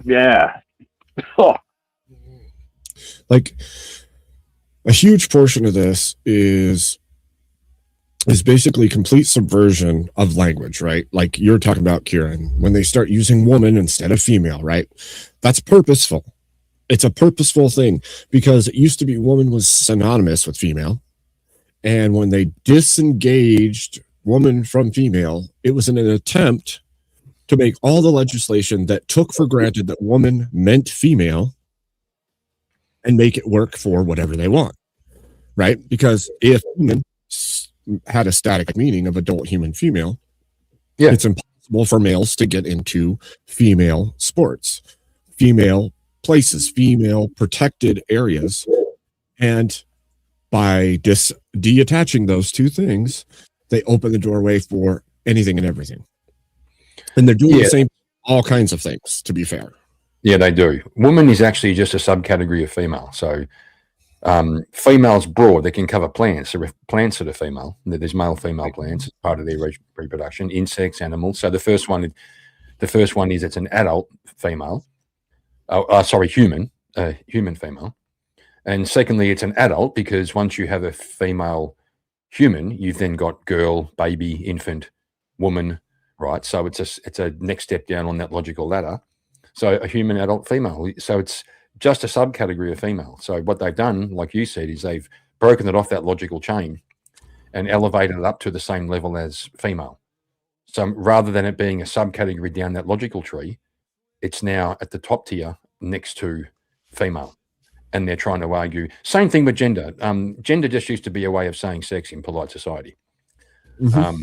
F: Yeah. Oh.
C: Like, a huge portion of this is basically complete subversion of language, right? Like you're talking about, Kieran, when they start using woman instead of female, right? That's purposeful. It's a purposeful thing because it used to be woman was synonymous with female. And when they disengaged woman from female, it was in an attempt to make all the legislation that took for granted that woman meant female and make it work for whatever they want, right? Because if woman had a static meaning of adult human female, it's impossible impossible for males to get into female sports, female places, female protected areas. And by detaching those two things, they open the doorway for anything and everything. And they're doing the same, all kinds of things, to be fair.
G: Yeah, they do. Woman is actually just a subcategory of female. So female's broad. They can cover plants. There are plants that are female. There's male, female plants as part of their reproduction, insects, animals. So the first one is it's an adult female. Human female. And secondly, it's an adult because once you have a female human, you've then got girl, baby, infant, woman, right? So it's a next step down on that logical ladder. So a human, adult, female. So it's just a subcategory of female. So what they've done, like you said, is they've broken it off that logical chain and elevated it up to the same level as female. So rather than it being a subcategory down that logical tree, it's now at the top tier next to female. And they're trying to argue, same thing with gender. Gender just used to be a way of saying sex in polite society. Mm-hmm.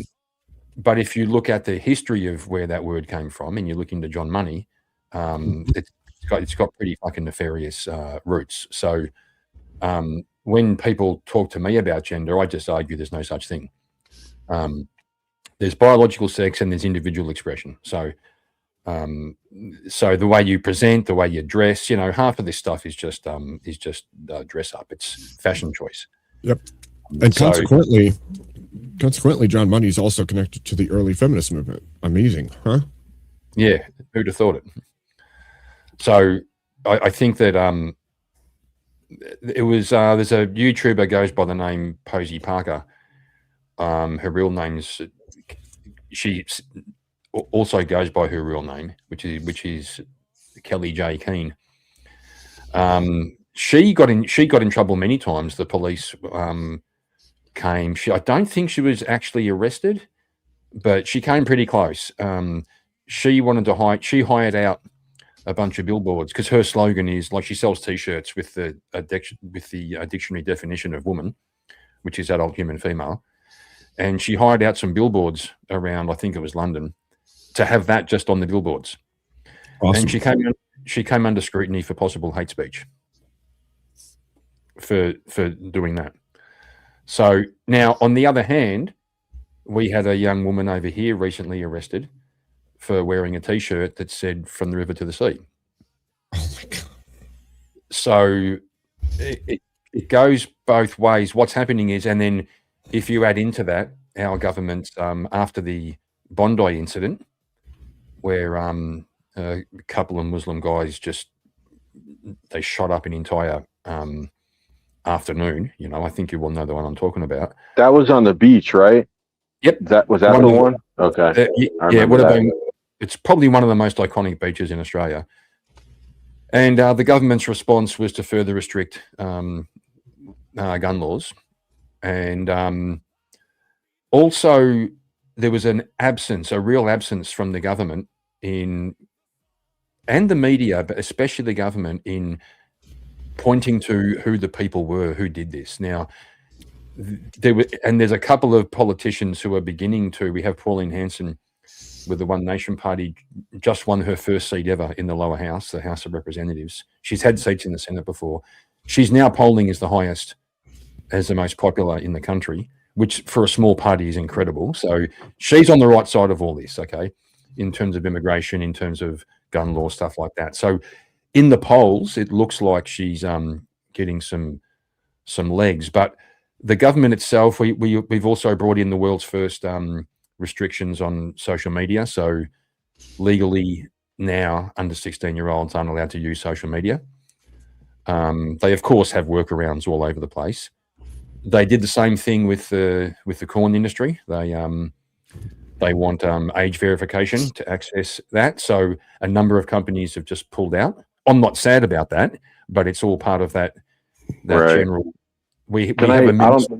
G: But if you look at the history of where that word came from and you look into John Money, it's got pretty fucking nefarious roots. So when people talk to me about gender, I just argue there's no such thing. There's biological sex and there's individual expression. So the way you present, the way you dress, half of this stuff is just dress up. It's fashion choice.
C: Yep. And consequently, John Money is also connected to the early feminist movement. Amazing, huh?
G: Yeah, who'd have thought it? So I think that it was there's a YouTuber goes by the name Posey Parker. Her real name's she also goes by her real name, which is Kelly J. Keane. She got in trouble many times. The police came. I don't think she was actually arrested, but she came pretty close. She wanted to hire. She hired out a bunch of billboards because her slogan is like she sells T-shirts with the dictionary definition of woman, which is adult, human, female, and she hired out some billboards around. I think it was London. To have that just on the billboards. Awesome. And she came under scrutiny for possible hate speech for doing that. So now, on the other hand, we had a young woman over here recently arrested for wearing a T-shirt that said "From the river to the sea."
C: Oh my God!
G: So it goes both ways. What's happening is, and then if you add into that, our government after the Bondi incident, where a couple of Muslim guys they shot up an entire afternoon. I think you will know the one I'm talking about.
F: That was on the beach, right?
G: Yep.
F: Was that the one? Okay.
G: It would have been. It's probably one of the most iconic beaches in Australia. And the government's response was to further restrict gun laws. And also there was a real absence from the government and the media, but especially the government, in pointing to who the people were who did this. Now, there's a couple of politicians who are beginning to. We have Pauline Hanson with the One Nation Party, just won her first seat ever in the lower house, the House of Representatives. She's had seats in the Senate before. She's now polling as the highest, as the most popular in the country, which for a small party is incredible. So she's on the right side of all this, okay, in terms of immigration, in terms of gun law, stuff like that. So in the polls, it looks like she's getting some legs. But the government itself, we've also brought in the world's first restrictions on social media. So legally now, under 16-year-olds aren't allowed to use social media. They of course have workarounds all over the place. They did the same thing with the corn industry. They want age verification to access that. So a number of companies have just pulled out. I'm not sad about that, but it's all part of that right. General. We have a minister.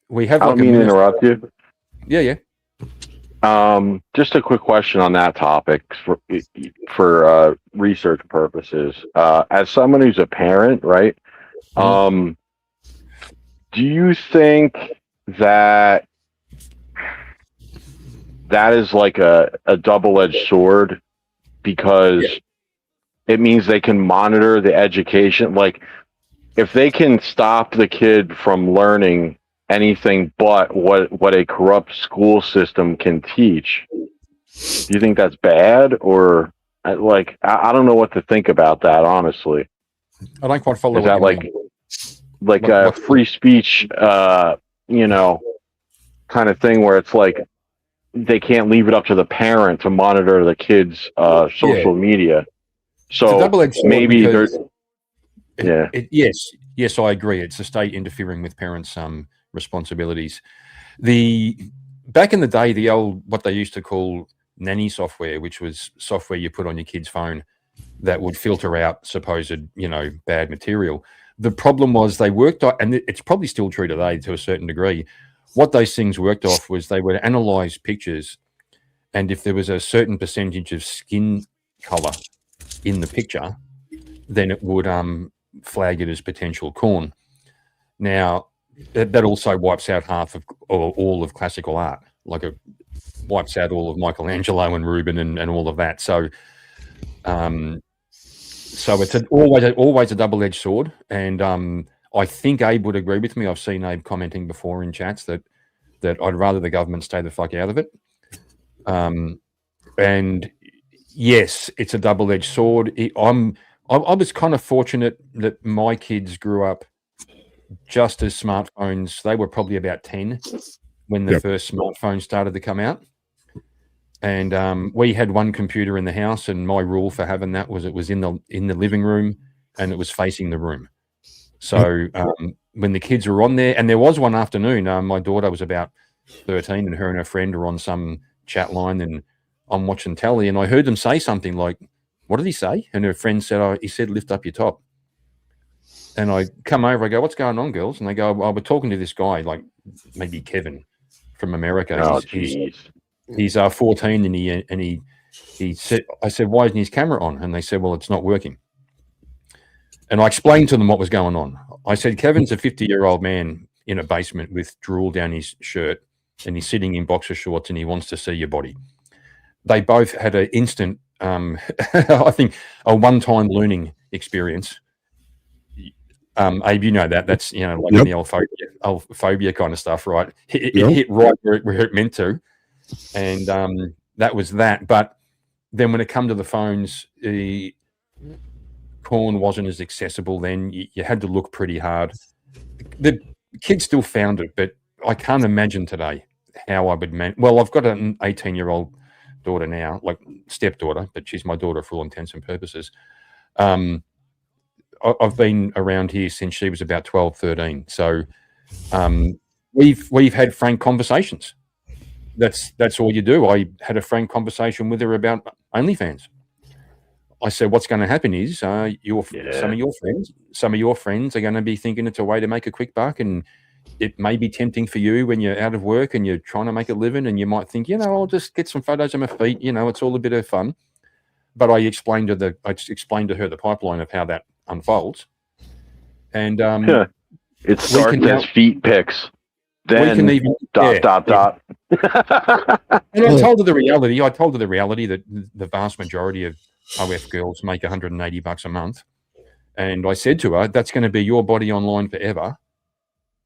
G: We have. I don't mean to
F: interrupt you.
G: Yeah.
F: Just a quick question on that topic for research purposes. As someone who's a parent, right? Do you think that that is like a double-edged sword, because it means they can monitor the education. Like, if they can stop the kid from learning anything but what a corrupt school system can teach, do you think that's bad? Or I don't know what to think about that, honestly.
G: I don't quite follow
F: Is
G: what
F: that
G: you mean.
F: like free speech, you know, kind of thing, where it's like they can't leave it up to the parent to monitor the kid's social media. So
G: it's a double-edged sword
F: maybe
G: because
F: there's
G: yes, I agree. It's the state interfering with parents' responsibilities. Back in the day, the old, what they used to call nanny software, which was software you put on your kid's phone that would filter out supposed, bad material. The problem was they worked on, and it's probably still true today to a certain degree, what those things worked off was they would analyze pictures, and if there was a certain percentage of skin color in the picture, then it would flag it as potential corn. Now, that also wipes out half of or all of classical art, like it wipes out all of Michelangelo and Rubens and all of that. So, it's always a double-edged sword, and I think Abe would agree with me. I've seen Abe commenting before in chats that I'd rather the government stay the fuck out of it. And yes, it's a double-edged sword. I was kind of fortunate that my kids grew up just as smartphones. They were probably about 10 when the first smartphone started to come out. And we had one computer in the house, and my rule for having that was it was in the living room and it was facing the room. So when the kids were on there, and there was one afternoon, my daughter was about 13 and her friend were on some chat line, and I'm watching telly, and I heard them say something like, "What did he say?" And her friend said, "Oh, he said, lift up your top." And I come over, I go, "What's going on, girls?" And they go, "Oh, we're talking to this guy, like maybe Kevin from America. He's 14, and he said," I said, "Why isn't his camera on?" And they said, "Well, it's not working." And I explained to them what was going on. I said, "Kevin's a 50-year-old man in a basement with drool down his shirt, and he's sitting in boxer shorts, and he wants to see your body." They both had an instant, I think, a one-time learning experience. Abe, you know that. That's, like in the old phobia kind of stuff, right? It hit right where it meant to. And that was that. But then when it come to the phones, the corn wasn't as accessible then. You had to look pretty hard. The kids still found it, but I can't imagine today how I would manage. Well, I've got an 18-year-old daughter now, like stepdaughter, but she's my daughter for all intents and purposes. I've been around here since she was about 12, 13. So we've had frank conversations. That's all you do. I had a frank conversation with her about OnlyFans. I said, what's going to happen is some of your friends are going to be thinking it's a way to make a quick buck, and it may be tempting for you when you're out of work and you're trying to make a living, and you might think, I'll just get some photos of my feet. It's all a bit of fun. But I explained to her the pipeline of how that unfolds. And
F: it starts as feet pics. Then dot.
G: And I told her the reality. I told her the reality that the vast majority of OF girls make $180 a month. And I said to her, that's going to be your body online forever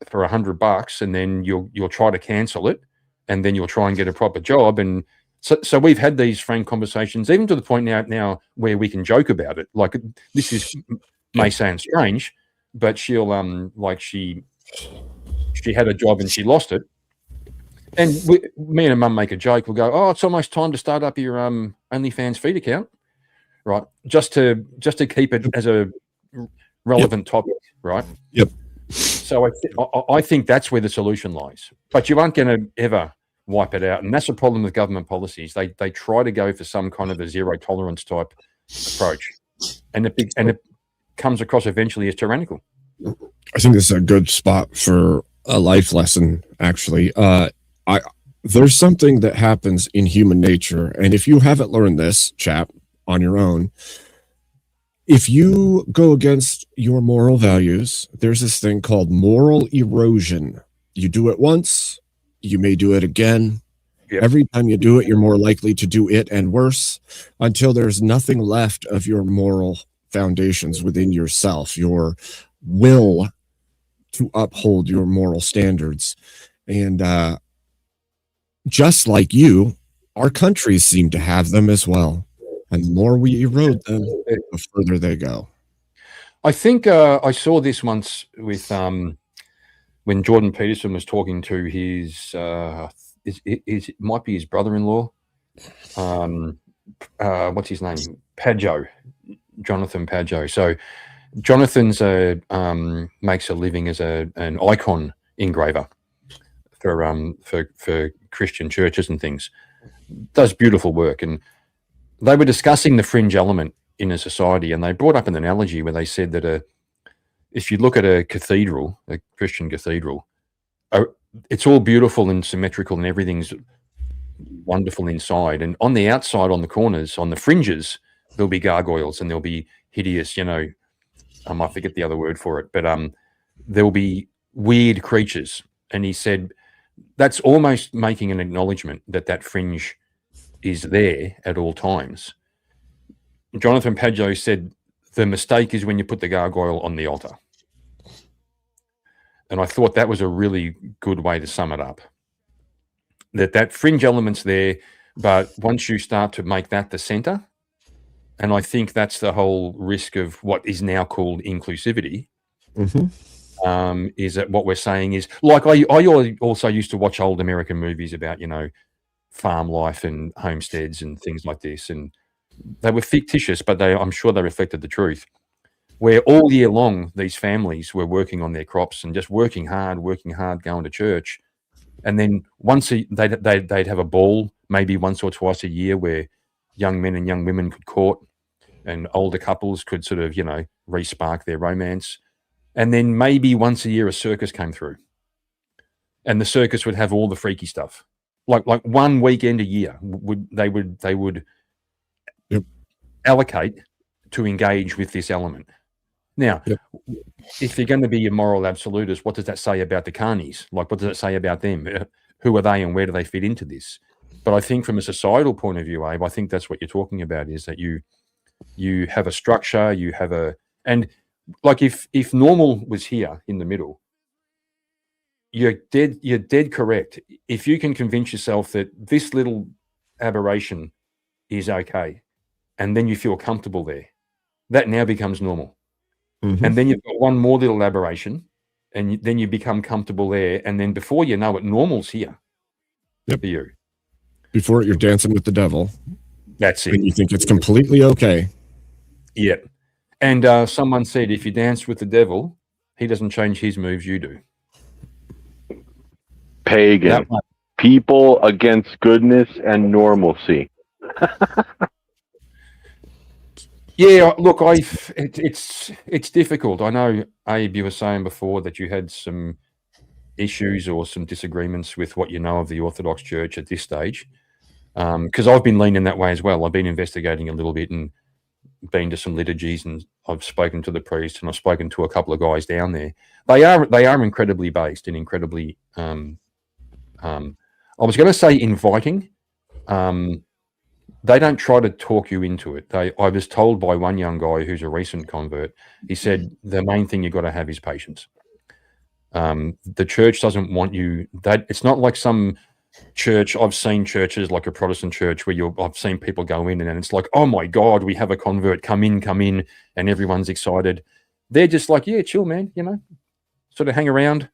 G: for $100, and then you'll try to cancel it, and then you'll try and get a proper job. And so we've had these frank conversations, even to the point now where we can joke about it. Like, this may sound strange, but she'll like she had a job and she lost it, and me and her mum make a joke. We'll go, "Oh, it's almost time to start up your OnlyFans feed account," right? Just to keep it as a relevant topic, right?
C: Yep.
G: So I think that's where the solution lies. But you aren't going to ever wipe it out, and that's the problem with government policies. They try to go for some kind of a zero tolerance type approach, and it comes across eventually as tyrannical.
C: I think this is a good spot for a life lesson, actually. There's something that happens in human nature, and if you haven't learned this, chap, on your own, if you go against your moral values, there's this thing called moral erosion. You do it once, you may do it again,
G: Yep.
C: Every time you do it, you're more likely to do it and worse until there's nothing left of your moral foundations within yourself, your will to uphold your moral standards. And just like you, our countries seem to have them as well. And the more we erode them, the further they go.
G: I think I saw this once with when Jordan Peterson was talking to his it might be his brother-in-law. What's his name? Padjo, Jonathan Padjo. So Jonathan's makes a living as an icon engraver for Christian churches and things. Does beautiful work, and they were discussing the fringe element in a society, and they brought up an analogy where they said that if you look at a cathedral, a Christian cathedral, it's all beautiful and symmetrical, and everything's wonderful inside. And on the outside, on the corners, on the fringes, there'll be gargoyles, and there'll be hideous, I forget the other word for it, but there'll be weird creatures. And he said that's almost making an acknowledgement that fringe is there at all times. Jonathan Padjo said the mistake is when you put the gargoyle on the altar. And I thought that was a really good way to sum it up. That fringe element's there, but once you start to make that the center, and I think that's the whole risk of what is now called inclusivity, is that what we're saying is, like I also used to watch old American movies about, farm life and homesteads and things like this, and they were fictitious, but I'm sure they reflected the truth, where all year long these families were working on their crops and just working hard, going to church. And then once they'd have a ball, maybe once or twice a year, where young men and young women could court and older couples could sort of, re-spark their romance. And then maybe once a year a circus came through, and the circus would have all the freaky stuff. Like one weekend a year they would allocate to engage with this element. Now, if you're going to be a moral absolutist, what does that say about the carnies? Like, what does it say about them? Who are they, and where do they fit into this? But I think from a societal point of view, Abe, I think that's what you're talking about, is that you have a structure, and like if normal was here in the middle, you're dead correct. If you can convince yourself that this little aberration is okay, and then you feel comfortable there, that now becomes normal. And then you've got one more little aberration, and then you become comfortable there, and then before you know it, normal's here for you.
C: Before you're dancing with the devil.
G: That's it.
C: And you think it's completely okay.
G: Yeah. And someone said, if you dance with the devil, he doesn't change his moves, you do.
F: Pagan. People against goodness and normalcy.
G: Yeah, look, it's difficult. I know, Abe, you were saying before that you had some issues or some disagreements with what you know of the Orthodox Church at this stage, because I've been leaning that way as well. I've been investigating a little bit and been to some liturgies, and I've spoken to the priest, and I've spoken to a couple of guys down there. They are incredibly based and incredibly, I was going to say inviting. They don't try to talk you into it. I was told by one young guy who's a recent convert, he said, the main thing you've got to have is patience. The church doesn't want you, it's not like some church. I've seen churches like a Protestant church where I've seen people go in and it's like, oh my God, we have a convert, come in, and everyone's excited. They're just like, yeah, chill, man, sort of hang around.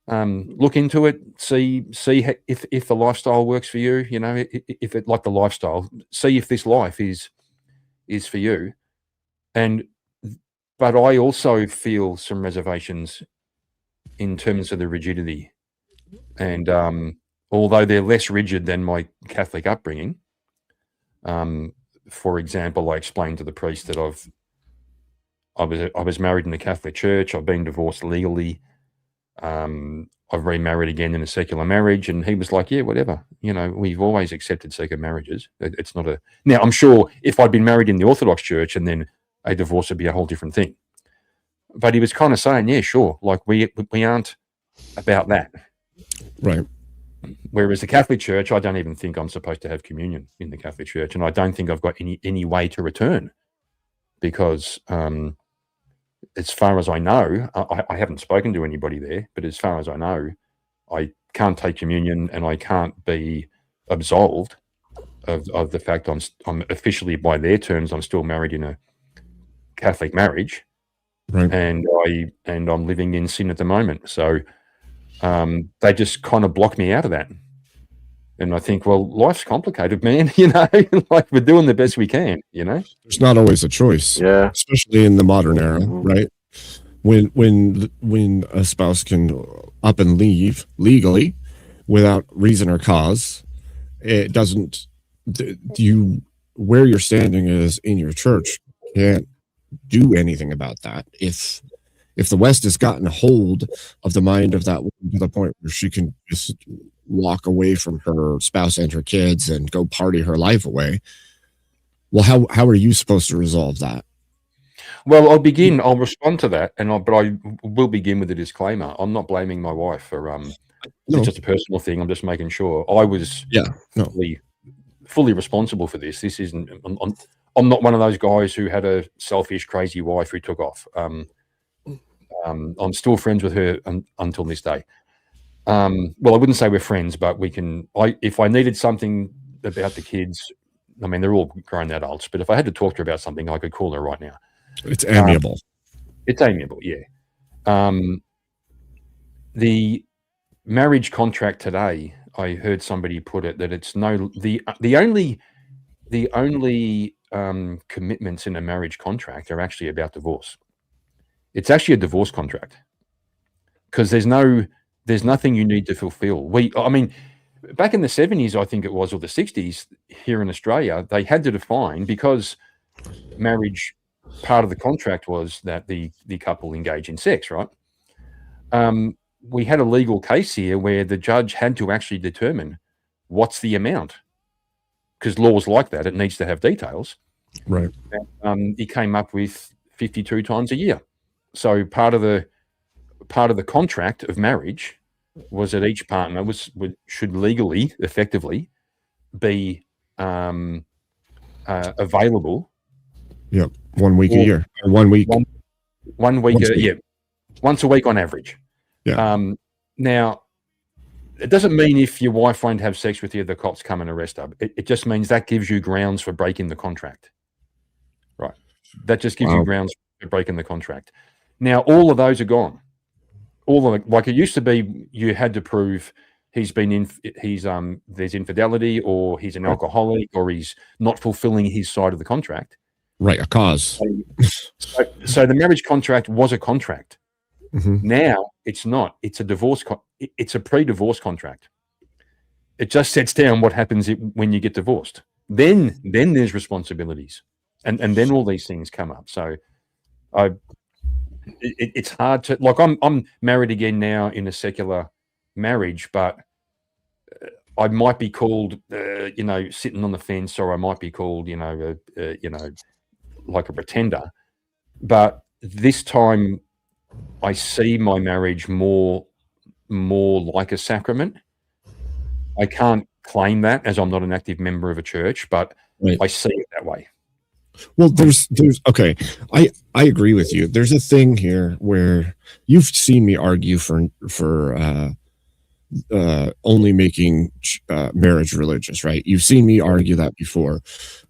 G: Look into it, see if the lifestyle works for you, if it like the lifestyle, see if this life is for you. But I also feel some reservations in terms of the rigidity. And although they're less rigid than my Catholic upbringing, for example, I explained to the priest that I was married in the Catholic Church, I've been divorced legally. I've remarried again in a secular marriage, and he was like, yeah, whatever. We've always accepted second marriages. It's not now, I'm sure if I'd been married in the Orthodox Church and then a divorce would be a whole different thing. But he was kind of saying, yeah, sure. Like we aren't about that.
C: Right.
G: Whereas the Catholic Church, I don't even think I'm supposed to have communion in the Catholic Church, and I don't think I've got any way to return, because as far as I know, I haven't spoken to anybody there, but as far as I know, I can't take communion, and I can't be absolved of the fact I'm officially, by their terms, I'm still married in a Catholic marriage,
C: Right.
G: and I'm living in sin at the moment. So they just kind of block me out of that. And I think, well, life's complicated, man. Like, we're doing the best we can,
C: There's not always a choice.
F: Yeah.
C: Especially in the modern era, right? When a spouse can up and leave legally without reason or cause, it doesn't, where you're standing is in your church can't do anything about that. If the West has gotten a hold of the mind of that woman to the point where she can just walk away from her spouse and her kids and go party her life away, well, how are you supposed to resolve that?
G: Well, I'll respond to that, but I will begin with a disclaimer. I'm not blaming my wife for it's just a personal thing. I'm just making sure I was fully responsible for this. This isn't. I'm not one of those guys who had a selfish, crazy wife who took off. I'm still friends with her until this day. Well, I wouldn't say we're friends, but we can. If I needed something about the kids, I mean, they're all grown adults. But if I had to talk to her about something, I could call her right now.
C: It's amiable.
G: It's amiable, yeah. The marriage contract today, I heard somebody put it that it's the only commitments in a marriage contract are actually about divorce. It's actually a divorce contract, because there's nothing you need to fulfill. I mean, back in the 70s, I think it was, or the 60s, here in Australia, they had to define, because marriage, part of the contract was that the couple engage in sex, right? We had a legal case here where the judge had to actually determine what's the amount, because laws like that, it needs to have details.
C: Right.
G: He came up with 52 times a year. So part of the contract of marriage was that each partner should legally, effectively, be available.
C: Yeah, 1 week a year, or 1 week.
G: One week, once a week on average.
C: Yeah.
G: Now, it doesn't mean if your wife won't have sex with you, the cops come and arrest her. It just means that gives you grounds for breaking the contract. Right. That just gives you grounds for breaking the contract. Now, all of those are gone. Like it used to be, you had to prove there's infidelity, or he's an alcoholic, or he's not fulfilling his side of the contract.
C: Right, a cause.
G: So the marriage contract was a contract.
C: Mm-hmm.
G: Now it's not. It's a divorce. It's a pre-divorce contract. It just sets down what happens when you get divorced. Then there's responsibilities, and then all these things come up. So it's hard to, like, I'm married again now in a secular marriage, but I might be called sitting on the fence, or I might be called like a pretender. But this time I see my marriage more like a sacrament. I can't claim that, as I'm not an active member of a church, but right. I see it that way.
C: Well, there's okay. I agree with you. There's a thing here where you've seen me argue for only making marriage religious, right? You've seen me argue that before.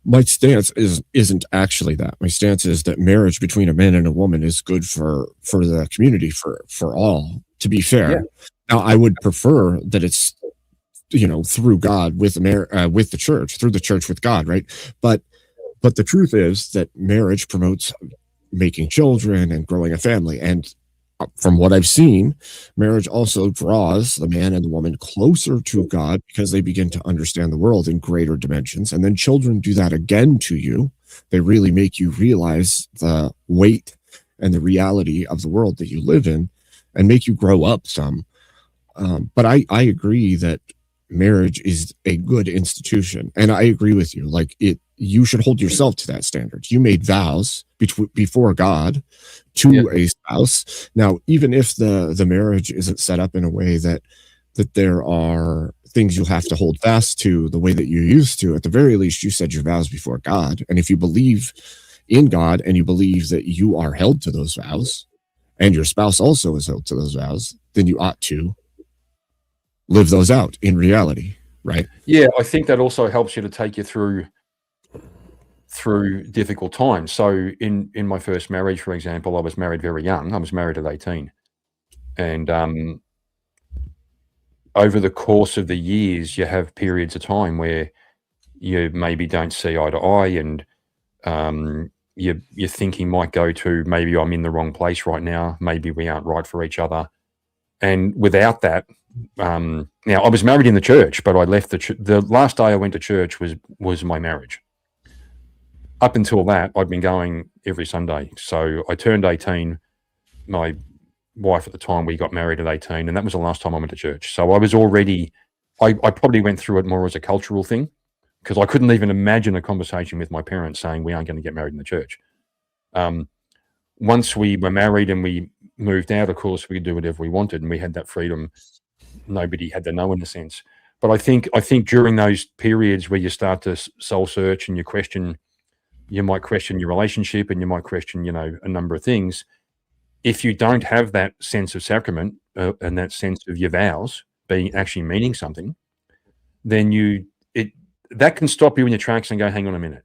C: My stance isn't actually that. My stance is that marriage between a man and a woman is good for the community, for all, to be fair. Yeah. Now, I would prefer that it's through God with the church, through the church with God, right? But the truth is that marriage promotes making children and growing a family. And from what I've seen, marriage also draws the man and the woman closer to God, because they begin to understand the world in greater dimensions. And then children do that again to you. They really make you realize the weight and the reality of the world that you live in, and make you grow up some. But I agree that marriage is a good institution. And I agree with you. Like, you should hold yourself to that standard. You made vows before God to a spouse. Now, even if the marriage isn't set up in a way that there are things you'll have to hold fast to the way that you used to. At the very least, you said your vows before God. And if you believe in God and you believe that you are held to those vows and your spouse also is held to those vows, then you ought to live those out in reality, right?
G: Yeah, I think that also helps you to take you through difficult times. So in my first marriage, for example, I was married very young. I was married at 18. And over the course of the years, you have periods of time where you maybe don't see eye to eye, and your thinking might go to, maybe I'm in the wrong place right now. Maybe we aren't right for each other. And without that, now I was married in the church, but I left the last day I went to church was my marriage. Up until that, I'd been going every Sunday. So I turned 18. My wife at the time, we got married at 18, and that was the last time I went to church. So I was already, I probably went through it more as a cultural thing, because I couldn't even imagine a conversation with my parents saying we aren't going to get married in the church. Once we were married and we moved out, of course, we could do whatever we wanted, and we had that freedom. Nobody had to know, in a sense. But I think during those periods where you start to soul search and you might question your relationship, and you might question, a number of things. If you don't have that sense of sacrament and that sense of your vows being actually meaning something, then that can stop you in your tracks and go, hang on a minute.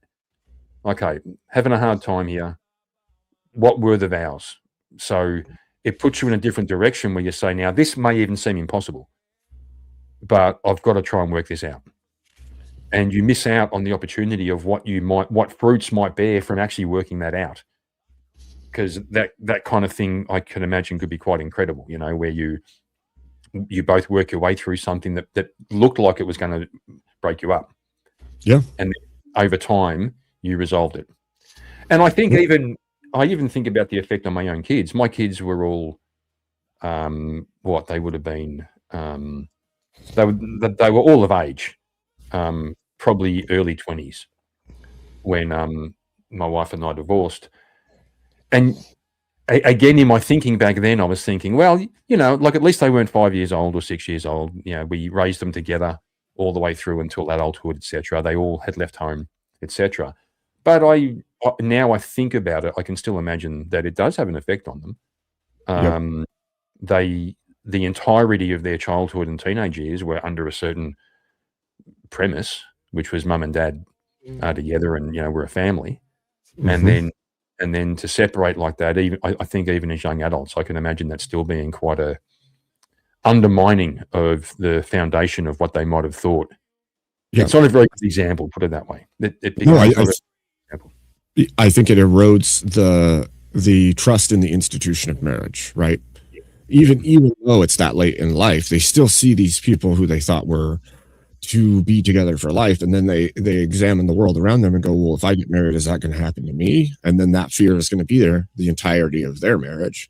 G: Okay, having a hard time here. What were the vows? So it puts you in a different direction where you say, now this may even seem impossible, but I've got to try and work this out. And you miss out on the opportunity of what fruits might bear from actually working that out. Because that kind of thing, I can imagine, could be quite incredible, where you both work your way through something that looked like it was going to break you up.
C: Yeah.
G: And over time, you resolved it. And I think I even think about the effect on my own kids. My kids were all, they would have been, they were all of age, probably early 20s when my wife and I divorced. And again, in my thinking back then, I was thinking, well, at least they weren't 5 years old or 6 years old. We raised them together all the way through until adulthood, etc. They all had left home, etc. But now I think about it, I can still imagine that it does have an effect on them. Yep. The entirety of their childhood and teenage years were under a certain premise, which was mum and dad are together, and we're a family. Mm-hmm. And then to separate like that, even I think even as young adults, I can imagine that still being quite a undermining of the foundation of what they might have thought. Yeah. It's not a very good example, put it that way.
C: I think it erodes the trust in the institution of marriage, right? Even though it's that late in life, they still see these people who they thought were to be together for life, and then they examine the world around them and go, well, if I get married, is that going to happen to me? And then that fear is going to be there the entirety of their marriage.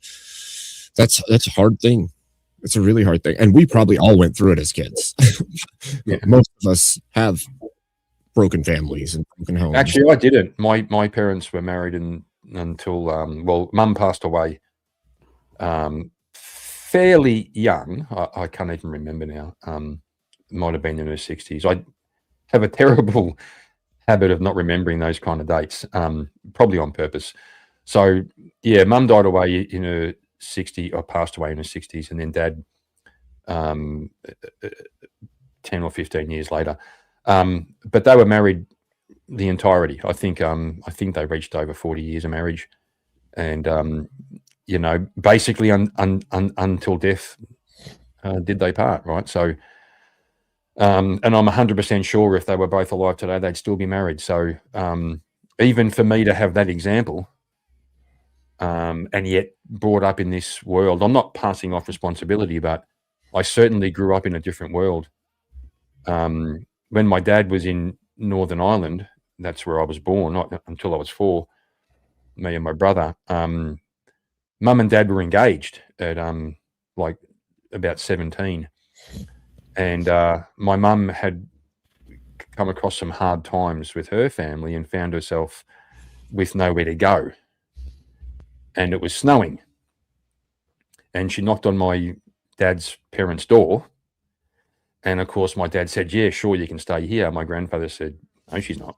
C: That's a hard thing. It's a really hard thing, and we probably all went through it as kids. Yeah. Most of us have broken families and broken homes.
G: Actually, I didn't. My parents were married until mum passed away fairly young. I can't even remember now. Might have been in her 60s. I have a terrible habit of not remembering those kind of dates, probably on purpose. So yeah, mum died away in her 60s, or passed away in her 60s, and then dad 10 or 15 years later. But they were married the entirety. I think they reached over 40 years of marriage, and basically until death did they part, right? So and I'm 100% sure if they were both alive today, they'd still be married. So even for me to have that example, and yet brought up in this world, I'm not passing off responsibility, but I certainly grew up in a different world. When my dad was in Northern Ireland, that's where I was born, not until I was 4, me and my brother. Mum and dad were engaged at about 17. And my mum had come across some hard times with her family and found herself with nowhere to go. And it was snowing. And she knocked on my dad's parents' door And of course, my dad said, yeah, sure, you can stay here. My grandfather said, no, she's not.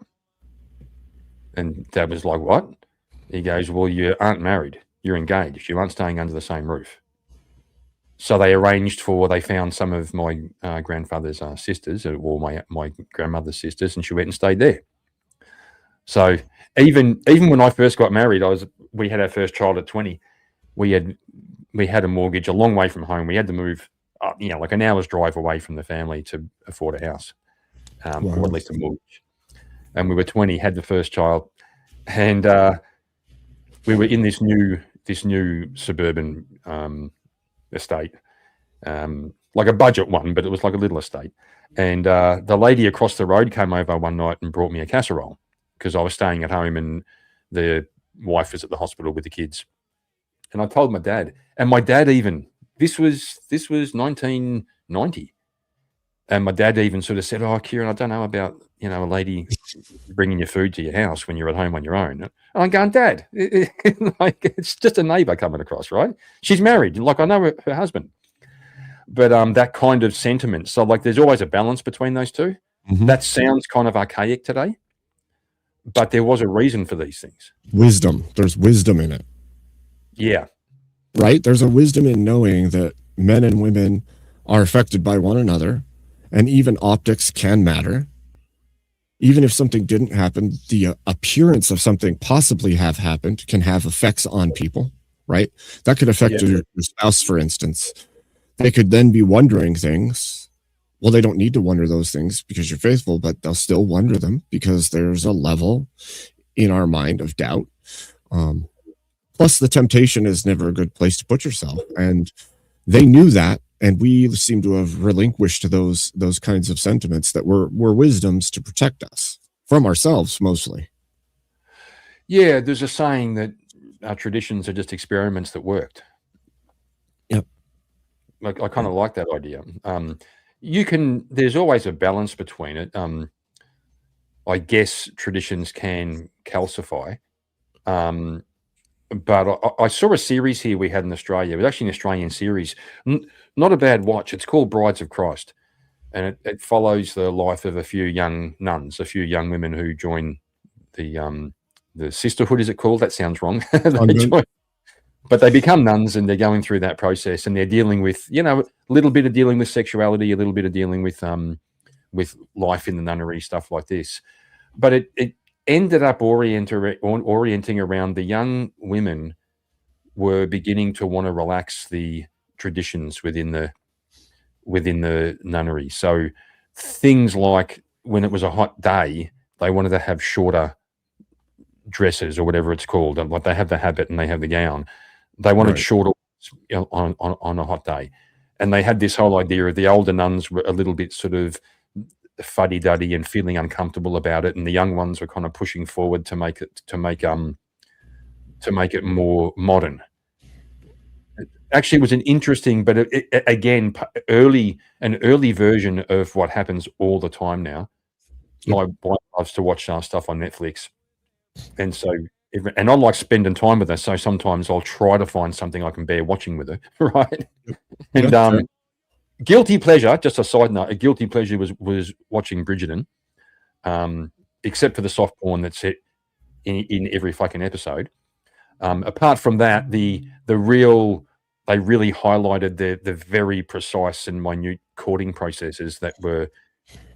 G: And Dad was like, what? He goes, well, you aren't married. You're engaged. You aren't staying under the same roof. So they found some of my grandfather's sisters, or my grandmother's sisters, and she went and stayed there. So even when I first got married, we had our first child at 20. We had a mortgage a long way from home. We had to move, like an hour's drive away from the family to afford a house, or at least a mortgage. And we were 20, had the first child, and we were in this new suburban estate, like a budget one, but it was like a little estate. And the lady across the road came over one night and brought me a casserole because I was staying at home and the wife was at the hospital with the kids. And I told my dad, and my dad even, this was 1990. And my dad even sort of said, oh, Kieran, I don't know about, a lady bringing your food to your house when you're at home on your own. And I'm going, Dad, it's just a neighbor coming across, right? She's married. Like, I know her husband. But that kind of sentiment. So, like, there's always a balance between those two.
C: Mm-hmm.
G: That sounds kind of archaic today. But there was a reason for these things.
C: Wisdom. There's wisdom in it.
G: Yeah.
C: Right? There's a wisdom in knowing that men and women are affected by one another, and even optics can matter. Even if something didn't happen, the appearance of something possibly have happened can have effects on people, right? That could affect your spouse, for instance. They could then be wondering things. Well, they don't need to wonder those things because you're faithful, but they'll still wonder them because there's a level in our mind of doubt. Plus, the temptation is never a good place to put yourself. And they knew that, and we seem to have relinquished those kinds of sentiments that were wisdoms to protect us from ourselves, mostly.
G: Yeah, there's a saying that our traditions are just experiments that worked.
C: Yep.
G: I kind of like that idea. There's always a balance between it. I guess traditions can calcify. But I saw a series here we had in Australia. It was actually an Australian series. Not a bad watch. It's called Brides of Christ. And it follows the life of a few young nuns, a few young women who join the sisterhood, is it called? That sounds wrong. But they become nuns and they're going through that process and they're dealing with, a little bit of dealing with sexuality, a little bit of dealing with life in the nunnery, stuff like this. But it ended up orienting around the young women were beginning to want to relax the traditions within the nunnery. So things like when it was a hot day, they wanted to have shorter dresses or whatever it's called. Like they have the habit and they have the gown. They wanted shorter on a hot day. And they had this whole idea of the older nuns were a little bit sort of fuddy-duddy and feeling uncomfortable about it, and the young ones were kind of pushing forward to make it more modern. Actually, it was an interesting, but again, an early version of what happens all the time now. My wife loves to watch stuff on Netflix, and so I like spending time with her. So sometimes I'll try to find something I can bear watching with her, right? And guilty pleasure, just a side note, a guilty pleasure was watching Bridgerton, except for the soft porn that's in every fucking episode. Apart from that, they really highlighted the very precise and minute courting processes that were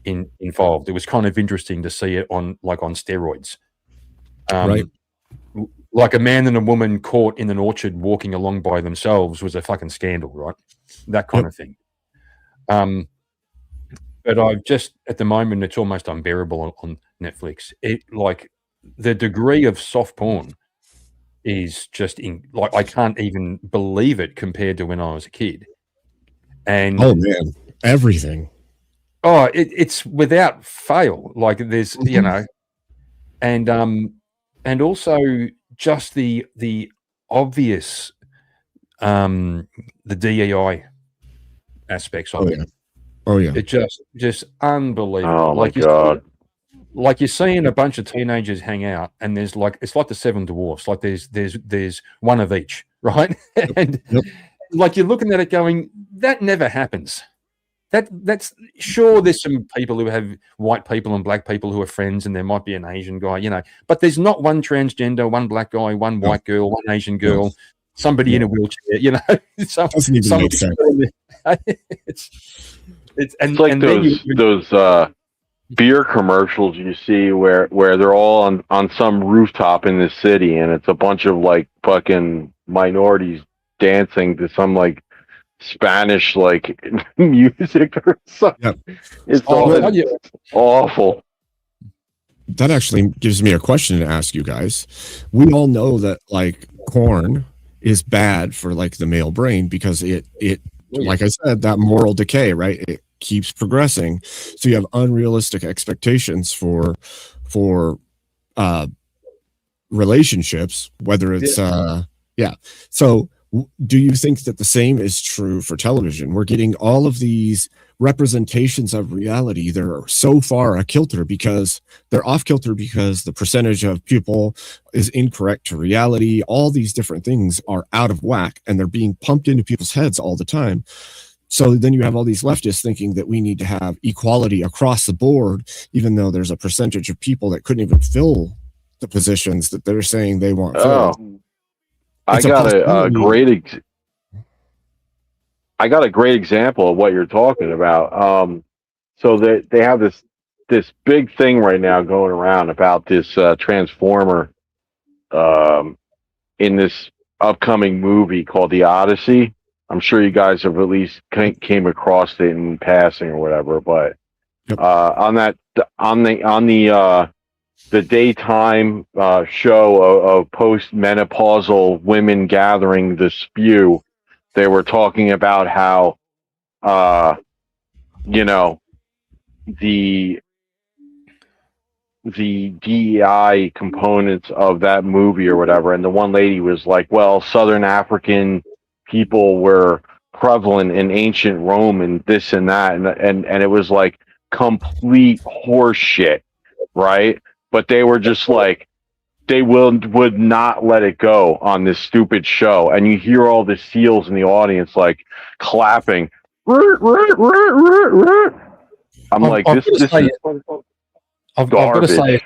G: involved. It was kind of interesting to see it on steroids.
C: Right.
G: Like a man and a woman caught in an orchard walking along by themselves was a fucking scandal, right? That kind of thing. But I've just, at the moment, it's almost unbearable on Netflix. The degree of soft porn is just I can't even believe it compared to when I was a kid. And
C: oh man, everything.
G: Oh, it's without fail. Like there's, and also just the obvious, the DEI aspects of it.
C: Oh yeah.
G: It just unbelievable.
F: Oh my God.
G: Like you're seeing a bunch of teenagers hang out, and it's like the Seven Dwarfs. Like there's one of each, right? And like you're looking at it, going, that never happens. that's sure. There's some people who have white people and black people who are friends, and there might be an Asian guy, but there's not one transgender, one black guy, one white girl, one Asian girl, somebody in a wheelchair.
C: Doesn't even make sense.
F: It's like those beer commercials you see where they're all on some rooftop in the city, and it's a bunch of like fucking minorities dancing to some like Spanish like music or something. Yep. It's awful.
C: That actually gives me a question to ask you guys. We all know that like corn is bad for like the male brain because it like I said, that moral decay, right? It keeps progressing. So you have unrealistic expectations for relationships, whether it's So do you think that the same is true for television? We're getting all of these representations of reality. They're so far off kilter because the percentage of people is incorrect to reality. All these different things are out of whack, and they're being pumped into people's heads all the time. So then you have all these leftists thinking that we need to have equality across the board, even though there's a percentage of people that couldn't even fill the positions that they're saying they want filled.
F: I got a great example of what you're talking about. So they have this big thing right now going around about this transformer in this upcoming movie called The Odyssey. I'm sure you guys have at least came across it in passing or whatever, but on the daytime show of post-menopausal women gathering the spew, they were talking about how the DEI components of that movie or whatever, and the one lady was like, well, Southern African people were prevalent in ancient Rome and this and that, and it was like complete horse shit, right? But they were just like, they would not let it go on this stupid show. And you hear all the SEALs in the audience like clapping. I'm like, this is
G: I've got to say,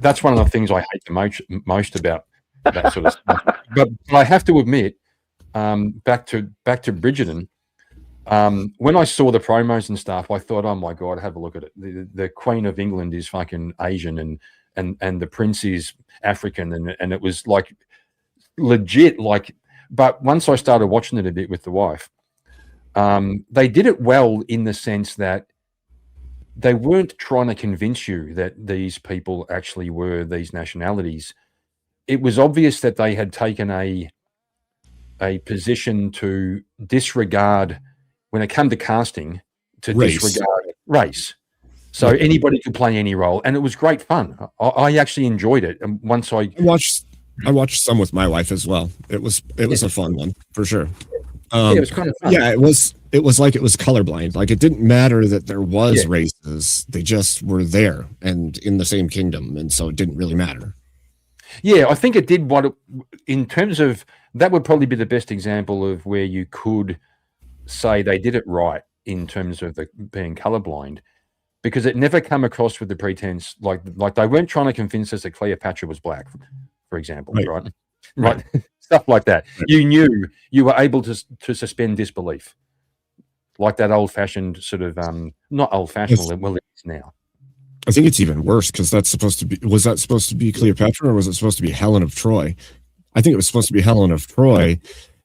G: that's one of the things I hate the most about that sort of stuff. But I have to admit, back to Bridgerton, when I saw the promos and stuff, I thought, oh my God, have a look at it. The Queen of England is fucking Asian and the Prince is African, and it was like legit. Like, but once I started watching it a bit with the wife, they did it well in the sense that they weren't trying to convince you that these people actually were these nationalities. It was obvious that they had taken a position to disregard, when it came to casting, to disregard race. So anybody could play any role, and it was great fun. I actually enjoyed it. And once I watched some with my wife as well. It was a fun one for sure. It was kind of fun.
C: Yeah, it was like it was colorblind. Like it didn't matter that there was races; they just were there and in the same kingdom, and so it didn't really matter.
G: Yeah, I think it did in terms of, that would probably be the best example of where you could say they did it right in terms of being colorblind, because it never come across with the pretense like they weren't trying to convince us that Cleopatra was black, for example, right? Stuff like that. You knew you were able to suspend disbelief, like that old-fashioned sort of not old-fashioned. Well, it is now.
C: I think it's even worse because was that supposed to be Cleopatra, or was it supposed to be Helen of Troy? I think it was supposed to be Helen of Troy,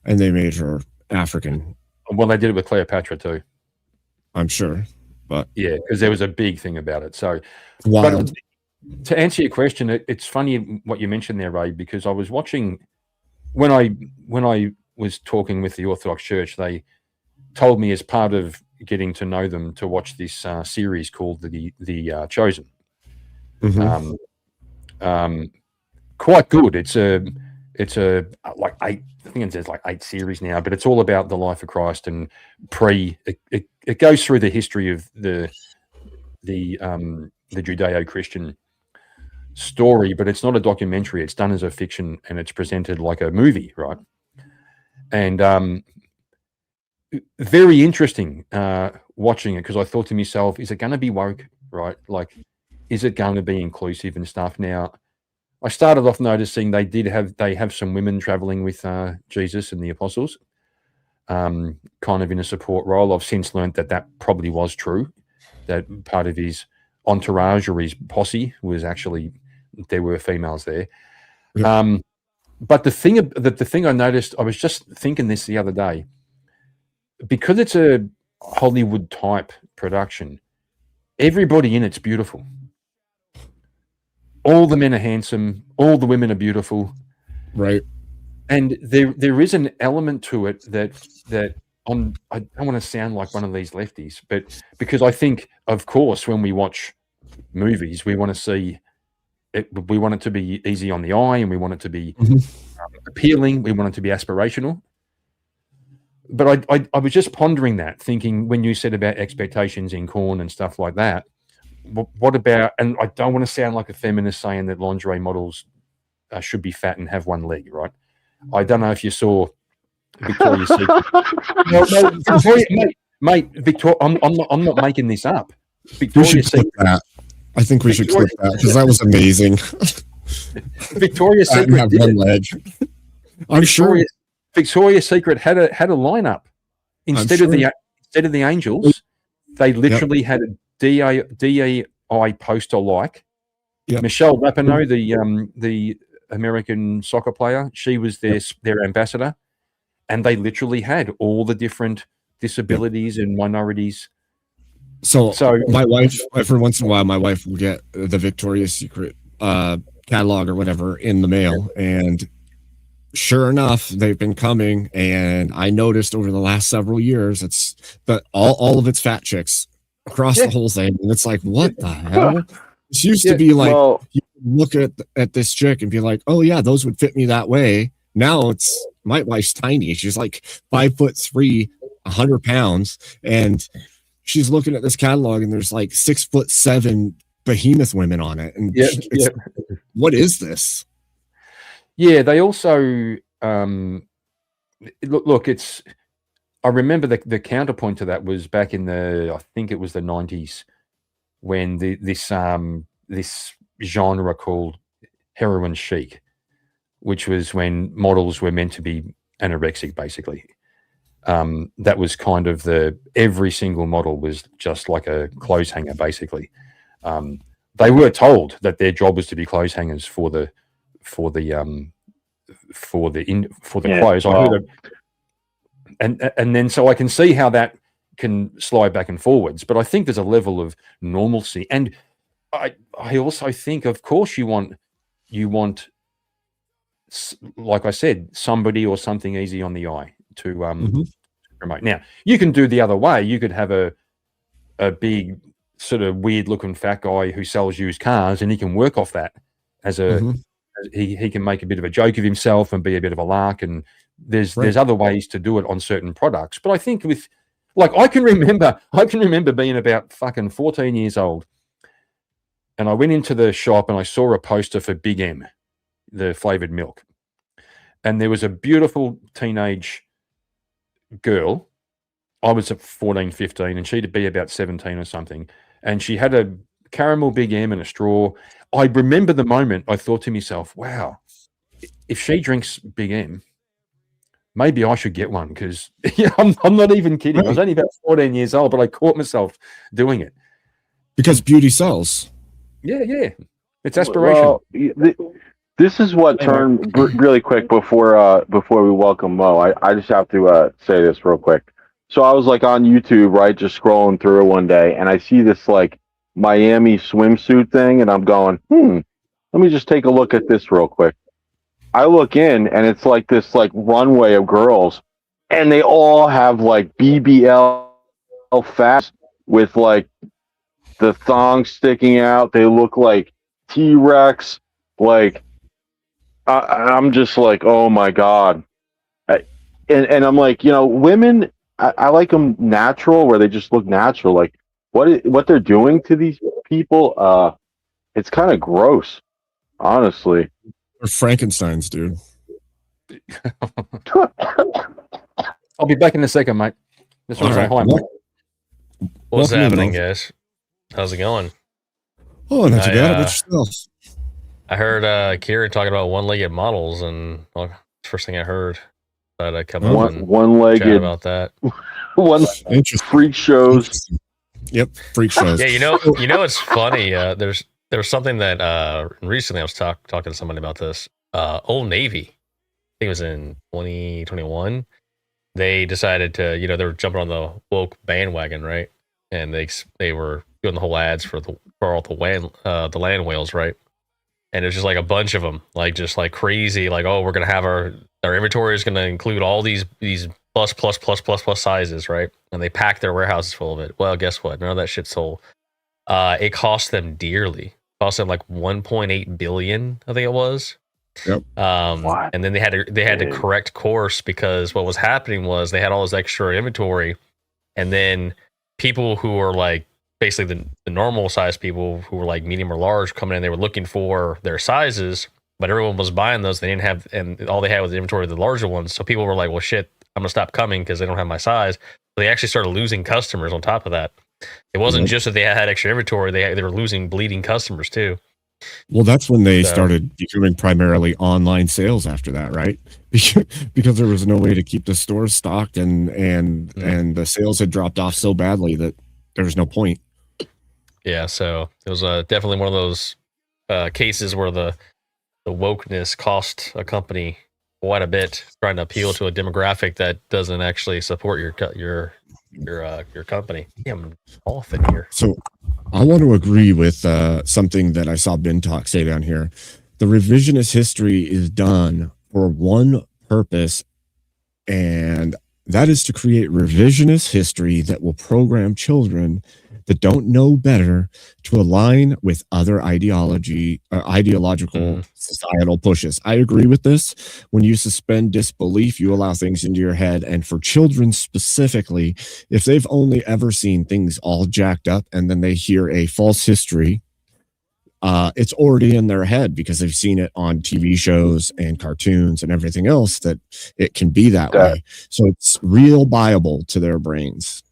C: and they made her African.
G: Well, they did it with Cleopatra too, I'm
C: sure. But
G: yeah, because there was a big thing about it. So,
C: wild.
G: But to answer your question, it's funny what you mentioned there, Ray, because I was watching when I was talking with the Orthodox Church. They told me, as part of getting to know them, to watch this series called the Chosen.
C: Mm-hmm.
G: Quite good. It's a like eight. I think there's like 8 series now, but it's all about the life of Christ and it goes through the history of the Judeo-Christian story, but it's not a documentary. It's done as a fiction and it's presented like a movie, right? And very interesting watching it, because I thought to myself, is it going to be woke, right? Like, is it going to be inclusive and stuff? Now, I started off noticing they have some women traveling with Jesus and the apostles, kind of in a support role. I've since learned that probably was true, that part of his entourage or his posse was actually, there were females there.
C: Yep.
G: But the thing I noticed, I was just thinking this the other day, because it's a Hollywood type production, everybody in it's beautiful. All the men are handsome, all the women are beautiful.
C: Right.
G: And there is an element to it that I don't want to sound like one of these lefties, but because I think, of course, when we watch movies, we want to see it, we want it to be easy on the eye, and we want it to be appealing. We want it to be aspirational. But I was just pondering that, thinking when you said about expectations in corn and stuff like that, what about, and I don't want to sound like a feminist saying that lingerie models should be fat and have one leg, right? I don't know if you saw Victoria's Secret. No, Victoria, mate, Victoria, I'm not making this up. Victoria's Secret.
C: That. I think we should clip that, because that was amazing.
G: Victoria's Secret
C: have one leg. I'm sure
G: Victoria's Secret had a lineup instead of the angels. They literally had a DEI poster like. Yep. Michelle Rapinoe, the American soccer player, she was their ambassador, and they literally had all the different disabilities and minorities. So
C: my wife, every once in a while, my wife will get the Victoria's Secret catalog or whatever in the mail, and sure enough, they've been coming, and I noticed over the last several years, it's all of it's fat chicks across the whole thing, and it's like, what the hell? This used to be like, you look at this chick and be like, oh yeah, those would fit me that way. Now it's, my wife's tiny. She's like 5'3", 100 pounds, and she's looking at this catalog, and there's like 6'7" behemoth women on it, and what is this?
G: Yeah, they also look. It's. I remember the counterpoint to that was back in I think it was the 90s, when this genre called heroin chic, which was when models were meant to be anorexic, basically. That was kind of every single model was just like a clothes hanger, basically. They were told that their job was to be clothes hangers for the clothes. I heard and then so I can see how that can slide back and forwards, but I think there's a level of normalcy, and I also think, of course, you want, like I said, somebody or something easy on the eye to promote. Now you can do the other way. You could have a big sort of weird looking fat guy who sells used cars, and he can work off that as he can make a bit of a joke of himself and be a bit of a lark, and there's other ways to do it on certain products. But I think with, like, I can remember being about fucking 14 years old, and I went into the shop and I saw a poster for Big M, the flavored milk, and there was a beautiful teenage girl. I was at 14, 15, and she'd be about 17 or something, and she had a caramel Big M and a straw. I remember the moment I thought to myself, wow, if she drinks Big M, maybe I should get one, because I'm not even kidding. Right. I was only about 14 years old, but I caught myself doing it.
C: Because beauty sells.
G: Yeah. It's aspirational.
F: Well, this is what turned really quick before we welcome Mo. I just have to say this real quick. So I was like on YouTube, right, just scrolling through it one day, and I see this like Miami swimsuit thing, and I'm going, let me just take a look at this real quick. I look in, and it's like this like runway of girls, and they all have like BBL fats with like the thong sticking out. They look like T-Rex. Like, I'm just like, oh my God. And I'm like, women, I like them natural, where they just look natural. Like what they're doing to these people, it's kind of gross, honestly.
C: They're Frankensteins, dude.
G: I'll be back in a second, mate. That's
C: All
G: what I'm
C: right.
G: saying. Hi, Mike.
H: What's
C: Welcome in,
H: happening,
C: Mo.
H: guys? How's it going?
C: Oh, not too
H: I,
C: bad. How about
H: uh,
C: yourself?
H: I heard Kieran talking about one-legged models, and well, first thing I heard, thought I'd come up
C: Oh,
H: and chat
F: One-legged,
H: about that.
F: one
C: interesting.
F: freak shows.
C: Interesting. Yep, freak shows.
H: Yeah, it's funny. There was something that recently I was talking to somebody about this. Old Navy, I think it was in 2021. They decided to, they were jumping on the woke bandwagon, right? And they were doing the whole ads for all the land whales, right? And it was just like a bunch of them, like just like crazy, like, oh, we're gonna have our inventory is gonna include all these plus sizes, right? And they packed their warehouses full of it. Well, guess what? None of that shit sold. It cost them dearly. It cost them like 1.8 billion, I think it was.
C: Yep.
F: What?
H: And then they had to correct course because what was happening was they had all this extra inventory, and then people who were like basically the normal size people who were like medium or large coming in, they were looking for their sizes, but everyone was buying those. They didn't have, and all they had was the inventory of the larger ones. So people were like, well, shit, I'm gonna stop coming because they don't have my size. So they actually started losing customers on top of that. It wasn't just that they had extra inventory; they were losing bleeding customers too.
C: Well, that's when they
H: So-
C: started becoming primarily online sales after that, right? Because there was no way to keep the stores stocked, and the sales had dropped off so badly that there was no point.
H: Yeah, so it was definitely one of those cases where the wokeness cost a company quite a bit, trying to appeal to a demographic that doesn't actually support your company. Yeah, I'm off in here.
C: So I want to agree with something that I saw Ben Talk say down here. The revisionist history is done for one purpose, and that is to create revisionist history that will program children that don't know better to align with other ideological societal pushes. I agree with this. When you suspend disbelief, you allow things into your head. And for children specifically, if they've only ever seen things all jacked up and then they hear a false history, it's already in their head because they've seen it on TV shows and cartoons and everything else that it can be that way. So it's real viable to their brains.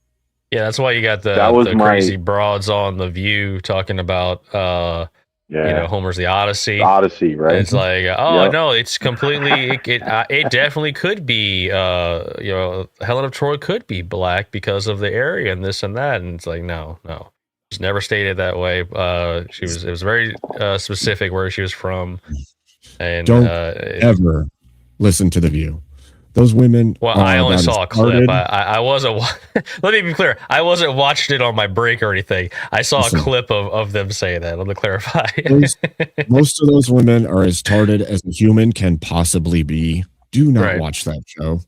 H: Yeah, that's why you got the crazy broads on The View talking about Homer's The Odyssey.
F: Odyssey, right?
H: And it's like, no, it's completely. It definitely could be. Helen of Troy could be black because of the area and this and that. And it's like, no, it's never stated that way. It was very specific where she was from. And
C: don't ever listen to The View. Those women.
H: Well, I only saw a clip. I wasn't. Let me be clear. I wasn't watching it on my break or anything. I saw a clip of them saying that. Let me clarify.
C: Most of those women are as retarded as a human can possibly be. Do not watch that show.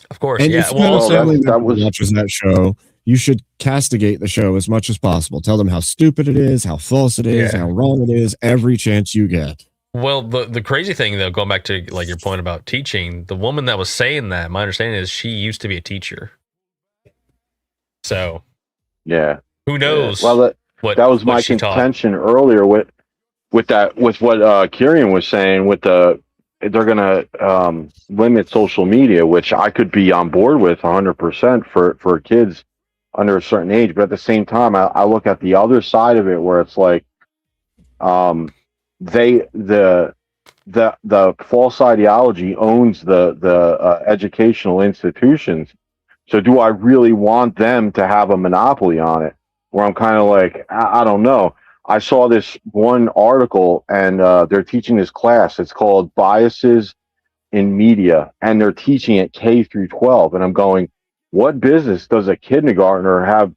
H: Of course,
C: and
H: yeah.
C: if you have a family that watches that show, you should castigate the show as much as possible. Tell them how stupid it is, how false it is, how wrong it is, every chance you get.
H: Well, the crazy thing, though, going back to like your point about teaching, the woman that was saying that, my understanding is she used to be a teacher. So, who knows?
F: Yeah. Well, that was my contention earlier with what Kieran was saying. They're going to limit social media, which I could be on board with 100% for kids under a certain age. But at the same time, I look at the other side of it where it's like, the false ideology owns the educational institutions. So do I really want them to have a monopoly on it? Where I'm kind of like, I don't know. I saw this one article and they're teaching this class. It's called Biases in Media, and they're teaching it K through 12. And I'm going, what business does a kindergartner have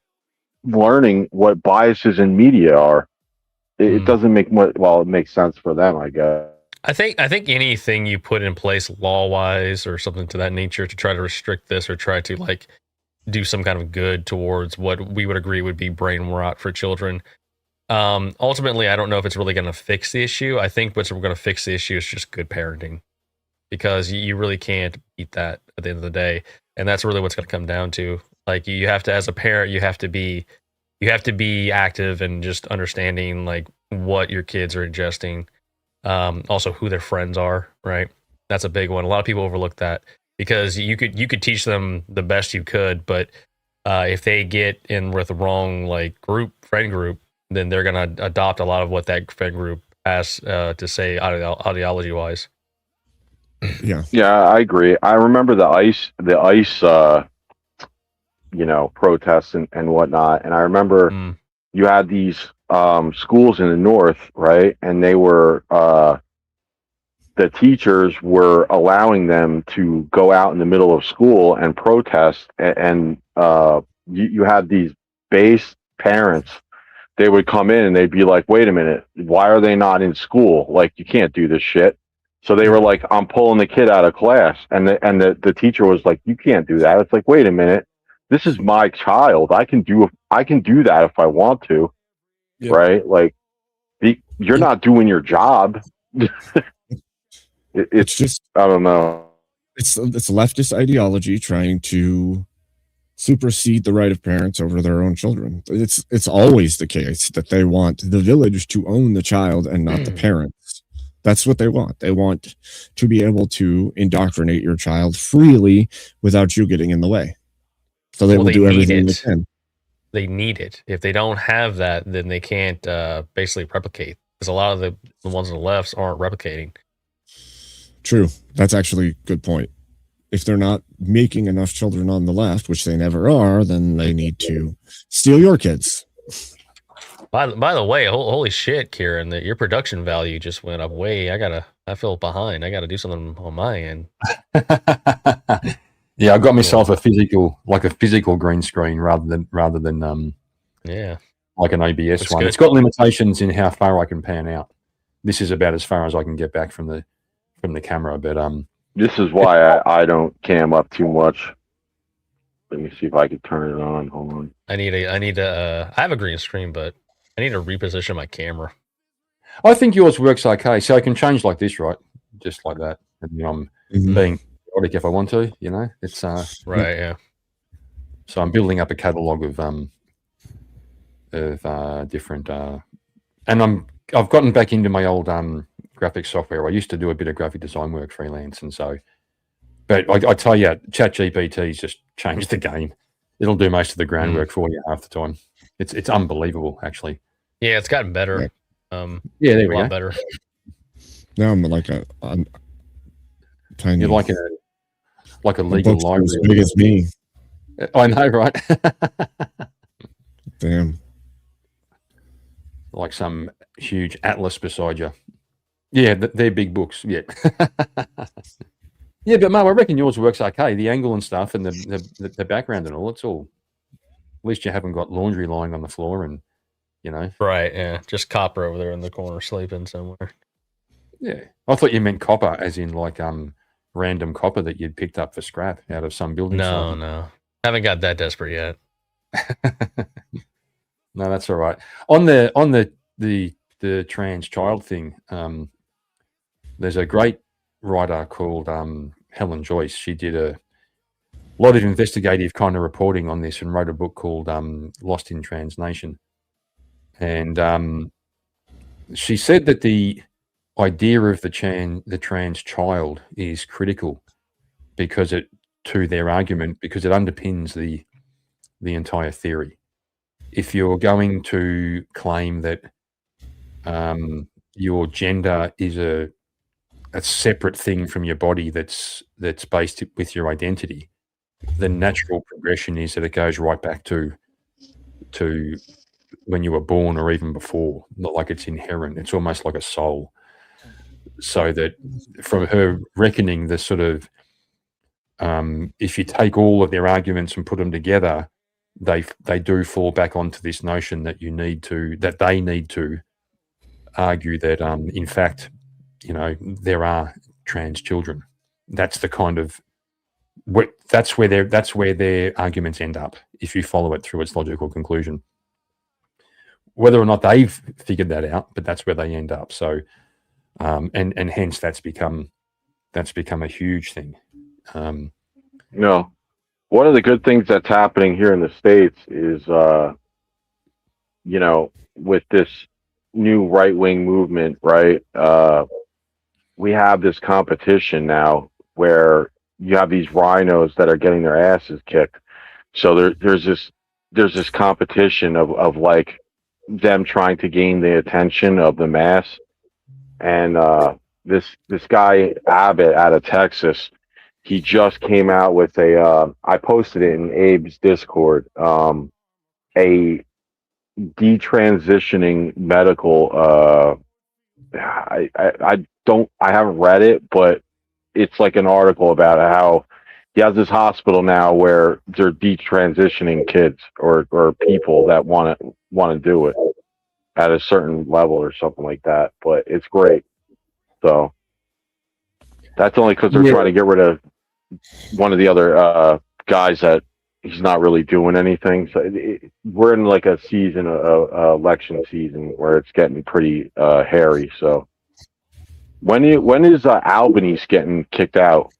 F: learning what biases in media are? It doesn't make much. Well, it makes sense for them, I guess.
H: I think anything you put in place law-wise or something to that nature to try to restrict this or try to like do some kind of good towards what we would agree would be brain rot for children. Ultimately, I don't know if it's really going to fix the issue. I think what's going to fix the issue is just good parenting, because you really can't beat that at the end of the day, and that's really what's going to come down to. Like you have to, as a parent, you have to be active and just understanding like what your kids are ingesting. Also who their friends are, right? That's a big one. A lot of people overlook that. because you could teach them the best you could, but if they get in with the wrong like friend group, then they're gonna adopt a lot of what that friend group has to say ideology wise.
C: Yeah.
F: Yeah, I agree. I remember the ice protests and whatnot. And I remember you had these schools in the north, right? And they were the teachers were allowing them to go out in the middle of school and protest. And you had these base parents. They would come in and they'd be like, "Wait a minute, why are they not in school? Like, you can't do this shit." So they were like, "I'm pulling the kid out of class," and the teacher was like, "You can't do that." It's like, wait a minute, this is my child. I can do that if I want to, right? Like, you're not doing your job. It's just, I don't know.
C: It's leftist ideology trying to supersede the right of parents over their own children. It's always the case that they want the village to own the child and not the parents. That's what they want. They want to be able to indoctrinate your child freely without you getting in the way. So they will do everything they can.
H: They need it. If they don't have that, then they can't basically replicate. Because a lot of the ones on the left aren't replicating.
C: True. That's actually a good point. If they're not making enough children on the left, which they never are, then they need to steal your kids.
H: By the way, holy shit, Kieran, your production value just went up way. I feel behind. I gotta do something on my end.
G: Yeah, I got myself a physical green screen rather than like an OBS
H: That's
G: one.
H: good.
G: It's got limitations in how far I can pan out. This is about as far as I can get back from the camera, but
F: this is why I don't cam up too much. Let me see if I can turn it on. Hold on.
H: I have a green screen, but I need to reposition my camera.
G: I think yours works okay. So I can change like this, right? Just like that. And I'm being chaotic if I want to, It's
H: right, yeah.
G: So I'm building up a catalogue of different and I've gotten back into my old graphic software. I used to do a bit of graphic design work freelance, and so, but I tell you, ChatGPT's just changed the game. It'll do most of the groundwork for you half the time. It's unbelievable, actually.
H: Yeah, it's gotten better.
G: Yeah, there we go.
H: Better.
C: Now I'm like a tiny.
G: You're like a legal library.
C: As big as me.
G: I know, right?
C: Damn.
G: Like some huge atlas beside you. Yeah, they're big books. Yeah. Yeah, but Mo, I reckon yours works okay. The angle and stuff and the background and all, it's all, at least you haven't got laundry lying on the floor and,
H: Right, yeah. Just copper over there in the corner sleeping somewhere.
G: Yeah. I thought you meant copper as in like random copper that you'd picked up for scrap out of some building site.
H: No. Haven't got that desperate yet.
G: No, that's all right. On the trans child thing, there's a great writer called Helen Joyce. She did a lot of investigative kind of reporting on this and wrote a book called Lost in Transnation. And she said that the idea of the trans child is critical to their argument because it underpins the entire theory. If you're going to claim that your gender is a separate thing from your body that's based with your identity, the natural progression is that it goes right back to when you were born or even before, not like it's inherent. It's almost like a soul. So that from her reckoning, the sort of if you take all of their arguments and put them together, they do fall back onto this notion that they need to argue that in fact, there are trans children. That's the kind of that's where their arguments end up if you follow it through its logical conclusion. Whether or not they've figured that out, but that's where they end up. So, and hence that's become a huge thing.
F: One of the good things that's happening here in the States is, with this new right-wing movement, right? We have this competition now where you have these rhinos that are getting their asses kicked. So there's this competition of like them trying to gain the attention of the mass. And this guy Abbott out of Texas, he just came out with a I posted it in Abe's Discord, a detransitioning medical I haven't read it, but it's like an article about how he has this hospital now where they're detransitioning kids or people that want to do it at a certain level or something like that. But it's great. So that's only because they're trying to get rid of one of the other guys that he's not really doing anything. So we're in like a season, election season, where it's getting pretty hairy. So when is Albanese getting kicked out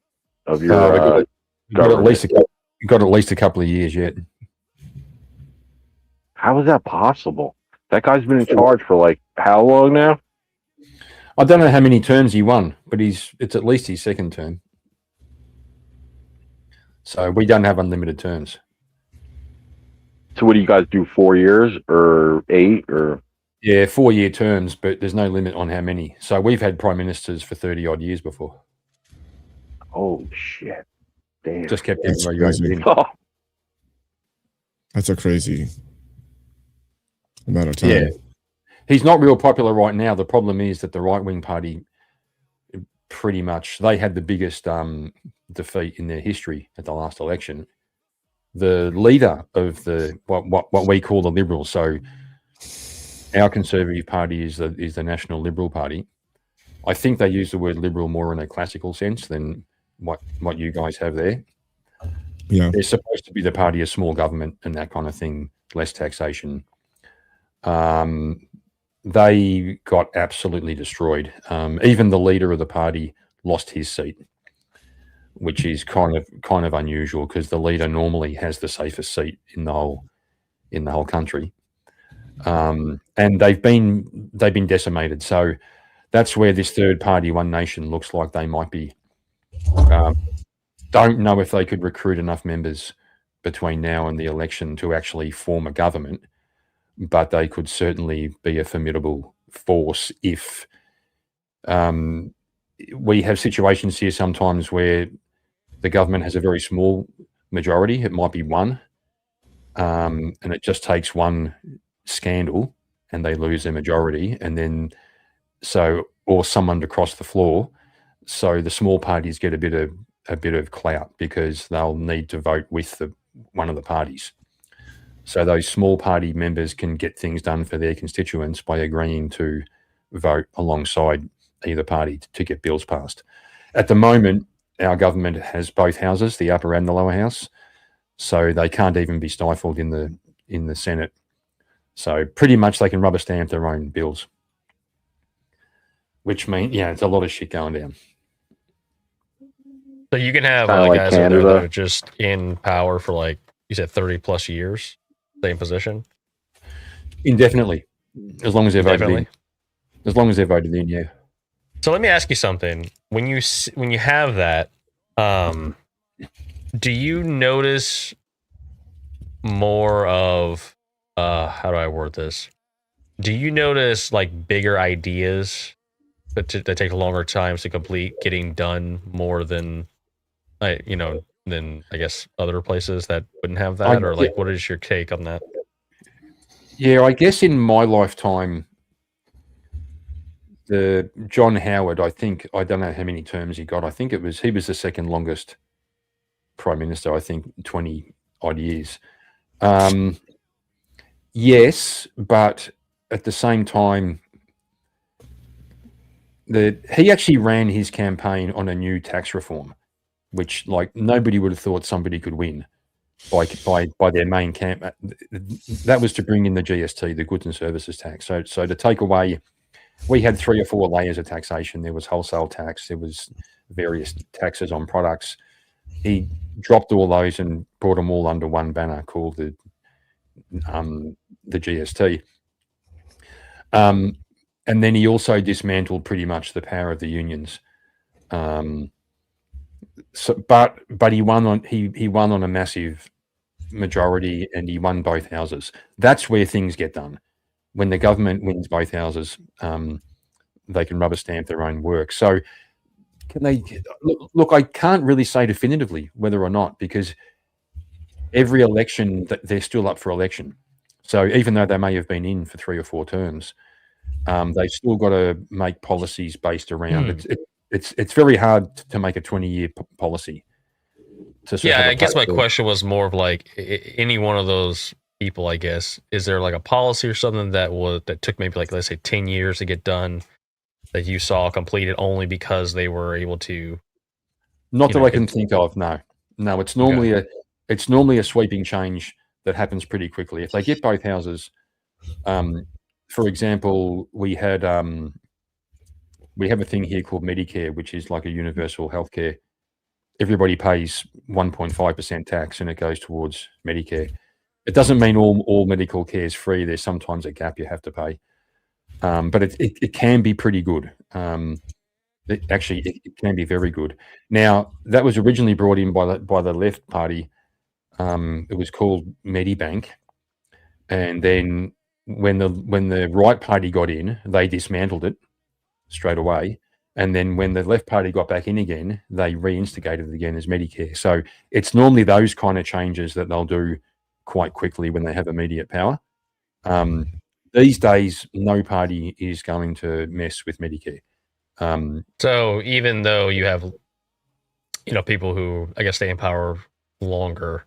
F: of your
G: got at least a couple of years yet.
F: How is that possible? That guy's been in charge for like how long now?
G: I don't know how many terms he won, but it's at least his second term. So we don't have unlimited terms.
F: So what do you guys do? 4 years or 8 or?
G: Yeah, 4-year terms, but there's no limit on how many. So we've had prime ministers for 30 odd years before.
F: Oh shit! Damn.
G: Just kept
C: That's
G: getting
C: crazy.
F: Oh.
C: That's a crazy amount of time.
G: Yeah. He's not real popular right now. The problem is that the right-wing party, pretty much, they had the biggest defeat in their history at the last election. The leader of the what we call the Liberals, so our Conservative Party is the National Liberal Party. I think they use the word liberal more in a classical sense than what you guys have there.
C: Yeah.
G: They're supposed to be the party of small government and that kind of thing, less taxation. They got absolutely destroyed. Even the leader of the party lost his seat, which is kind of unusual because the leader normally has the safest seat in the whole country. And they've been decimated. So that's where this third party, One Nation, looks like they might be. Don't know if they could recruit enough members between now and the election to actually form a government, but they could certainly be a formidable force if we have situations here sometimes where the government has a very small majority. It might be one, and it just takes one scandal and they lose their majority, and then or someone to cross the floor. So the small parties get a bit of clout because they'll need to vote with one of the parties. So those small party members can get things done for their constituents by agreeing to vote alongside either party to get bills passed. At the moment, our government has both houses, the upper and the lower house, so they can't even be stifled in the Senate. So pretty much they can rubber stamp their own bills, which means, it's a lot of shit going down.
H: So you can have
F: Kinda like
H: guys that
F: Canada.
H: are just in power for, like you said, 30 plus years, same position
G: Indefinitely, as long as they're voted in.
H: Indefinitely?
G: As long as they're voted in, yeah.
H: So let me ask you something. When you have that, do you notice more of how do I word this? Do you notice like bigger ideas that take longer times to complete getting done more than than I guess other places that wouldn't have that? Or like, what is your take on that?
G: Yeah, I guess in my lifetime, the John Howard, I don't know how many terms he got. I think he was the second longest prime minister, I think 20 odd years. Yes, but at the same time, he actually ran his campaign on a new tax reform, which like nobody would have thought somebody could win by their main camp. That was to bring in the GST, the goods and services tax. So to take away, we had 3 or 4 layers of taxation. There was wholesale tax, there was various taxes on products. He dropped all those and brought them all under one banner called the GST. And then he also dismantled pretty much the power of the unions. but he won on a massive majority, and he won both houses. That's where things get done. When the government wins both houses, they can rubber stamp their own work. So can they look? I can't really say definitively whether or not, because every election that they're still up for election. So even though they may have been in for 3 or 4 terms, they've still got to make policies based around. It's very hard to make a 20-year policy.
H: I guess my question was more of like any one of those people. I guess, is there like a policy or something that took maybe like, let's say 10 years to get done, that you saw completed only because they were able to?
G: Not that I can think of. No. It's normally a sweeping change that happens pretty quickly if they get both houses. For example, we have a thing here called Medicare, which is like a universal healthcare. Everybody pays 1.5% tax, and it goes towards Medicare. It doesn't mean all medical care is free. There's sometimes a gap you have to pay, but it can be pretty good. It can be very good. Now, that was originally brought in by the left party. It was called Medibank, and then when the right party got in, they dismantled it straight away. And then when the left party got back in again, they reinstigated it again as Medicare. So it's normally those kind of changes that they'll do quite quickly when they have immediate power. These days, no party is going to mess with Medicare.
H: So even though you have, people who, I guess, stay in power longer,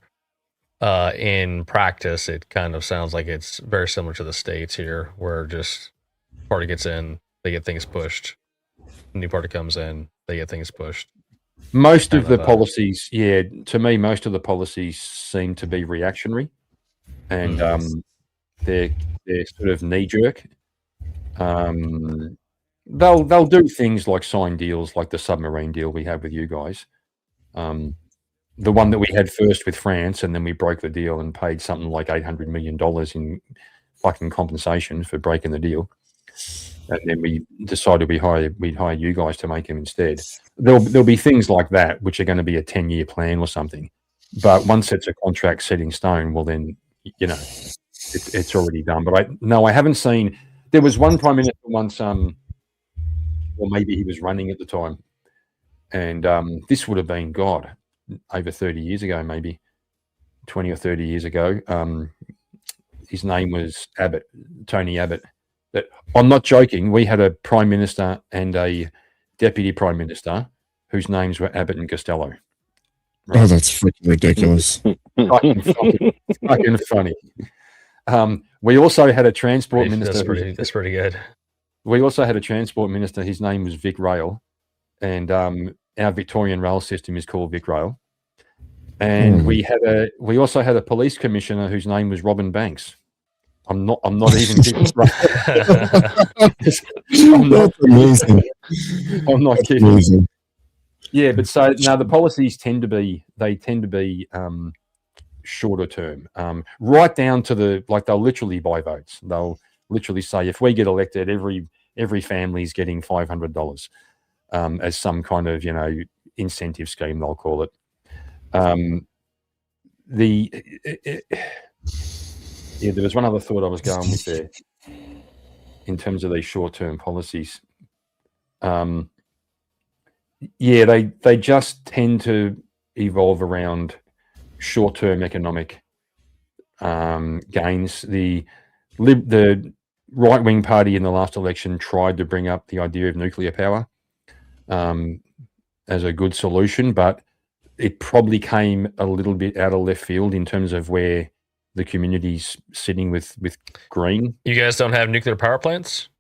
H: in practice, it kind of sounds like it's very similar to the States here, where just party gets in, they get things pushed. New party comes in, they get things pushed.
G: Most of the policies, to me, most of the policies seem to be reactionary, and they're sort of knee jerk. They'll do things like sign deals, like the submarine deal we have with you guys. The one that we had first with France, and then we broke the deal and paid something like $800 million in fucking compensation for breaking the deal. And then we decided we'd hire you guys to make them instead. There'll be things like that, which are going to be a 10-year plan or something. But once it's a contract set in stone, well then, it's already done. But I haven't seen. There was one prime minister once, or maybe he was running at the time, and this would have been over 30 years ago, maybe 20 or 30 years ago. His name was Tony Abbott. I'm not joking. We had a prime minister and a deputy prime minister whose names were Abbott and Costello.
C: Right? Oh, that's freaking ridiculous.
G: fucking funny. We also had a transport minister.
H: That's pretty good.
G: We also had a transport minister. His name was Vic Rail, and our Victorian rail system is called Vic Rail. And we also had a police commissioner whose name was Robin Banks. I'm not even kidding.
C: Amazing.
G: I'm not kidding. Amazing. Yeah, but so now the policies tend to be shorter term, right down to they'll literally buy votes. They'll literally say, if we get elected, every family's getting $500 as some kind of incentive scheme, they'll call it. There was one other thought I was going with there in terms of these short-term policies. They just tend to evolve around short-term economic gains. The right-wing party in the last election tried to bring up the idea of nuclear power as a good solution, but it probably came a little bit out of left field in terms of where the community's sitting with green.
H: You guys don't have nuclear power plants?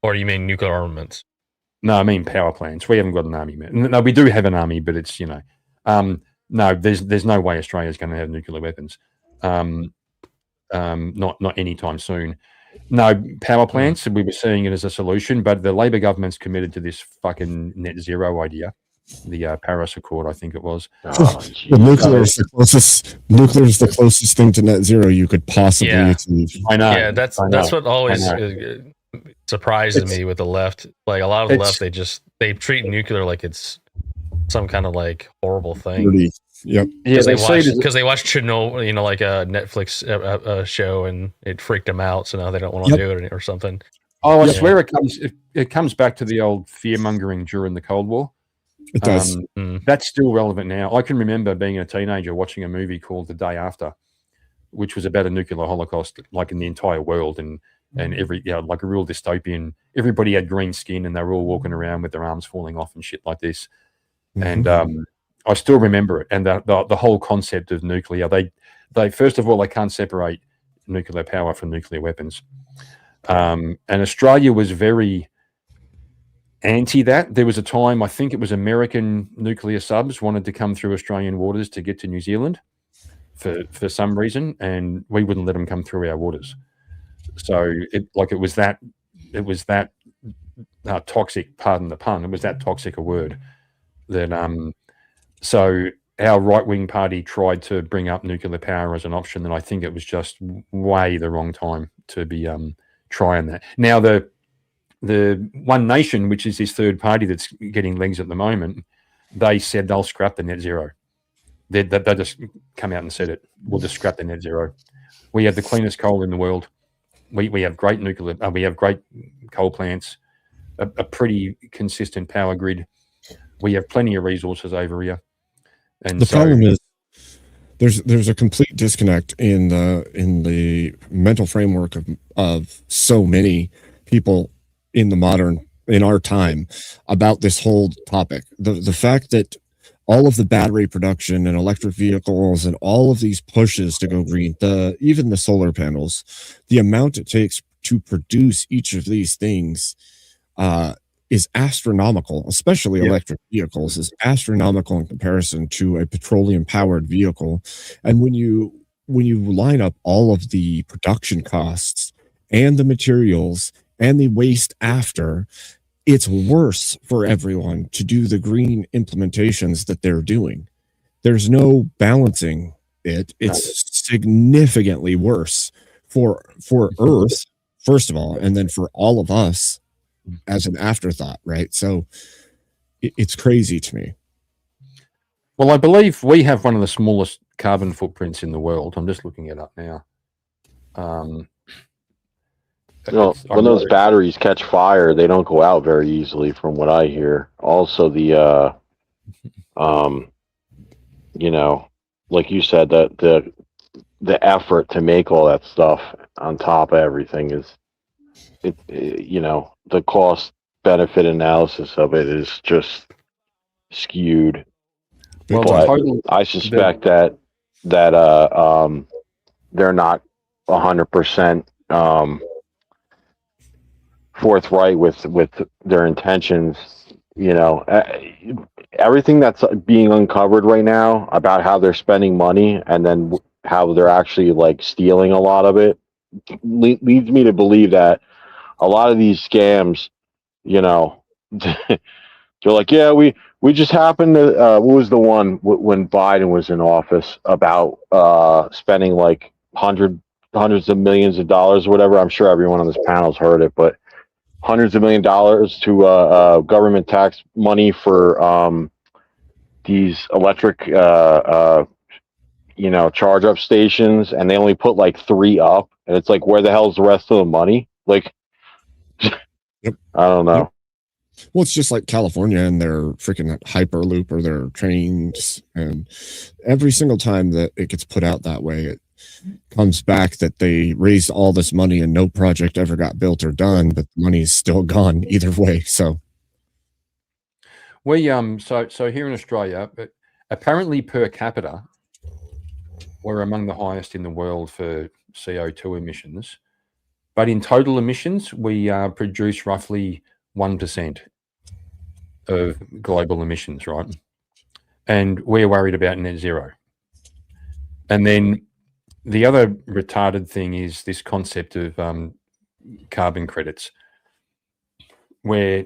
H: Or do you mean nuclear armaments?
G: No, I mean power plants. We haven't got an army. No, we do have an army, but it's, no, there's no way Australia's going to have nuclear weapons. Not anytime soon. No, power plants, we were seeing it as a solution, but the Labor government's committed to this fucking net zero idea. The Paris Accord, I think it was.
C: Nuclear is the closest thing to net zero you could possibly achieve.
G: I know.
H: Yeah, that's what always surprises me with the left. Like a lot of the left, they treat nuclear like it's some kind of like horrible thing.
C: Dirty. Yep.
G: Yeah,
H: Because
G: they say
H: they watched Chernobyl, like a Netflix show, and it freaked them out, so now they don't want to
C: Yep.
H: do it or something.
G: Oh, I
H: Yeah.
G: swear it comes back to the old fear mongering during the Cold War.
C: It does.
G: That's still relevant now. I can remember being a teenager watching a movie called The Day After, which was about a nuclear holocaust, like in the entire world, and every like a real dystopian. Everybody had green skin, and they were all walking around with their arms falling off and shit like this. And I still remember it. And the whole concept of nuclear. They first of all, they can't separate nuclear power from nuclear weapons. And Australia was very anti that. There was a time, I think it was American nuclear subs wanted to come through Australian waters to get to New Zealand for some reason, and we wouldn't let them come through our waters. So it was that toxic, pardon the pun, it was that toxic a word that so our right-wing party tried to bring up nuclear power as an option, and I think it was just way the wrong time to be trying that. Now the One Nation, which is this third party that's getting legs at the moment, they said they'll scrap the net zero. They just come out and said it. We'll just scrap the net zero. We have the cleanest coal in the world. We have great nuclear. We have great coal plants. A pretty consistent power grid. We have plenty of resources over here. And
C: the problem is there's a complete disconnect in the mental framework of so many people in our time about this whole topic. The fact that all of the battery production and electric vehicles and all of these pushes to go green, even the solar panels, the amount it takes to produce each of these things is astronomical, especially electric vehicles is astronomical in comparison to a petroleum powered vehicle. And when you line up all of the production costs and the materials and the waste after, it's worse for everyone to do the green implementations that they're doing. There's no balancing it. It's significantly worse for Earth, first of all, and then for all of us as an afterthought, right? So it's crazy to me.
G: Well, I believe we have one of the smallest carbon footprints in the world. I'm just looking it up now.
F: When those batteries catch fire, they don't go out very easily, from what I hear. Also, the like you said, the effort to make all that stuff on top of everything is, the cost benefit analysis of it is just skewed.
G: Well,
F: but I suspect that they're not 100% forthright with their intentions. Everything that's being uncovered right now about how they're spending money and then how they're actually like stealing a lot of it leads me to believe that a lot of these scams, they're like, yeah, we just happened to what was the one when Biden was in office about spending like hundreds of millions of dollars or whatever. I'm sure everyone on this panel's heard it, but hundreds of $millions to government tax money for these electric charge up stations, and they only put like 3 up, and it's like, where the hell's the rest of the money? Like,
C: Yep.
F: I don't know.
C: Yep. Well, it's just like California and their freaking Hyperloop or their trains, and every single time that it gets put out that way, it comes back that they raised all this money and no project ever got built or done, but the money's still gone either way. So
G: we so here in Australia, apparently per capita, we're among the highest in the world for CO2 emissions, but in total emissions, we produce roughly 1% of global emissions, right? And we're worried about net zero. And then the other retarded thing is this concept of carbon credits, where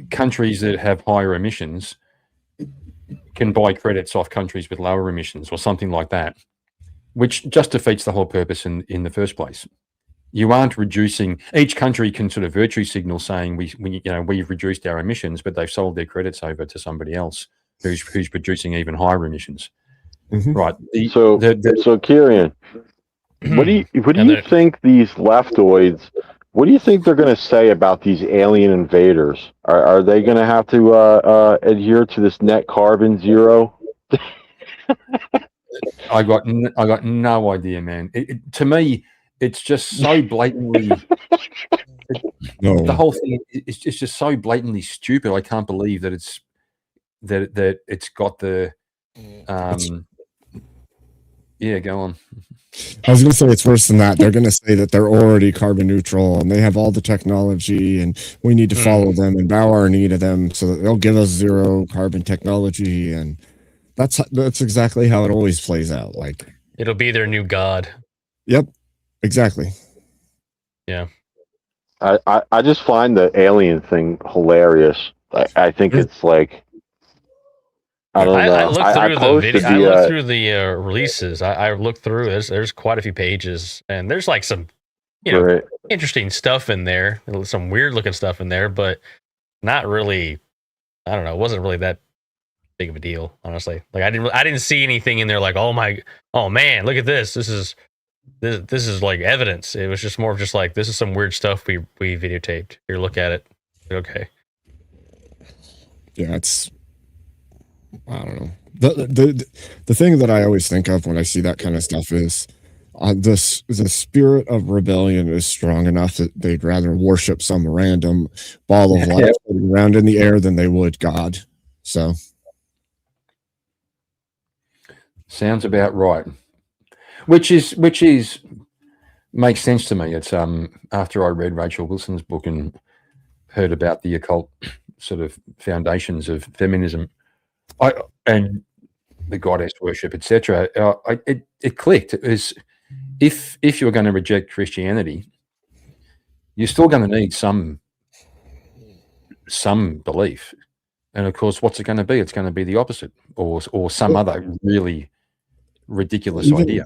G: countries that have higher emissions can buy credits off countries with lower emissions or something like that, which just defeats the whole purpose in the first place. You aren't reducing. Each country can sort of virtue signal saying we've reduced our emissions, but they've sold their credits over to somebody else who's producing even higher emissions.
C: Mhm.
G: Right.
F: So Kieran, what do you think these leftoids? What do you think they're going to say about these alien invaders? Are they going to have to adhere to this net carbon zero?
G: I got no idea, man. To me, it's just so blatantly.
C: No.
G: The whole thing is just so blatantly stupid. I can't believe that it's got the. Yeah, go on.
C: I was going to say it's worse than that. They're going to say that they're already carbon neutral and they have all the technology and we need to follow them and bow our knee to them so that they'll give us zero carbon technology. And that's exactly how it always plays out. Like,
H: it'll be their new god.
C: Yep, exactly.
H: Yeah.
F: I just find the alien thing hilarious. I think it's like, I don't know.
H: I looked through the video. I looked through the releases. I looked through. There's quite a few pages, and there's like some, interesting stuff in there. Some weird looking stuff in there, but not really. I don't know. It wasn't really that big of a deal, honestly. Like I didn't see anything in there like, oh man, look at this. This is like evidence. It was just more of just like, this is some weird stuff we videotaped. Here, look at it. Okay.
C: Yeah, it's. I don't know. The thing that I always think of when I see that kind of stuff is the spirit of rebellion is strong enough that they'd rather worship some random ball of light floating around in the air than they would God. So
G: sounds about right. Which is makes sense to me. It's after I read Rachel Wilson's book and heard about the occult sort of foundations of feminism. And the goddess worship, etc. It clicked. It was if you're going to reject Christianity, you're still going to need some belief, and of course, what's it going to be? It's going to be the opposite, or some other really ridiculous idea.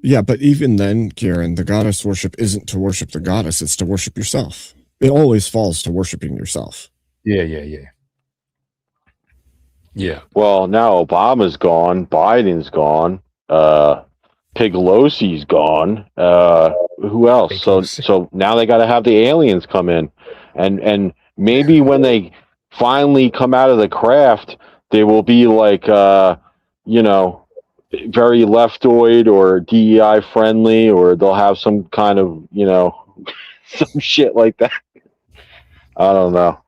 C: Yeah, but even then, Kieran, the goddess worship isn't to worship the goddess; it's to worship yourself. It always falls to worshiping yourself.
G: Yeah.
F: Well, now Obama's gone, Biden's gone, Piglosi's gone. Who else? So now they got to have the aliens come in, and maybe when they finally come out of the craft, they will be like, very leftoid or DEI friendly, or they'll have some kind of, some shit like that. I don't know.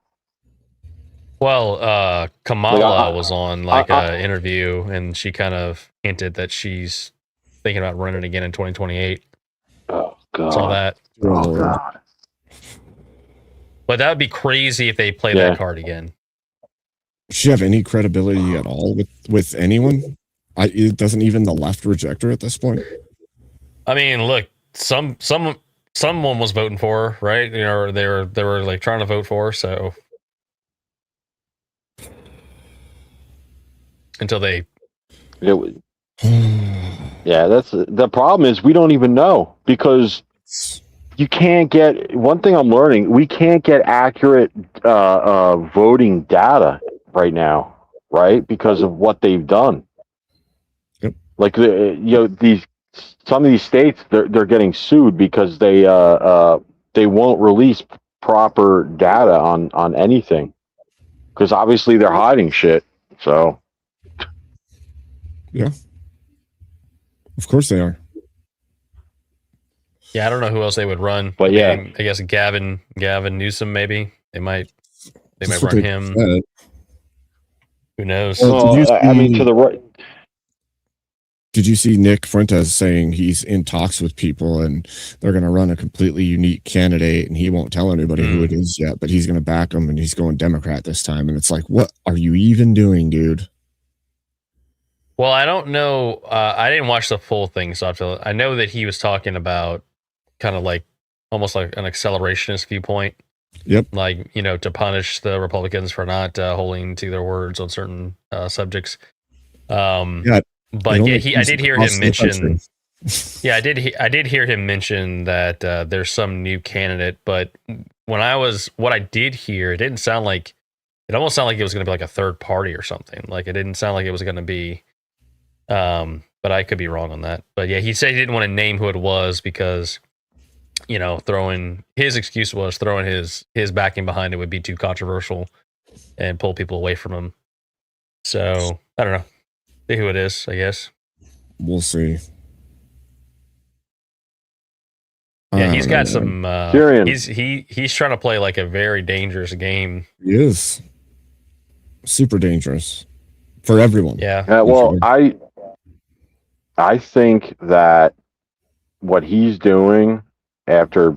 H: Well, Kamala was on an interview, and she kind of hinted that she's thinking about running again in 2028.
F: Oh God!
H: Saw that.
F: Oh God!
H: But that would be crazy if they play that card again.
C: Does she have any credibility at all with anyone? It doesn't even the left reject her at this point.
H: I mean, look, someone was voting for her, right? They were like trying to vote for her, so. Until they,
F: that's the problem. Is we don't even know, because you can't get. One thing I'm learning: we can't get accurate voting data right now, right? Because of what they've done.
C: Yep.
F: Like some of these states, they're getting sued because they won't release proper data on anything, because obviously they're hiding shit. So.
C: Yeah, of course they are.
H: Yeah, I don't know who else they would run,
F: but
H: I guess Gavin Newsom, maybe they might run him.
C: Said.
H: Who knows?
F: Well, to the right.
C: Did you see Nick Fuentes saying he's in talks with people and they're going to run a completely unique candidate and he won't tell anybody who it is yet, but he's going to back them and he's going Democrat this time? And it's like, what are you even doing, dude?
H: Well, I don't know. I didn't watch the full thing, so I know that he was talking about kind of like almost like an accelerationist viewpoint.
C: Yep.
H: Like, to punish the Republicans for not holding to their words on certain subjects. But I did hear him mention. Yeah, I did hear him mention that there's some new candidate, but what I did hear, it didn't sound like it almost sounded like it was going to be like a third party or something. Like it didn't sound like it was going to be, but I could be wrong on that. But yeah, he said he didn't want to name who it was because, his excuse was throwing his backing behind it would be too controversial and pull people away from him. So I don't know. See who it is, I guess.
C: We'll see.
H: Yeah, he's got some.
F: Tyrion.
H: He's trying to play like a very dangerous game.
C: He is super dangerous for everyone.
H: Yeah.
F: Well, I think that what he's doing after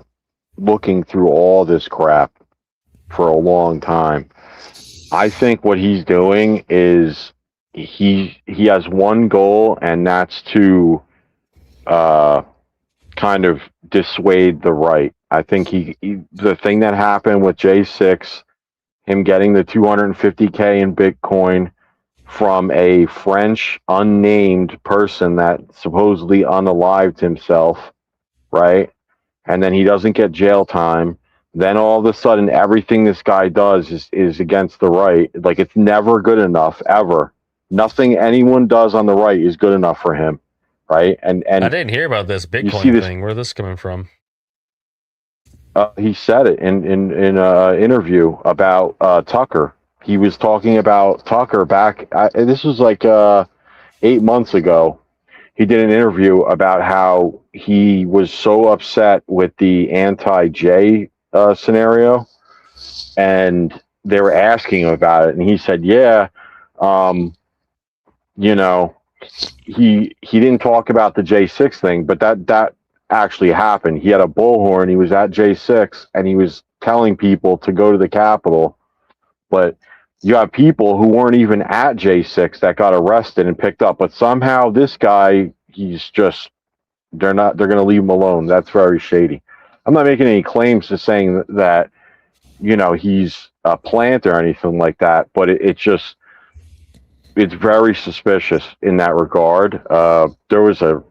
F: looking through all this crap for a long time, I think what he's doing is he has one goal, and that's to kind of dissuade the right. I think the thing that happened with J6, him getting the 250K in Bitcoin from a French unnamed person that supposedly unalived himself, right? And then he doesn't get jail time. Then all of a sudden, everything this guy does is against the right. Like, it's never good enough, ever. Nothing anyone does on the right is good enough for him, right? And
H: I didn't hear about this Bitcoin thing. Where this coming from?
F: He said it in an interview about Tucker. He was talking about Tucker back. This was like 8 months ago. He did an interview about how he was so upset with the anti-J scenario, and they were asking him about it, and he said, "Yeah, he didn't talk about the J6 thing, but that actually happened. He had a bullhorn. He was at J6, and he was telling people to go to the Capitol, but you have people who weren't even at J6 that got arrested and picked up. But somehow this guy, they're going to leave him alone. That's very shady. I'm not making any claims to saying that, he's a plant or anything like that, but it's very suspicious in that regard. There was a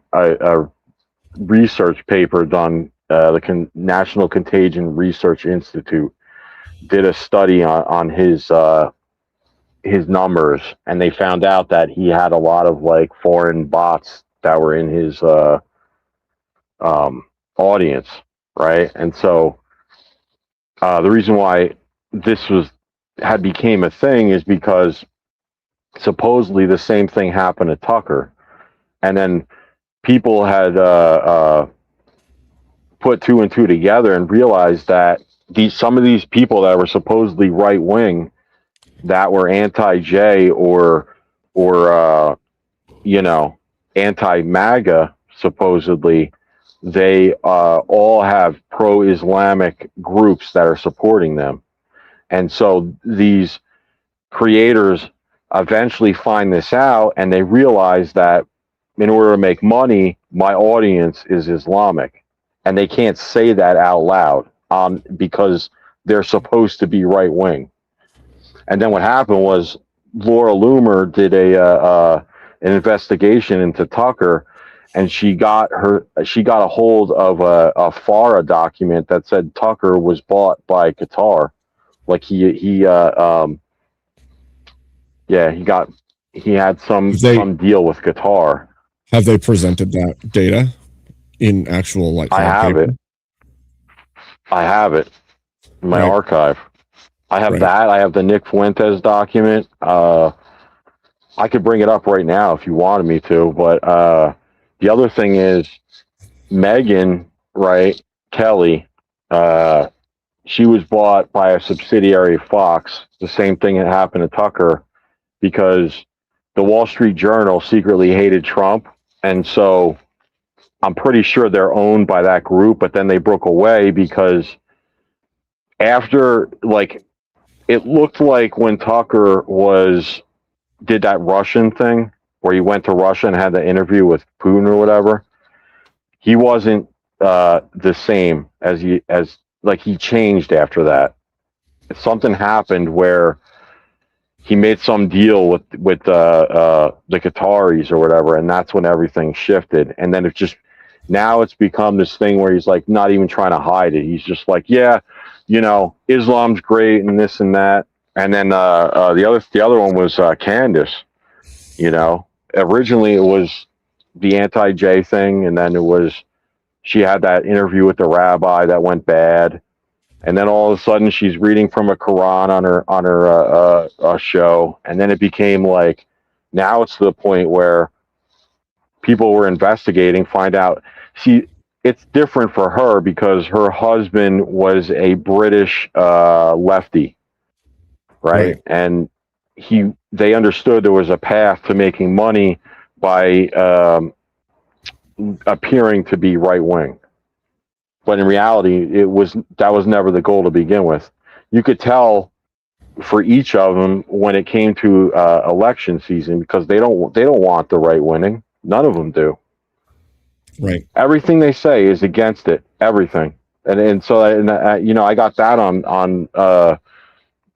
F: research paper done, the National Contagion Research Institute did a study on his numbers, and they found out that he had a lot of like foreign bots that were in his audience, right? And so the reason why this became a thing is because supposedly the same thing happened to Tucker, and then people had put two and two together and realized that some of these people that were supposedly right wing, that were anti-J or anti-MAGA, supposedly, they all have pro-Islamic groups that are supporting them. And so these creators eventually find this out, and they realize that in order to make money, my audience is Islamic. And they can't say that out loud because they're supposed to be right-wing. And then what happened was Laura Loomer did an investigation into Tucker, and she got a hold of a FARA document that said Tucker was bought by Qatar. Like he had some deal with Qatar.
C: Have they presented that data in actual
F: I have it in my archive. I have that. I have the Nick Fuentes document. I could bring it up right now if you wanted me to, but the other thing is Megyn, Kelly, she was bought by a subsidiary of Fox. The same thing that happened to Tucker, because the Wall Street Journal secretly hated Trump, and so I'm pretty sure they're owned by that group, but then they broke away because after, it looked like when Tucker did that Russian thing where he went to Russia and had the interview with Putin or whatever, he wasn't the same as he changed after that. Something happened where he made some deal with the Qataris or whatever, and that's when everything shifted. And then now it's become this thing where he's not even trying to hide it. He's just Islam's great and this and that. And then the other one was Candace. You know, originally it was the anti-J thing, and then it was she had that interview with the rabbi that went bad, and then all of a sudden she's reading from a Quran on her show, and then it became like now it's to the point where people were investigating, find out. See, it's different for her because her husband was a British lefty, right? And they understood there was a path to making money by appearing to be right wing, but in reality, that was never the goal to begin with. You could tell for each of them when it came to election season because they don't want the right winning. None of them do.
C: Right.
F: Everything they say is against it. Everything, and so you know, I got that on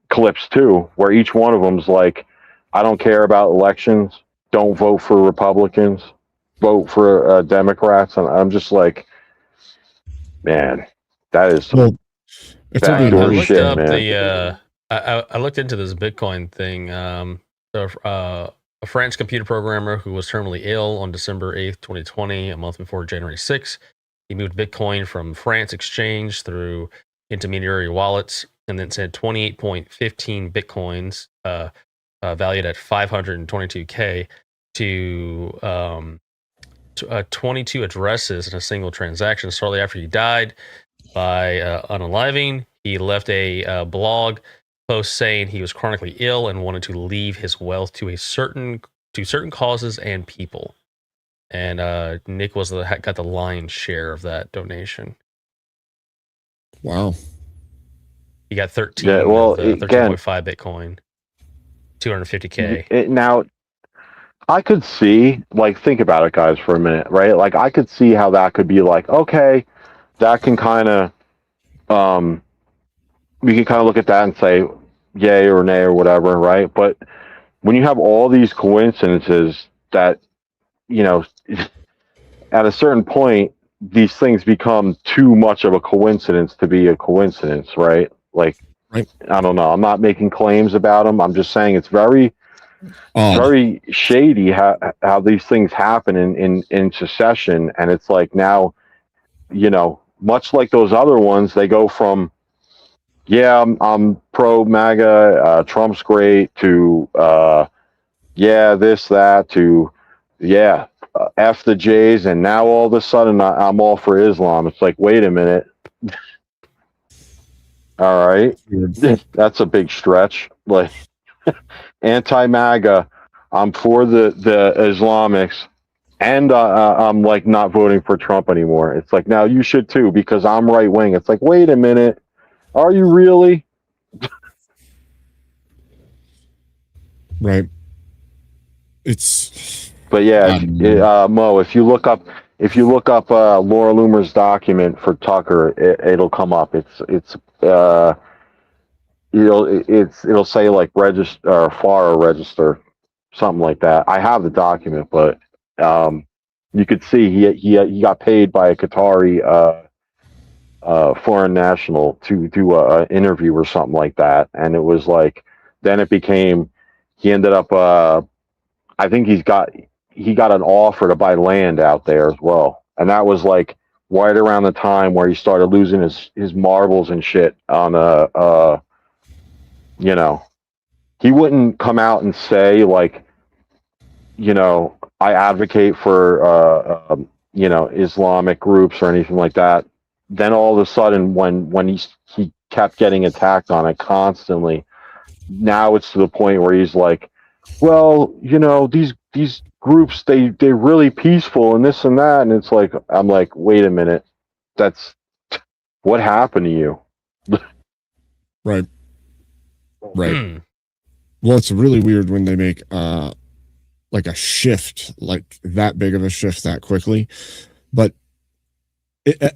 F: clips too, where each one of them's like, I don't care about elections. Don't vote for Republicans. Vote for Democrats. And I'm just like, man, that is some
C: Well, it's
H: I
F: backdoor
H: looked
F: shit,
H: up
F: man.
H: I looked into this Bitcoin thing. A French computer programmer who was terminally ill on December 8th, 2020, a month before January 6th. He moved Bitcoin from France exchange through intermediary wallets and then sent 28.15 Bitcoins, valued at 522K, to 22 addresses in a single transaction. Shortly after he died by unaliving, he left a blog post saying he was chronically ill and wanted to leave his wealth to certain causes and people. And Nick got the lion's share of that donation.
C: Wow.
H: He got 13,
F: Yeah, well,
H: 13.5 Bitcoin, 250K.
F: Now, I could see, like, think about it, guys, for a minute, right? Like, I could see how that could be like, okay, that can kind of, we can kind of look at that and say, yay or nay or whatever, right? But when you have all these coincidences that, you know, at a certain point, these things become too much of a coincidence to be a coincidence, right? Like,
C: right.
F: I don't know. I'm not making claims about them. I'm just saying it's very shady how these things happen in succession. And it's like now, you know, much like those other ones, they go from, yeah, I'm pro MAGA, Trump's great, to, yeah, this, that, to, yeah, F the Jays, and now all of a sudden I'm all for Islam. It's like, wait a minute. All right. That's a big stretch. Like, anti-MAGA, I'm for the Islamics, and I'm like not voting for Trump anymore. It's like, now you should too, because I'm right wing. It's like, wait a minute. Are you really?
C: Right.
F: But yeah, Mo, if you look up Laura Loomer's document for Tucker, it'll come up. It'll say like register or FARA register, something like that. I have the document, but you could see he got paid by a Qatari foreign national to do an interview or something like that, and it was like, then it became, he ended up I think he got an offer to buy land out there as well, and that was like right around the time where he started losing his marbles and shit on you know, he wouldn't come out and say like, you know, I advocate for you know, Islamic groups or anything like that. Then all of a sudden, when he kept getting attacked on it constantly, now it's to the point where he's like, well, you know, these groups, they're really peaceful and this and that, and it's like, I'm like, wait a minute, that's what happened to you.
C: Right. Right. Well, it's really weird when they make like a shift, like that big of a shift that quickly. But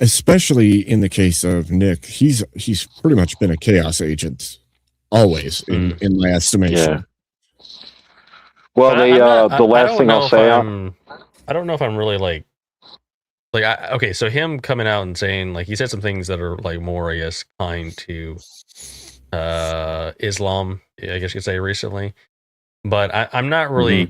C: especially in the case of Nick, he's pretty much been a chaos agent always in my estimation.
F: Yeah. Well, the last thing I'll say,
H: I don't know if I'm really like okay, so him coming out and saying, like, he said some things that are like more, I guess, kind to Islam I guess you could say recently. But I'm not really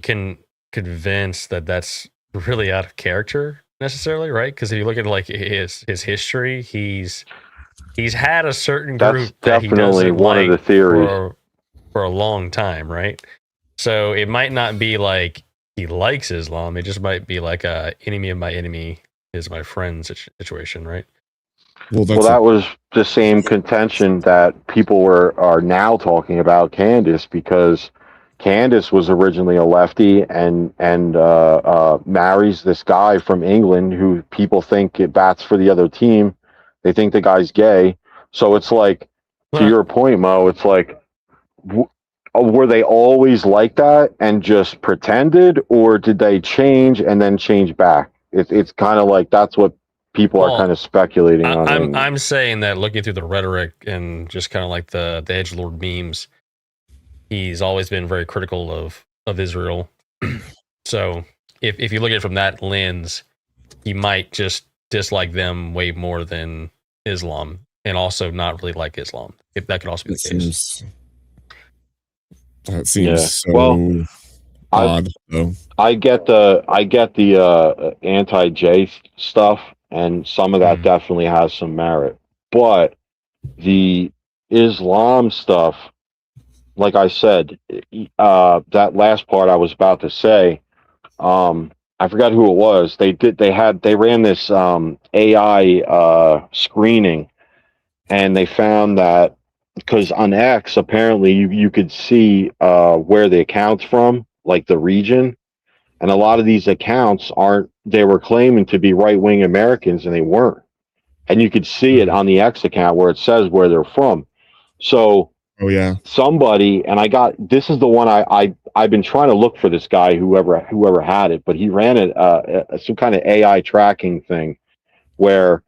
H: convinced that that's really out of character necessarily, right? Because if you look at like his history, he's had a certain group
F: That's
H: that he
F: definitely
H: doesn't
F: one
H: like
F: of the theories.
H: for a long time, right? So it might not be like he likes Islam. It just might be like a enemy of my enemy is my friend situation, right?
C: Well,
F: That was the same contention that people are now talking about Candace, because Candace was originally a lefty and marries this guy from England who people think it bats for the other team. They think the guy's gay. So it's like, to your point, Mo, it's like, were they always like that and just pretended, or did they change and then change back? It's kind of like that's what people are kind of speculating on.
H: I'm saying that looking through the rhetoric and just kind of like the edgelord memes, he's always been very critical of Israel. So if you look at it from that lens, he might just dislike them way more than Islam, and also not really like Islam. If that could also be the case.
C: That seems so odd, though.
F: I get the anti-J stuff, and some of that definitely has some merit. But the Islam stuff, like I said, that last part I was about to say, I forgot who it was. They ran this AI screening, and they found that, because on X apparently you could see where the account's from, like the region, and a lot of these accounts they were claiming to be right-wing Americans, and they weren't. And you could see it on the X account where it says where they're from. So somebody, and this is the one I've been trying to look for, this guy, whoever had it, but he ran it some kind of AI tracking thing where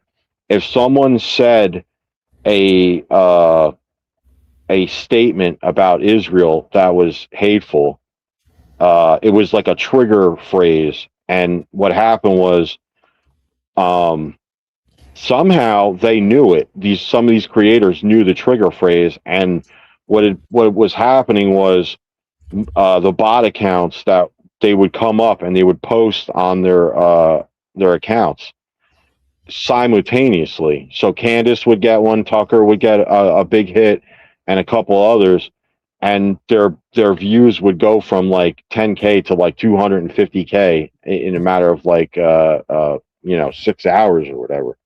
F: if someone said a statement about Israel that was hateful, it was like a trigger phrase. And what happened was, somehow they knew it. Some of these creators knew the trigger phrase, and what was happening was the bot accounts that they would come up and they would post on their accounts simultaneously. So Candace would get one, Tucker would get a big hit, and a couple others, and their views would go from like 10K to like 250K in a matter of like 6 hours or whatever.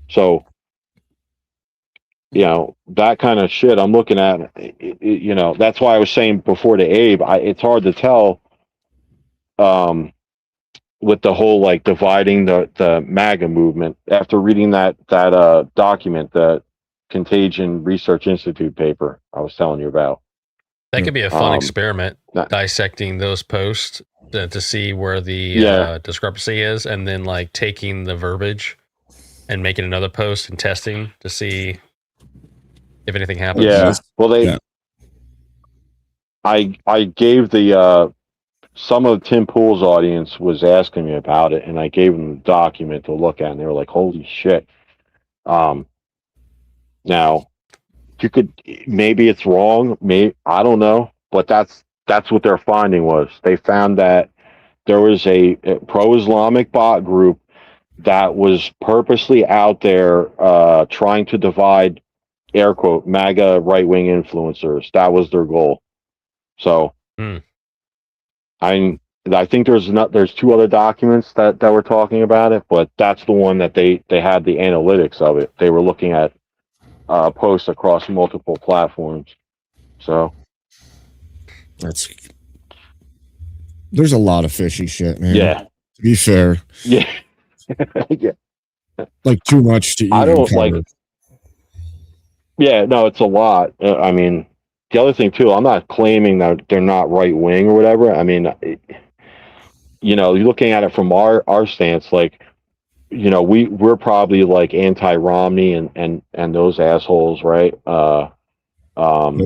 F: So that kind of shit I'm looking at, that's why I was saying before to Abe, it's hard to tell with the whole like dividing the MAGA movement after reading that document, the Contagion Research Institute paper I was telling you about.
H: That could be a fun experiment, dissecting those posts to see where the discrepancy is, and then like taking the verbiage and making another post and testing to see if anything happens.
F: Yeah. Well, I gave some of Tim Pool's audience was asking me about it, and I gave them the document to look at, and they were like, "Holy shit!" Now, maybe it's wrong. Maybe, I don't know, but that's what their finding was. They found that there was a pro-Islamic bot group that was purposely out there trying to divide, air quote, MAGA right-wing influencers. That was their goal. So, I think there's two other documents that were talking about it, but that's the one that they had the analytics of it. They were looking at posts across multiple platforms. So
C: there's a lot of fishy shit, man.
F: Yeah.
C: To be fair.
F: Yeah. Yeah.
C: Like too much to even cover.
F: Yeah, no, it's a lot. I mean, the other thing too, I'm not claiming that they're not right wing or whatever. I mean, you're looking at it from our stance, like, we're probably like anti-Romney and those assholes, right?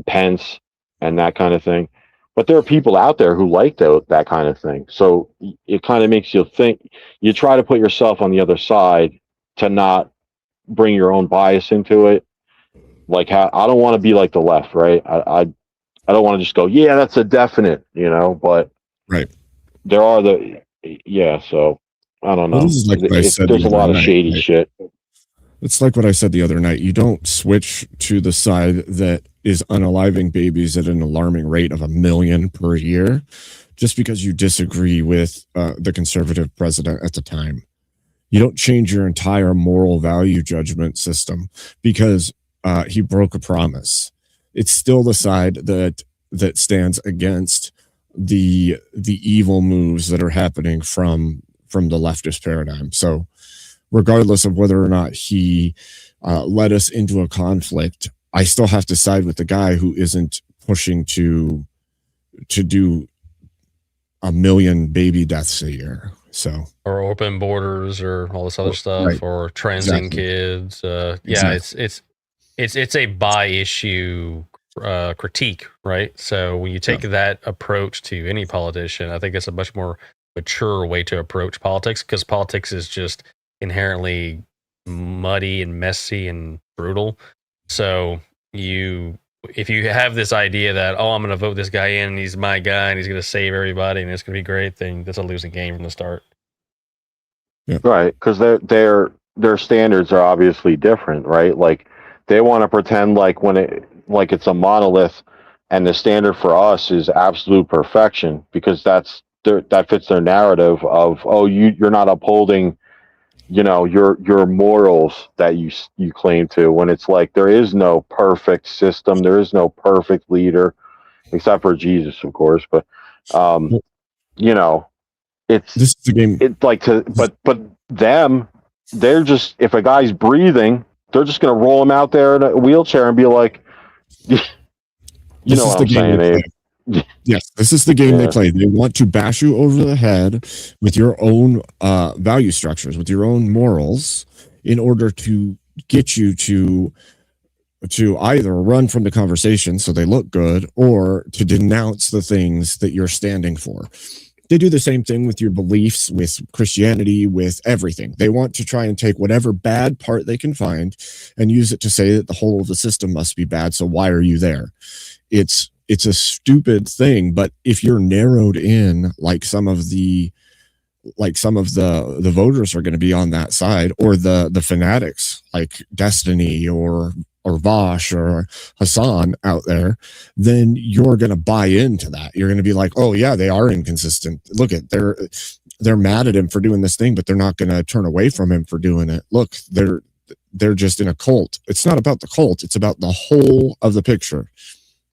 F: Pence and that kind of thing. But there are people out there who like that kind of thing. So it kind of makes you think. You try to put yourself on the other side to not bring your own bias into it. Like, I don't want to be like the left, right? I I don't want to just go, yeah, that's a definite, but
C: Right.
F: there are so I don't
C: Well,
F: know.
C: this is like what I said
F: There's
C: the
F: a
C: other
F: lot of
C: night,
F: shady
C: right?
F: shit.
C: It's like what I said the other night. You don't switch to the side that is unaliving babies at an alarming rate of 1 million per year just because you disagree with the conservative president at the time. You don't change your entire moral value judgment system because he broke a promise. It's still the side that stands against the evil moves that are happening from the leftist paradigm. So regardless of whether or not he led us into a conflict, I still have to side with the guy who isn't pushing to do 1 million baby deaths a year. So,
H: or open borders, or all this other stuff,
C: right.
H: or transing
C: Exactly.
H: kids. Yeah,
C: Exactly.
H: it's a by issue critique, right? So when you take that approach to any politician, I think it's a much more mature way to approach politics, because politics is just inherently muddy and messy and brutal. So if you have this idea that, oh, I'm going to vote this guy in, and he's my guy, and he's going to save everybody, and it's going to be great, then that's a losing game from the start.
C: Yeah.
F: Right, because their standards are obviously different, right? Like they want to pretend like it's a monolith, and the standard for us is absolute perfection because that fits their narrative of, oh, you're not upholding, your morals that you claim to, when it's like there is no perfect system, there is no perfect leader, except for Jesus, of course, but it's
C: this is the game.
F: It's like but them, they're just, if a guy's breathing, they're just gonna roll him out there in a wheelchair and be like, you know what I'm saying, Abe?
C: Yes, this is the game they play. They want to bash you over the head with your own value structures, with your own morals, in order to get you to either run from the conversation so they look good, or to denounce the things that you're standing for. They do the same thing with your beliefs, with Christianity, with everything. They want to try and take whatever bad part they can find and use it to say that the whole of the system must be bad. So why are you there? It's a stupid thing, but if you're narrowed in, like some of the voters are going to be on that side, or the fanatics like Destiny or Vosh or Hassan out there, then you're going to buy into that. You're going to be like, oh yeah, they are inconsistent. Look at, they're mad at him for doing this thing, but they're not going to turn away from him for doing it. Look, they're just in a cult. It's not about the cult. It's about the whole of the picture.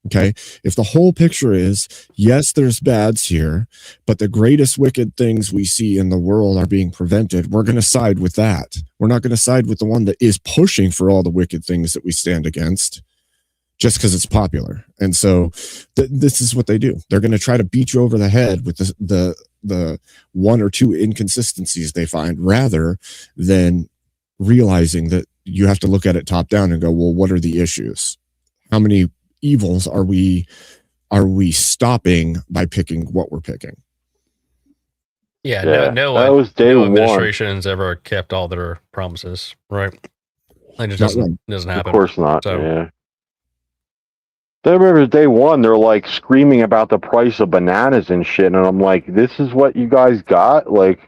C: Okay. If the whole picture is, yes, there's bads here, but the greatest wicked things we see in the world are being prevented, we're going to side with that. We're not going to side with the one that is pushing for all the wicked things that we stand against just because it's popular. And so this is what they do. They're going to try to beat you over the head with the one or two inconsistencies they find, rather than realizing that you have to look at it top down and go, well, what are the issues? How many evils are we stopping by picking what we're picking?
H: Yeah,
F: that was day
H: no
F: one.
H: administration's ever kept all their promises, right? It just doesn't happen.
F: Of course not.
H: So,
F: yeah. I remember day one, they're like screaming about the price of bananas and shit, and I'm like, this is what you guys got? Like,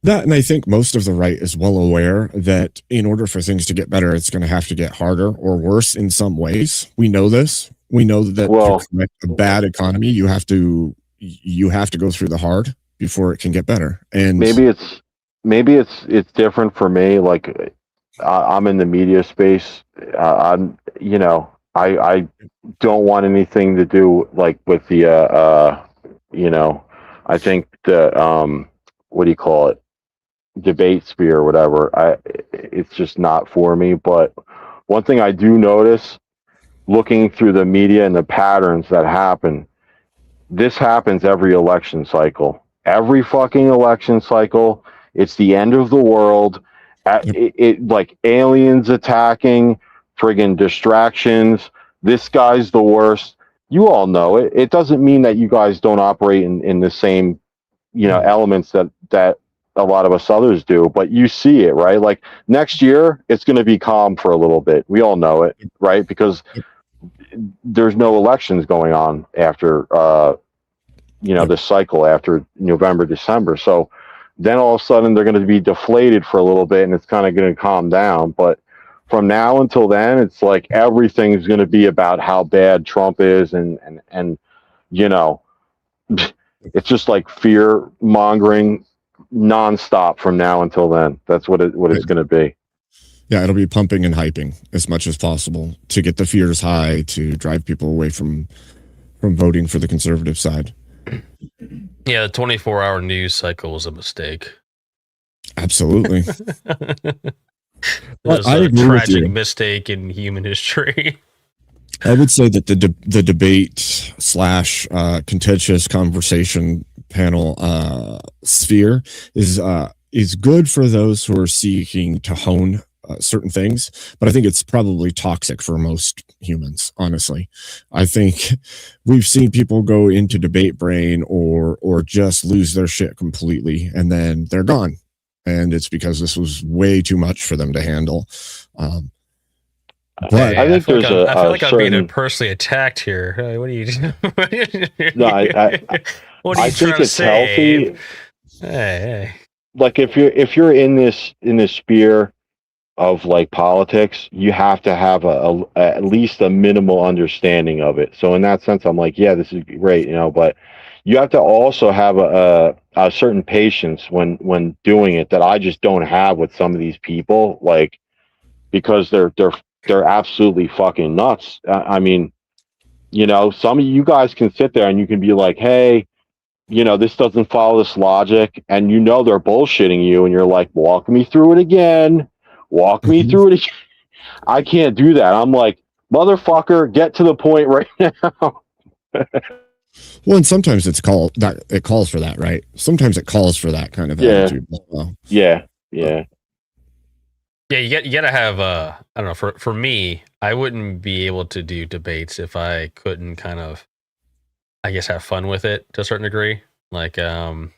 C: That, and I think most of the right is well aware that in order for things to get better, it's going to have to get harder or worse in some ways. We know this. We know that to correct a bad economy, you have to go through the hard before it can get better. And
F: maybe it's different for me. Like, I'm in the media space. I don't want anything to do like with the I think the what do you call it? Debate sphere or whatever. It's just not for me. But one thing I do notice, looking through the media and the patterns that happen, this happens every election cycle. Every fucking election cycle, it's the end of the world. It like aliens attacking, friggin' distractions. This guy's the worst. You all know it. It doesn't mean that you guys don't operate in the same, elements that a lot of us others do, but you see it, right? Like next year, it's going to be calm for a little bit. We all know it, right? Because there's no elections going on after, this cycle after November, December. So then all of a sudden they're going to be deflated for a little bit and it's kind of going to calm down. But from now until then, it's like everything's going to be about how bad Trump is and it's just like fear mongering nonstop from now until then. That's what it's going to be.
C: Yeah, it'll be pumping and hyping as much as possible to get the fears high, to drive people away from voting for the conservative side.
H: Yeah, the 24-hour news cycle was a mistake.
C: Absolutely.
H: It was a tragic mistake in human history.
C: I would say that the debate / contentious conversation panel sphere is good for those who are seeking to hone certain things, but I think it's probably toxic for most humans. Honestly, I think we've seen people go into debate brain or just lose their shit completely, and then they're gone, and it's because this was way too much for them to handle.
F: But I think I feel
H: like I'm being personally attacked here. What are you doing?
F: No, what are you trying to say? Healthy.
H: Hey.
F: Like if you're in this sphere of like politics, you have to have at least a minimal understanding of it. So in that sense, I'm like, yeah, this is great, but you have to also have a certain patience when doing it that I just don't have with some of these people, like because they're absolutely fucking nuts. I mean, some of you guys can sit there and you can be like, hey, this doesn't follow this logic, and they're bullshitting you, and you're like, walk me through it again. Walk me through it again. I can't do that. I'm like, motherfucker, get to the point right now.
C: Well, and sometimes it calls for that, right? Sometimes it calls for that kind of attitude.
F: Yeah.
H: Yeah, you gotta have I don't know, for me, I wouldn't be able to do debates if I couldn't kind of, I guess, have fun with it to a certain degree. Like if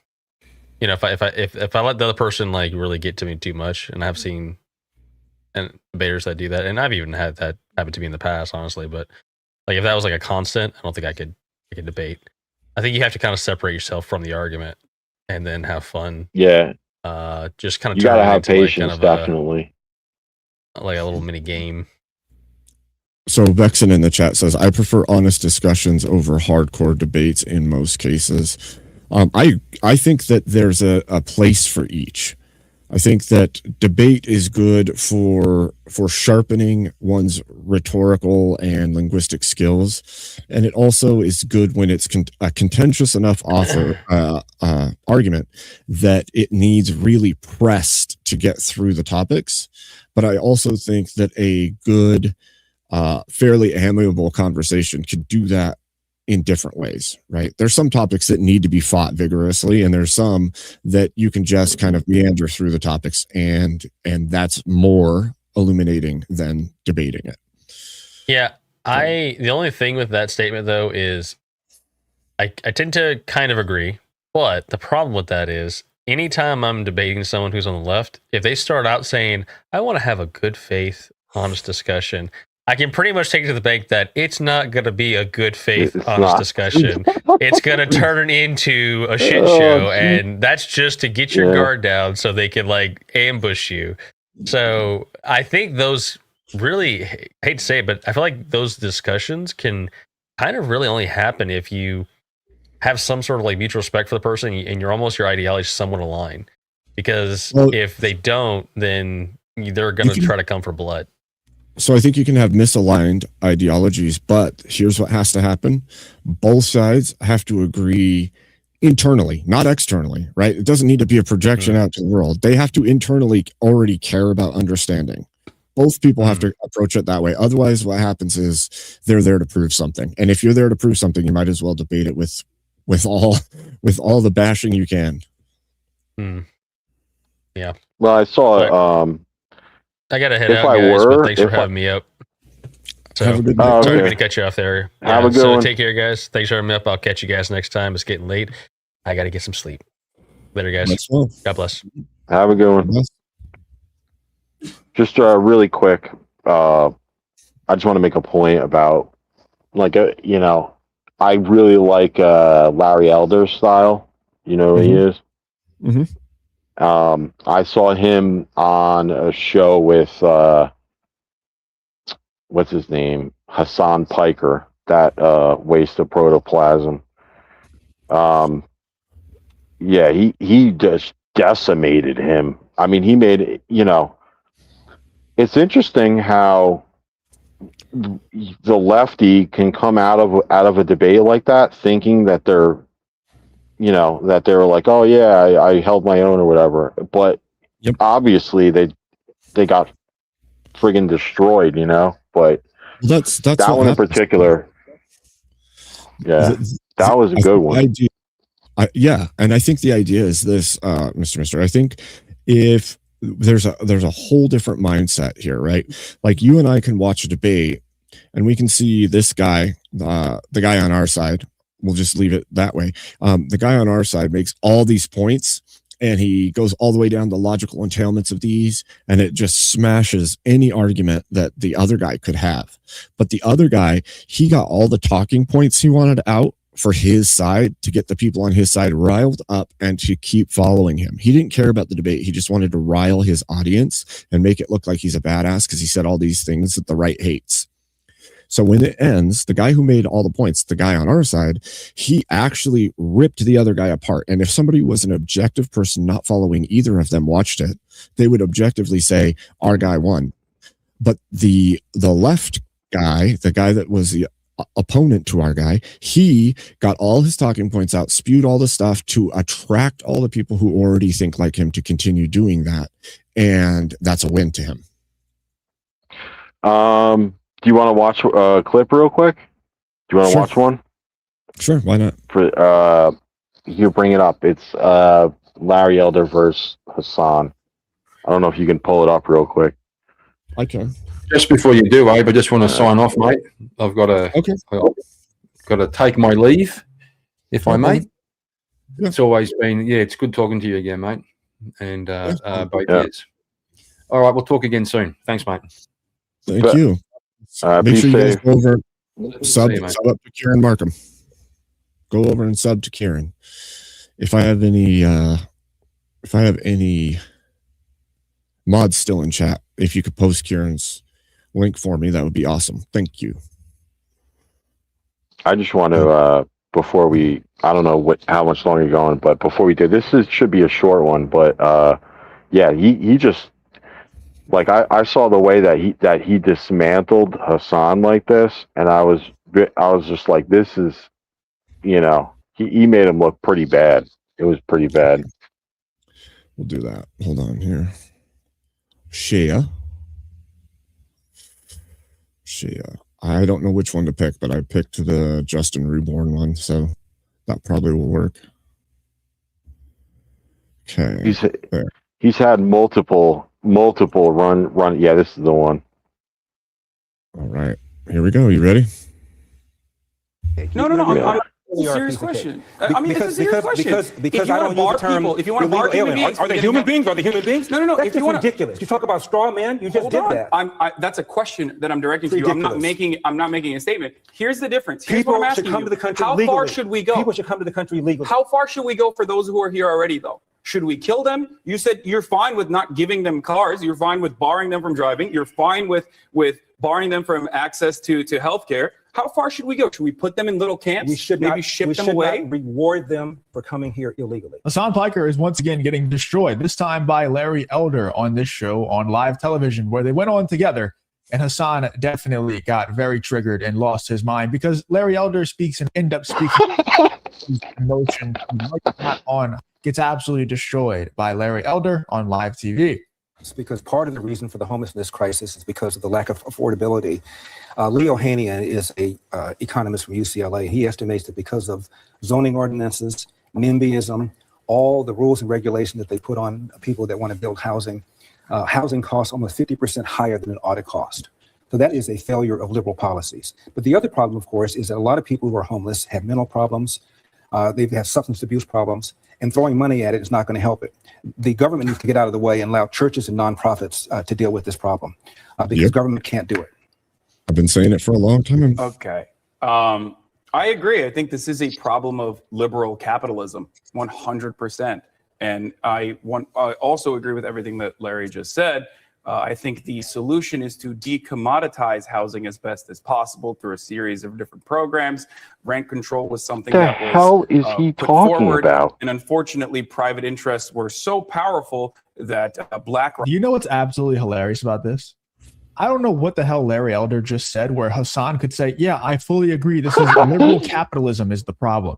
H: I let the other person like really get to me too much, and I've seen debaters that do that, and I've even had that happen to me in the past, honestly, but like if that was like a constant, I don't think I could debate. I think you have to kind of separate yourself from the argument and then have fun.
F: Yeah.
H: Just kind of
F: you gotta have patience, definitely.
H: Like a little mini game.
C: So Vexen in the chat says, I prefer honest discussions over hardcore debates in most cases. I think that there's a place for each. I think that debate is good for sharpening one's rhetorical and linguistic skills, and it also is good when it's a contentious enough argument that it needs really pressed to get through the topics. But I also think that a good, fairly amiable conversation could do that in different ways, right? There's some topics that need to be fought vigorously, and there's some that you can just kind of meander through the topics, and that's more illuminating than debating it.
H: Yeah, the only thing with that statement though is I tend to kind of agree, but the problem with that is anytime I'm debating someone who's on the left, if they start out saying, I want to have a good faith, honest discussion, I can pretty much take it to the bank that it's not going to be a good faith, honest discussion. It's going to turn into a shit show, and that's just to get your guard down so they can like ambush you. So I think those really, hate to say it, but I feel like those discussions can kind of really only happen if you have some sort of like mutual respect for the person and your ideology is somewhat aligned. Because if they don't, then they're going to try to come for blood.
C: So I think you can have misaligned ideologies, but here's what has to happen. Both sides have to agree internally, not externally, right? It doesn't need to be a projection out to the world. They have to internally already care about understanding. Both people have to approach it that way. Otherwise, what happens is they're there to prove something. And if you're there to prove something, you might as well debate it with all the bashing you can.
H: Yeah.
F: Well, I saw
H: I gotta head out, guys, but thanks for having me up. So,
C: have a good night.
H: Sorry to cut you off there.
F: Have a good one.
H: Take care, guys. Thanks for having me up. I'll catch you guys next time. It's getting late. I gotta get some sleep. Later, guys.
C: That's well.
H: God bless.
F: Have a good one. Just really quick, I just want to make a point about, like, you know, I really like Larry Elder's style. You know who he is?
C: Mm-hmm.
F: I saw him on a show with what's his name, Hassan Piker, that waste of protoplasm. Yeah, he just decimated him. I mean, he made it, you know. It's interesting how the lefty can come out of a debate like that thinking that they're, you know, that they're like, oh yeah, I held my own or whatever, but obviously they got friggin' destroyed, you know. But
C: that's
F: that
C: what
F: one in particular, yeah, that was a good one.
C: Yeah, and I think the idea is this, Mr. Mister. I think if there's a whole different mindset here, right? Like, you and I can watch a debate and we can see this guy, the guy on our side, we'll just leave it that way. The guy on our side makes all these points and he goes all the way down the logical entailments of these, and it just smashes any argument that the other guy could have. But the other guy, he got all the talking points he wanted out for his side to get the people on his side riled up and to keep following him. He didn't care about the debate. He just wanted to rile his audience and make it look like he's a badass because he said all these things that the right hates. So when it ends, the guy who made all the points, the guy on our side, he actually ripped the other guy apart. And if somebody was an objective person not following either of them watched it, they would objectively say, our guy won. But the left guy, the guy that was the opponent to our guy, he got all his talking points out, spewed all the stuff to attract all the people who already think like him to continue doing that. And that's a win to him.
F: Do you want to watch a clip real quick? Do you want to watch one?
C: Sure, why not?
F: For you bring it up. It's Larry Elder versus Hassan. I don't know if you can pull it up real quick.
C: I can.
G: Just before you do, Abe, I just want to sign off, mate. I've got to take my leave, if I may.
C: Yeah.
G: It's always been, it's good talking to you again, mate. And both years. All right, we'll talk again soon. Thanks, mate.
C: Thank you. Make sure you guys go over, sub up to Kieran Markham. Go over and sub to Kieran. If I have any mods still in chat, if you could post Kieran's link for me, that would be awesome. Thank you.
F: I just want to before we, I don't know how much longer you're going, but before we do, should be a short one, but yeah, he just, like, I saw the way that he dismantled Hassan like this, and I was just like, this is, you know, he made him look pretty bad. It was pretty bad.
C: We'll do that. Hold on here. Shia. I don't know which one to pick, but I picked the Justin Reborn one, so that probably will work. Okay.
F: He's had multiple run. Yeah, this is the one.
C: All right, here we go. You ready?
I: No. I'm serious question. I mean, it's a serious question. Because I don't use the term people, if you want to bar human beings,
J: are they human beings? Are they human beings?
I: No.
J: That's ridiculous. You talk about straw man. You just did that.
I: That's a question that I'm directing to you. I'm not making a statement. Here's the difference. Here's
J: People
I: what I'm asking
J: should come
I: you.
J: to the country
I: How
J: legally.
I: far should we go?
J: People should come to the country legally.
I: How far should we go for those who are here already, though? Should we kill them? You said you're fine with not giving them cars. You're fine with barring them from driving. You're fine with barring them from access to healthcare. How far should we go? Should we put them in little camps?
J: We should
I: maybe ship them away.
J: Not reward them for coming here illegally.
K: Hassan Piker is once again getting destroyed, this time by Larry Elder on this show on live television, where they went on together. And Hassan definitely got very triggered and lost his mind because Larry Elder speaks and end up speaking emotion. Gets absolutely destroyed by Larry Elder on live TV.
J: It's because part of the reason for the homelessness crisis is because of the lack of affordability. Leo Hanian is a economist from UCLA. He estimates that because of zoning ordinances, NIMBYism, all the rules and regulations that they put on people that want to build housing, housing costs almost 50% higher than an audit cost. So that is a failure of liberal policies. But the other problem, of course, is that a lot of people who are homeless have mental problems, They've had substance abuse problems, and throwing money at it is not going to help it. The government needs to get out of the way and allow churches and nonprofits to deal with this problem because government can't do it.
C: I've been saying it for a long time.
I: Okay. I agree. I think this is a problem of liberal capitalism, 100%. And I also agree with everything that Larry just said. I think the solution is to decommoditize housing as best as possible through a series of different programs. Rent control was something that was
F: hell is he
I: put
F: talking
I: forward,
F: about?
I: and unfortunately, private interests were so powerful that BlackRock.
K: Do you know what's absolutely hilarious about this? I don't know what the hell Larry Elder just said, where Hassan could say, "Yeah, I fully agree. This is liberal capitalism is the problem."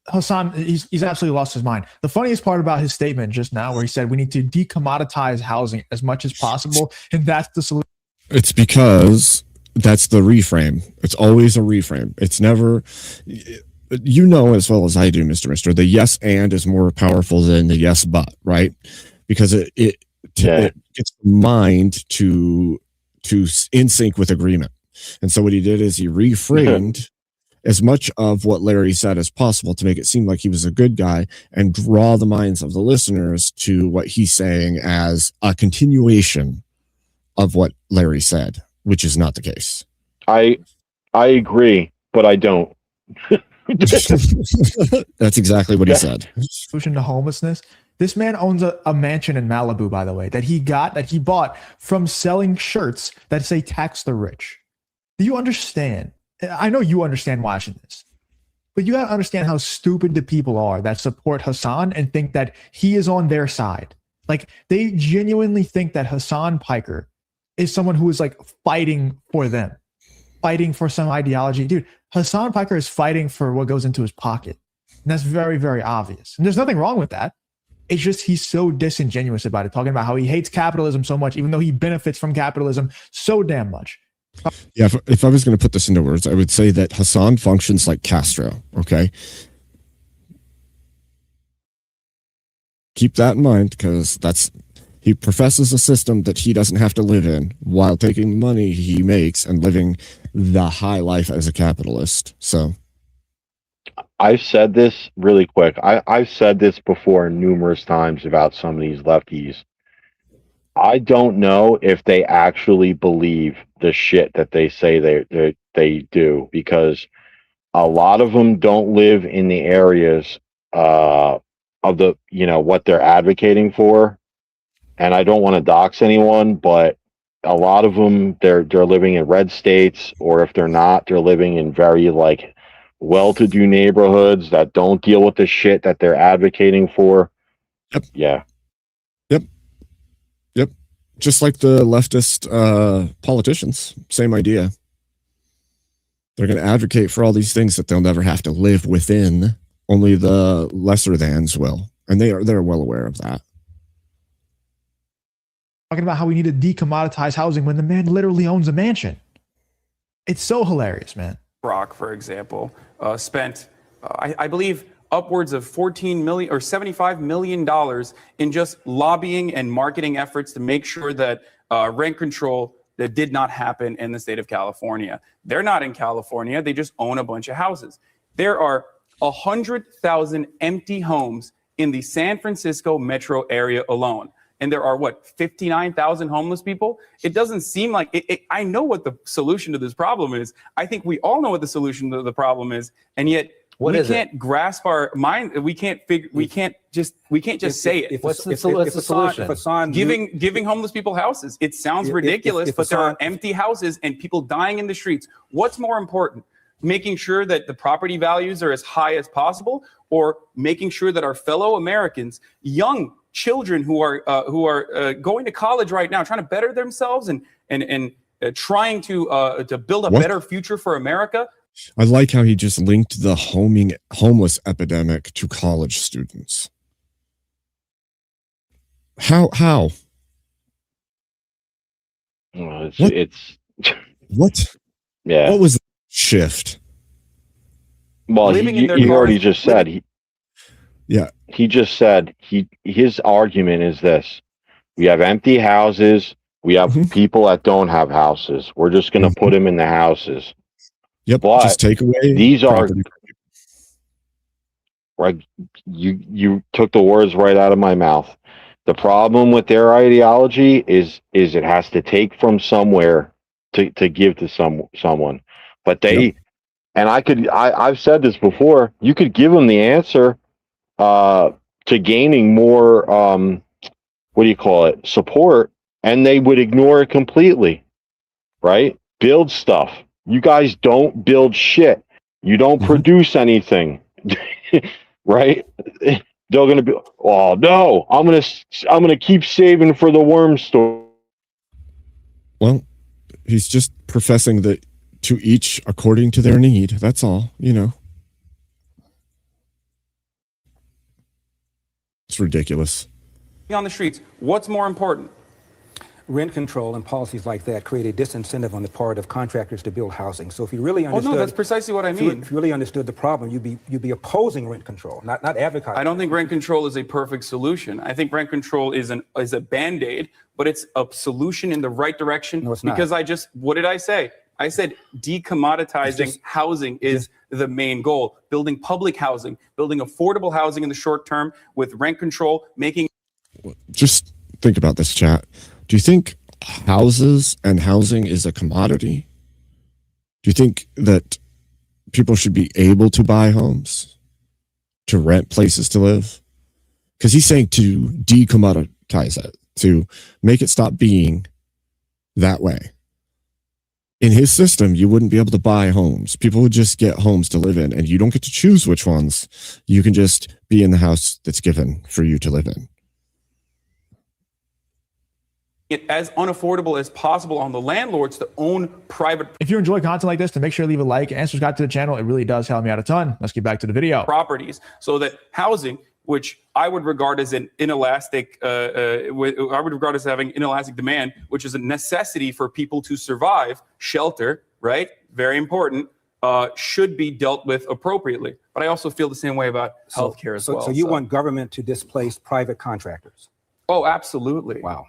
K: Hassan, he's absolutely lost his mind. The funniest part about his statement just now, where he said we need to decommoditize housing as much as possible, and that's the solution.
C: It's because that's the reframe. It's always a reframe. It's never, you know, as well as I do, Mr. Mister, the yes and is more powerful than the yes but, right? Because it gets the mind to in sync with agreement. And so what he did is he reframed as much of what Larry said as possible to make it seem like he was a good guy and draw the minds of the listeners to what he's saying as a continuation of what Larry said, which is not the case.
F: I agree, but I don't.
C: That's exactly what he said.
K: Solution to homelessness. This man owns a mansion in Malibu, by the way, that he bought from selling shirts that say tax the rich. Do you understand? I know you understand watching this, but you got to understand how stupid the people are that support Hassan and think that he is on their side. Like, they genuinely think that Hassan Piker is someone who is like fighting for them, fighting for some ideology. Dude, Hassan Piker is fighting for what goes into his pocket. And that's very, very obvious. And there's nothing wrong with that. It's just he's so disingenuous about it, talking about how he hates capitalism so much, even though he benefits from capitalism so damn much.
C: Yeah, if I was going to put this into words, I would say that Hassan functions like Castro, okay? Keep that in mind, because he professes a system that he doesn't have to live in while taking money he makes and living the high life as a capitalist. So
F: I've said this really quick. I've said this before numerous times about some of these lefties. I don't know if they actually believe the shit that they say they do, because a lot of them don't live in the areas of the, you know, what they're advocating for. And I don't want to dox anyone, but a lot of them, they're living in red states, or if they're not, they're living in very like well-to-do neighborhoods that don't deal with the shit that they're advocating for.
C: Yep.
F: Yeah.
C: Yep. Just like the leftist politicians, same idea. They're going to advocate for all these things that they'll never have to live within. Only the lesser thans will, and they're well aware of that.
K: Talking about how we need to decommoditize housing when the man literally owns a mansion. It's so hilarious, man.
I: Brock, for example, spent, I believe, upwards of $14 million or $75 million in just lobbying and marketing efforts to make sure that rent control that did not happen in the state of California. They're not in California. They just own a bunch of houses. There are 100,000 empty homes in the San Francisco metro area alone. And there are, 59,000 homeless people? It doesn't seem like I know what the solution to this problem is. I think we all know what the solution to the problem is. And yet we can't grasp our mind. We can't just say it.
L: What's the solution?
I: Giving homeless people houses. It sounds ridiculous, but there are empty houses and people dying in the streets. What's more important? Making sure that the property values are as high as possible, or making sure that our fellow Americans, young children who are going to college right now, trying to better themselves and trying to build a better future for America.
C: I like how he just linked the homeless epidemic to college students. How?
F: It's
C: what?
F: Yeah.
C: What was the shift?
F: Well, he already just said he just said his argument is this: we have empty houses, we have people that don't have houses. We're just going to put them in the houses.
C: Yep.
F: But
C: just take away
F: these are
C: property.
F: Right? You took the words right out of my mouth. The problem with their ideology is it has to take from somewhere to give to someone. But they and I've said this before, you could give them the answer to gaining more what do you call it, support, and they would ignore it completely. Right? Build stuff. You guys don't build shit. You don't produce anything. Right? They're gonna be, oh no, I'm gonna keep saving for the worm store.
C: Well, he's just professing that to each according to their need. That's all, It's ridiculous.
I: On the streets, what's more important?
J: Rent control and policies like that create a disincentive on the part of contractors to build housing. So if you really understood,
I: no, that's precisely what I mean.
J: If you really understood the problem, you'd be opposing rent control, not advocating.
I: I don't think rent control is a perfect solution. I think rent control is a band-aid, but it's a solution in the right direction.
J: No, it's not.
I: Because what did I say? I said decommoditizing housing is the main goal. Building public housing, building affordable housing in the short term with rent control, making.
C: Just think about this, chat. Do you think houses and housing is a commodity? Do you think that people should be able to buy homes, to rent places to live? Because he's saying to decommoditize it, to make it stop being that way. In his system, you wouldn't be able to buy homes. People would just get homes to live in, and you don't get to choose which ones. You can just be in the house that's given for you to live in.
I: It as unaffordable as possible on the landlords to own private.
K: If you enjoy content like this, then make sure to leave a like and subscribe to the channel. It really does help me out a ton. Let's get back to the video.
I: Properties, so that housing, which I would regard as an inelastic, I would regard as having inelastic demand, which is a necessity for people to survive, shelter, right? Very important, should be dealt with appropriately. But I also feel the same way about healthcare as well.
J: So you want government to displace private contractors?
I: Oh, absolutely.
J: Wow.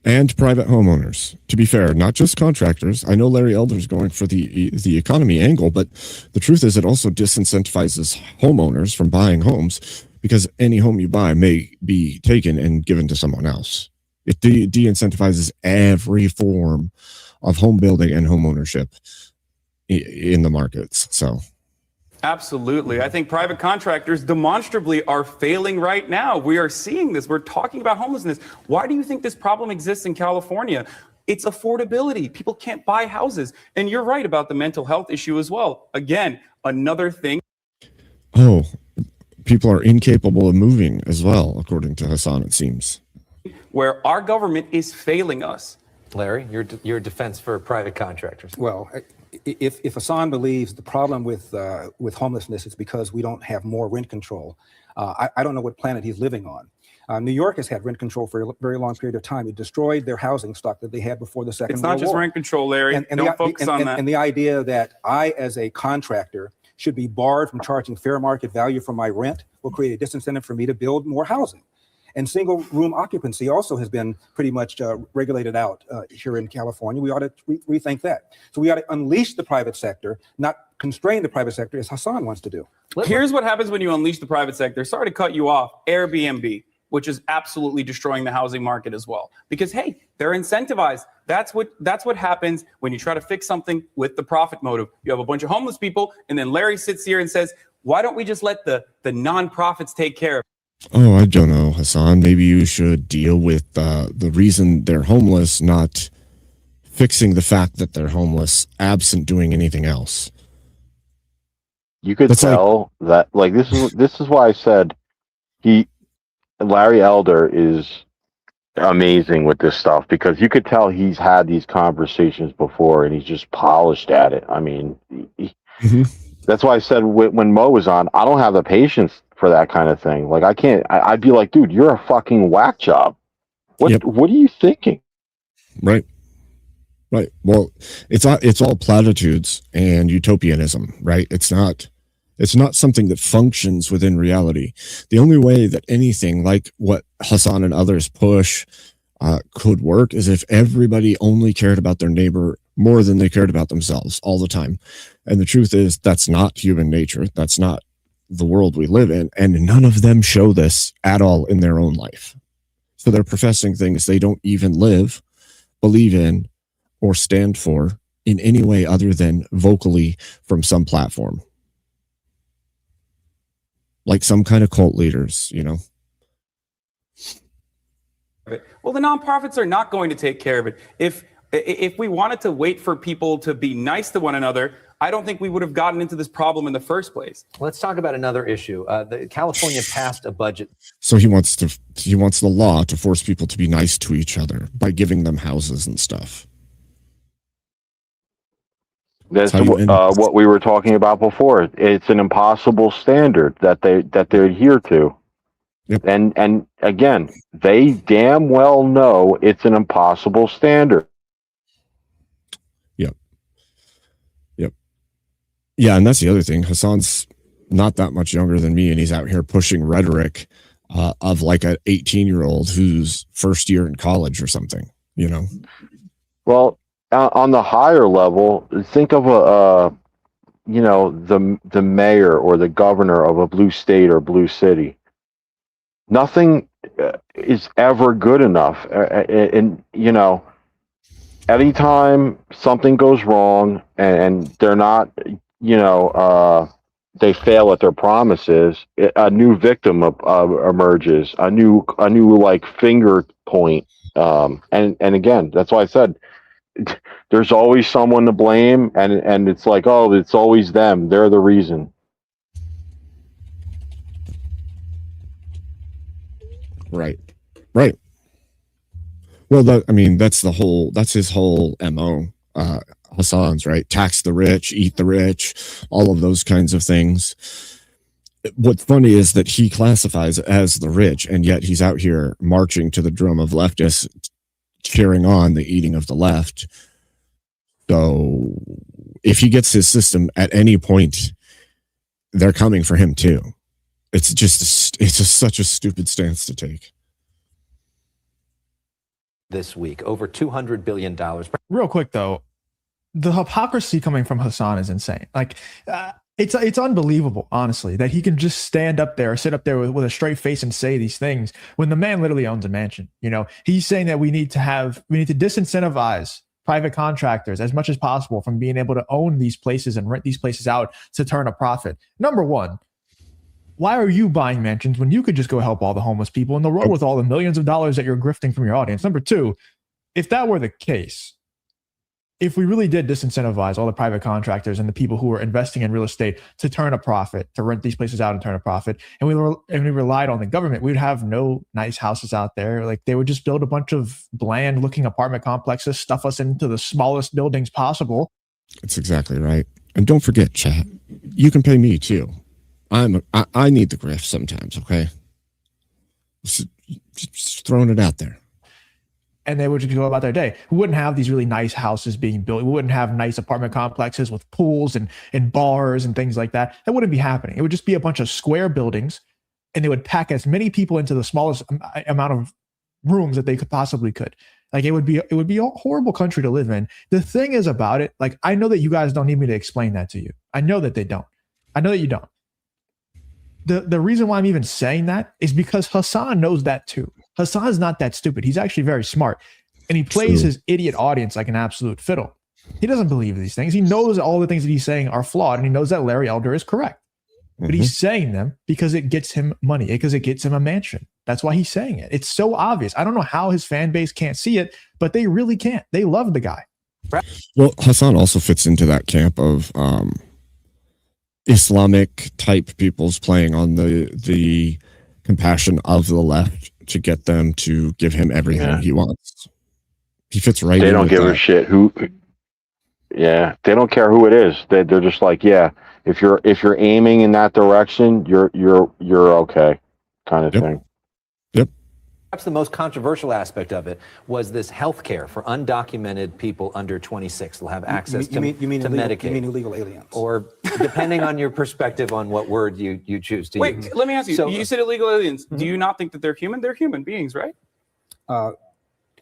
C: And private homeowners. To be fair, not just contractors. I know Larry Elder's going for the economy angle, but the truth is it also disincentivizes homeowners from buying homes because any home you buy may be taken and given to someone else. It de-incentivizes every form of home building and home ownership in the markets. So.
I: Absolutely. I think private contractors demonstrably are failing right now. We are seeing this. We're talking about homelessness. Why do you think this problem exists in California? It's affordability. People can't buy houses. And you're right about the mental health issue as well. Again, another thing.
C: Oh, people are incapable of moving as well, according to Hassan, it seems.
I: Where our government is failing us.
L: Larry, your defense for private contractors.
J: Well, if Hassan believes the problem with homelessness is because we don't have more rent control, I don't know what planet he's living on. New York has had rent control for a very long period of time. It destroyed their housing stock that they had before the Second World War.
I: It's not just rent control, Larry. Don't focus on that.
J: And the idea that I, as a contractor, should be barred from charging fair market value for my rent will create a disincentive for me to build more housing. And single room occupancy also has been pretty much regulated out here in California. We ought to rethink that. So we ought to unleash the private sector, not constrain the private sector as Hassan wants to do.
I: Here's what happens when you unleash the private sector. Sorry to cut you off. Airbnb, which is absolutely destroying the housing market as well. Because, hey, they're incentivized. That's what happens when you try to fix something with the profit motive. You have a bunch of homeless people, and then Larry sits here and says, why don't we just let the nonprofits take care of it?
C: Oh, I don't know, Hassan. Maybe you should deal with the reason they're homeless, not fixing the fact that they're homeless, absent doing anything else.
F: You could tell that, like, this is why I said Larry Elder is amazing with this stuff, because you could tell he's had these conversations before and he's just polished at it. I mean, that's why I said when Mo was on, I don't have the patience for that kind of thing. Like, I can't. I'd be like, dude, you're a fucking whack job. What are you thinking?
C: Right. Well, it's all platitudes and utopianism, right? It's not something that functions within reality. The only way that anything like what Hassan and others push could work is if everybody only cared about their neighbor more than they cared about themselves all the time. And the truth is that's not human nature. That's not the world we live in, and none of them show this at all in their own life. So they're professing things they don't even live, believe in, or stand for in any way other than vocally from some platform. Like some kind of cult leaders, you know?
I: Well, the nonprofits are not going to take care of it. If we wanted to wait for people to be nice to one another, I don't think we would have gotten into this problem in the first place.
L: Let's talk about another issue. California passed a budget.
C: So he wants the law to force people to be nice to each other by giving them houses and stuff.
F: That's what we were talking about before. It's an impossible standard that they adhere to.
C: Yep.
F: And again, they damn well know it's an impossible standard.
C: Yep. Yeah, and that's the other thing. Hassan's not that much younger than me, and he's out here pushing rhetoric of like an 18-year-old who's first year in college or something, you know?
F: Well, on the higher level, think of the mayor or the governor of a blue state or blue city. Nothing is ever good enough. And anytime something goes wrong and they're not, they fail at their promises, a new victim emerges, a new like finger point. And again, that's why I said there's always someone to blame, and it's like, oh, it's always them. They're the reason.
C: Right. Well, that's his whole MO, Hassan's, right? Tax the rich, eat the rich, all of those kinds of things. What's funny is that he classifies as the rich, and yet he's out here marching to the drum of leftists, cheering on the eating of the left. So if he gets his system at any point, they're coming for him too. It's just such a stupid stance to take.
L: This week, over $200 billion.
K: Real quick though, the hypocrisy coming from Hassan is insane. Like, it's unbelievable, honestly, that he can just stand up there or sit up there with a straight face and say these things when the man literally owns a mansion. You know, he's saying that we need to disincentivize private contractors as much as possible from being able to own these places and rent these places out to turn a profit. Number one, why are you buying mansions when you could just go help all the homeless people in the world with all the millions of dollars that you're grifting from your audience? Number two, if that were the case, if we really did disincentivize all the private contractors and the people who are investing in real estate to turn a profit, to rent these places out and turn a profit, and we relied on the government, we'd have no nice houses out there. Like, they would just build a bunch of bland-looking apartment complexes, stuff us into the smallest buildings possible.
C: That's exactly right. And don't forget, chat, you can pay me too. I need the grift sometimes, okay? Just throwing it out there.
K: And they would just go about their day. We wouldn't have these really nice houses being built. We wouldn't have nice apartment complexes with pools and bars and things like that. That wouldn't be happening. It would just be a bunch of square buildings, and they would pack as many people into the smallest amount of rooms that they possibly could. Like, it would be a horrible country to live in. The thing is about it, like, I know that you guys don't need me to explain that to you. I know that they don't. I know that you don't. The reason why I'm even saying that is because Hassan knows that too. Hassan's not that stupid. He's actually very smart. And he plays his idiot audience like an absolute fiddle. He doesn't believe these things. He knows all the things that he's saying are flawed, and he knows that Larry Elder is correct. But he's saying them because it gets him money, because it gets him a mansion. That's why he's saying it. It's so obvious. I don't know how his fan base can't see it, but they really can't. They love the guy.
C: Well, Hassan also fits into that camp of Islamic type people's playing on the compassion of the left to get them to give him everything he wants. He fits right.
F: They don't give a shit who. Yeah, they don't care who it is. They're just like, yeah, if you're aiming in that direction, you're okay, kind of thing.
C: Yep.
L: Perhaps the most controversial aspect of it was this health care for undocumented people under 26. They'll have access to Medicaid.
J: You mean illegal aliens?
L: Or depending on your perspective on what word you choose to use.
I: Wait, let me ask you. So, you said illegal aliens. Do you not think that they're human? They're human beings, right?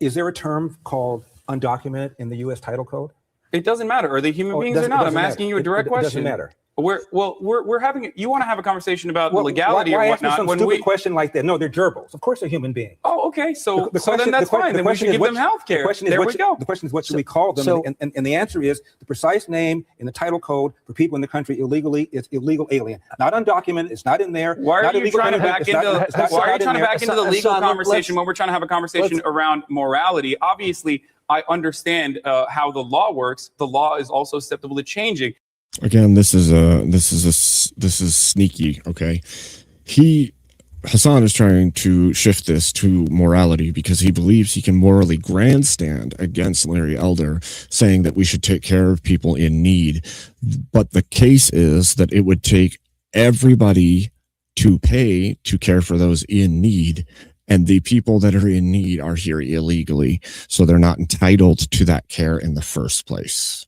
J: Is there a term called undocumented in the U.S. Title Code?
I: It doesn't matter. Are they human beings or not? I'm asking you a direct question.
J: It doesn't matter.
I: We're having. You want to have a conversation about legality
J: why
I: or
J: ask me
I: whatnot?
J: some
I: When
J: stupid question like that? No, they're gerbils. Of course, they're human beings.
I: Oh, okay. So then that's fine. Then we should give them health care. There we go.
J: The question is, what should we call them? And the answer is the precise name in the title code for people in the country illegally is illegal alien, not undocumented. It's not in there.
I: Why are you trying to back into? Why are you trying to back into the legal conversation when we're trying to have a conversation around morality? Obviously, I understand how the law works. The law is also susceptible to changing.
C: Again, this is sneaky. Okay, Hassan is trying to shift this to morality because he believes he can morally grandstand against Larry Elder, saying that we should take care of people in need. But the case is that it would take everybody to pay to care for those in need. And the people that are in need are here illegally, so they're not entitled to that care in the first place.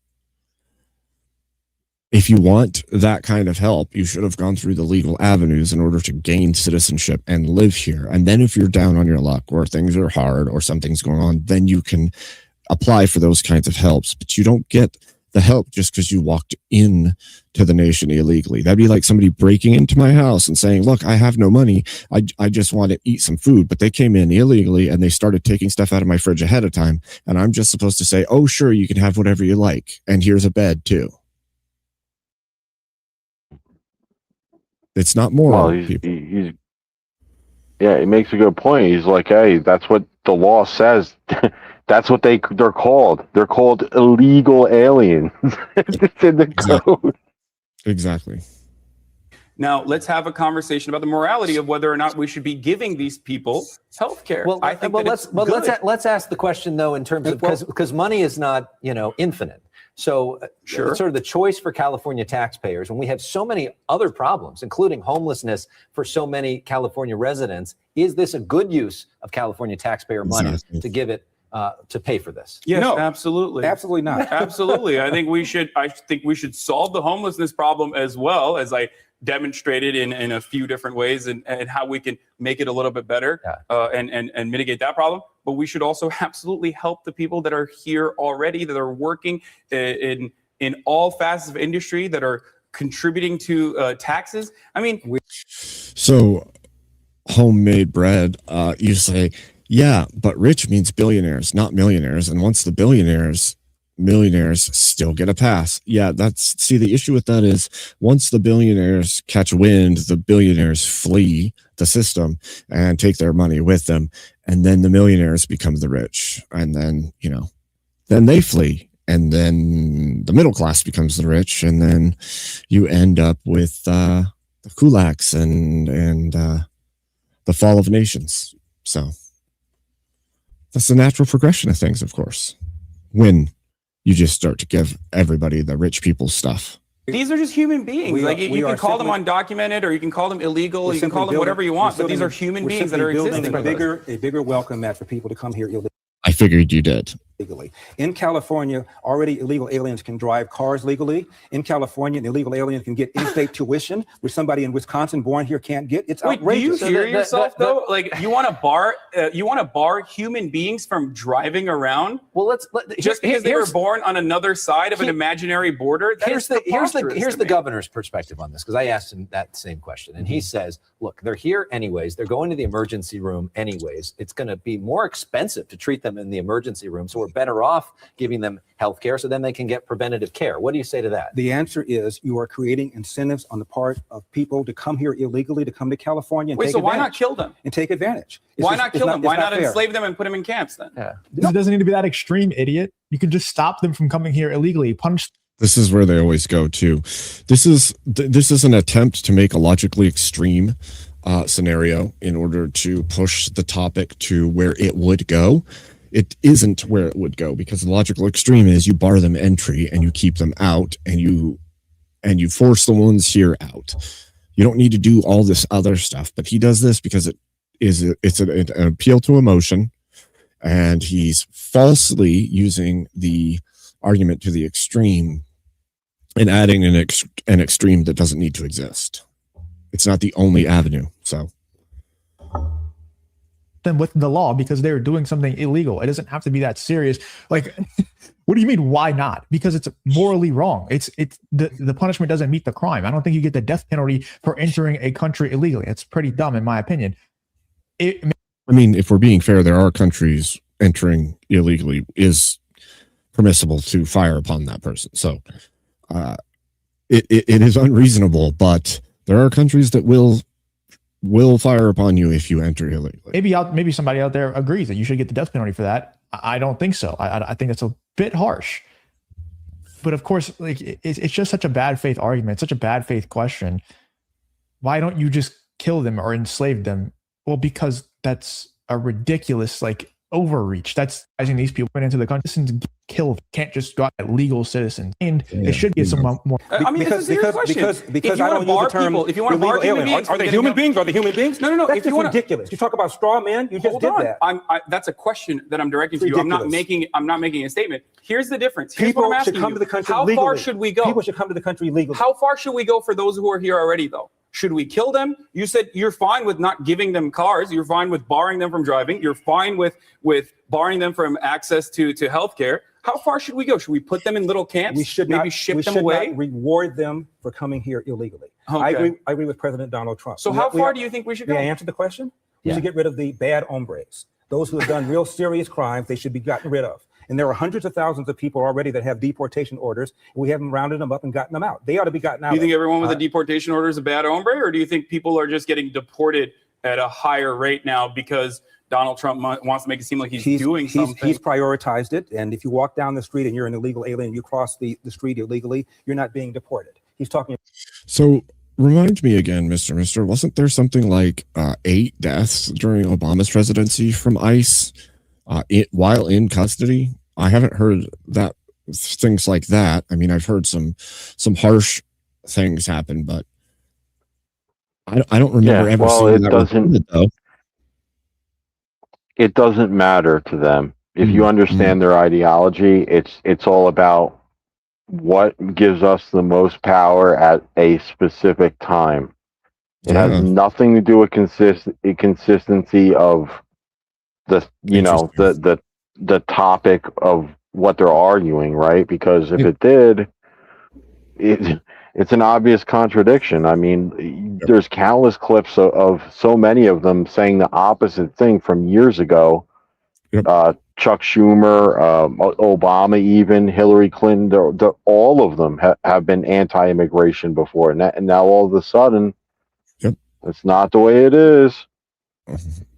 C: If you want that kind of help, you should have gone through the legal avenues in order to gain citizenship and live here. And then if you're down on your luck or things are hard or something's going on, then you can apply for those kinds of helps. But you don't get the help just because you walked in to the nation illegally. That'd be like somebody breaking into my house and saying, look, I have no money. I just want to eat some food. But they came in illegally and they started taking stuff out of my fridge ahead of time. And I'm just supposed to say, oh, sure, you can have whatever you like. And here's a bed too. It's not moral.
F: Well, he makes a good point. He's like, hey, that's what the law says. That's what they're called. They're called illegal aliens. It's in the code.
C: Exactly.
I: Now let's have a conversation about the morality of whether or not we should be giving these people health care.
L: Well, let's ask the question though, in terms of because money is not infinite. So
I: sure.
L: It's sort of the choice for California taxpayers when we have so many other problems, including homelessness for so many California residents. Is this a good use of California taxpayer money to give it to pay for this?
I: Yes, no, absolutely.
J: Absolutely not.
I: Absolutely. I think we should solve the homelessness problem as well, as I demonstrated in a few different ways and how we can make it a little bit better and mitigate that problem. But we should also absolutely help the people that are here already, that are working in all facets of industry, that are contributing to taxes. I mean,
C: so homemade bread, you say, yeah, but rich means billionaires, not millionaires. And once the millionaires still get a pass. Yeah, see, the issue with that is once the billionaires catch wind, the billionaires flee the system and take their money with them. And then the millionaires become the rich. And then, then they flee. And then the middle class becomes the rich. And then you end up with the kulaks and the fall of nations. So that's the natural progression of things, of course, when you just start to give everybody the rich people stuff.
I: These are just human beings. You can call them undocumented, or you can call them illegal, you can call them whatever you want, but these are human beings that are existing.
J: A bigger welcome mat for people to come here illegally.
C: I figured you did.
J: Legally. In California, already illegal aliens can drive cars legally. In California, an illegal alien can get in-state tuition, which somebody in Wisconsin born here can't get. It's outrageous.
I: Do you hear yourself though? Like you want to bar human beings from driving around?
L: Well,
I: just because they were born on another side of an imaginary border.
L: Here's the governor's perspective on this, because I asked him that same question, and he says, "Look, they're here anyways. They're going to the emergency room anyways. It's going to be more expensive to treat them in the emergency room, so we're better off giving them health care so then they can get preventative care." What do you say to that?
J: The answer is you are creating incentives on the part of people to come here illegally, to come to California and take advantage.
I: Why not kill them?
J: And take advantage.
I: Why not kill them? Why not enslave them and put them in camps then?
K: Yeah. It doesn't need to be that extreme, idiot. You can just stop them from coming here illegally. Punish.
C: This is where they always go to. This is an attempt to make a logically extreme scenario in order to push the topic to where it would go. It isn't where it would go, because the logical extreme is you bar them entry and you keep them out, and you force the ones here out. You don't need to do all this other stuff, but he does this because it's an appeal to emotion, and he's falsely using the argument to the extreme and adding an extreme that doesn't need to exist. It's not the only avenue. So
K: them with the law because they're doing something illegal. It doesn't have to be that serious. Like, what do you mean? Why not? Because it's morally wrong. It's the punishment doesn't meet the crime. I don't think you get the death penalty for entering a country illegally. It's pretty dumb, in my opinion.
C: I mean, if we're being fair, there are countries entering illegally is permissible to fire upon that person. So it is unreasonable, but there are countries that will fire upon you if you enter illegally.
K: Maybe somebody out there agrees that you should get the death penalty for that. I don't think so. I think that's a bit harsh. But of course, like it's just such a bad faith argument, such a bad faith question. Why don't you just kill them or enslave them? Well, because that's a ridiculous overreach. That's asking these people into the country. Citizens get killed. Can't just go out legal citizens. And they should get some more.
I: I mean,
J: because
I: because
J: I don't use the term
I: people, if you want to bar human beings,
J: are they human beings? Are they human beings?
I: No.
J: That's
I: If you want
J: ridiculous. You talk about straw men. You just did that.
I: That's a question that I'm directing to you. I'm not making a statement. Here's the difference. Here's
J: People
I: what I'm asking
J: should come to the country
I: How
J: legally.
I: far should we go?
J: People should come to the country legally.
I: How far should we go for those who are here already, though? Should we kill them? You said you're fine with not giving them cars. You're fine with barring them from driving. You're fine with barring them from access to healthcare. How far should we go? Should we put them in little camps?
J: We should
I: maybe
J: not,
I: ship
J: we
I: them
J: should
I: away.
J: not reward them for coming here illegally.
I: Okay.
J: I agree with President Donald Trump.
I: So how far do you think we should go?
J: May I answer the question? We should get rid of the bad hombres. Those who have done real serious crimes, they should be gotten rid of. And there are hundreds of thousands of people already that have deportation orders. And we haven't rounded them up and gotten them out. They ought to be gotten out.
I: Do you think everyone with a deportation order is a bad hombre, or do you think people are just getting deported at a higher rate now because Donald Trump wants to make it seem like he's doing something?
J: He's prioritized it. And if you walk down the street and you're an illegal alien, you cross the street illegally, you're not being deported. He's talking.
C: So remind me again, Mr. Wasn't there something like 8 deaths during Obama's presidency from ICE while in custody? I haven't heard that things like that. I mean, I've heard some harsh things happen, but I don't remember ever seeing that reported, though.
F: It doesn't matter to them. If you understand their ideology, it's all about what gives us the most power at a specific time. It has nothing to do with consistency of the topic of what they're arguing, right? Because if it did, it's an obvious contradiction. I mean, there's countless clips of so many of them saying the opposite thing from years ago. Chuck Schumer, Obama, even Hillary Clinton, all of them have been anti-immigration before, and now all of a sudden, it's not the way it is.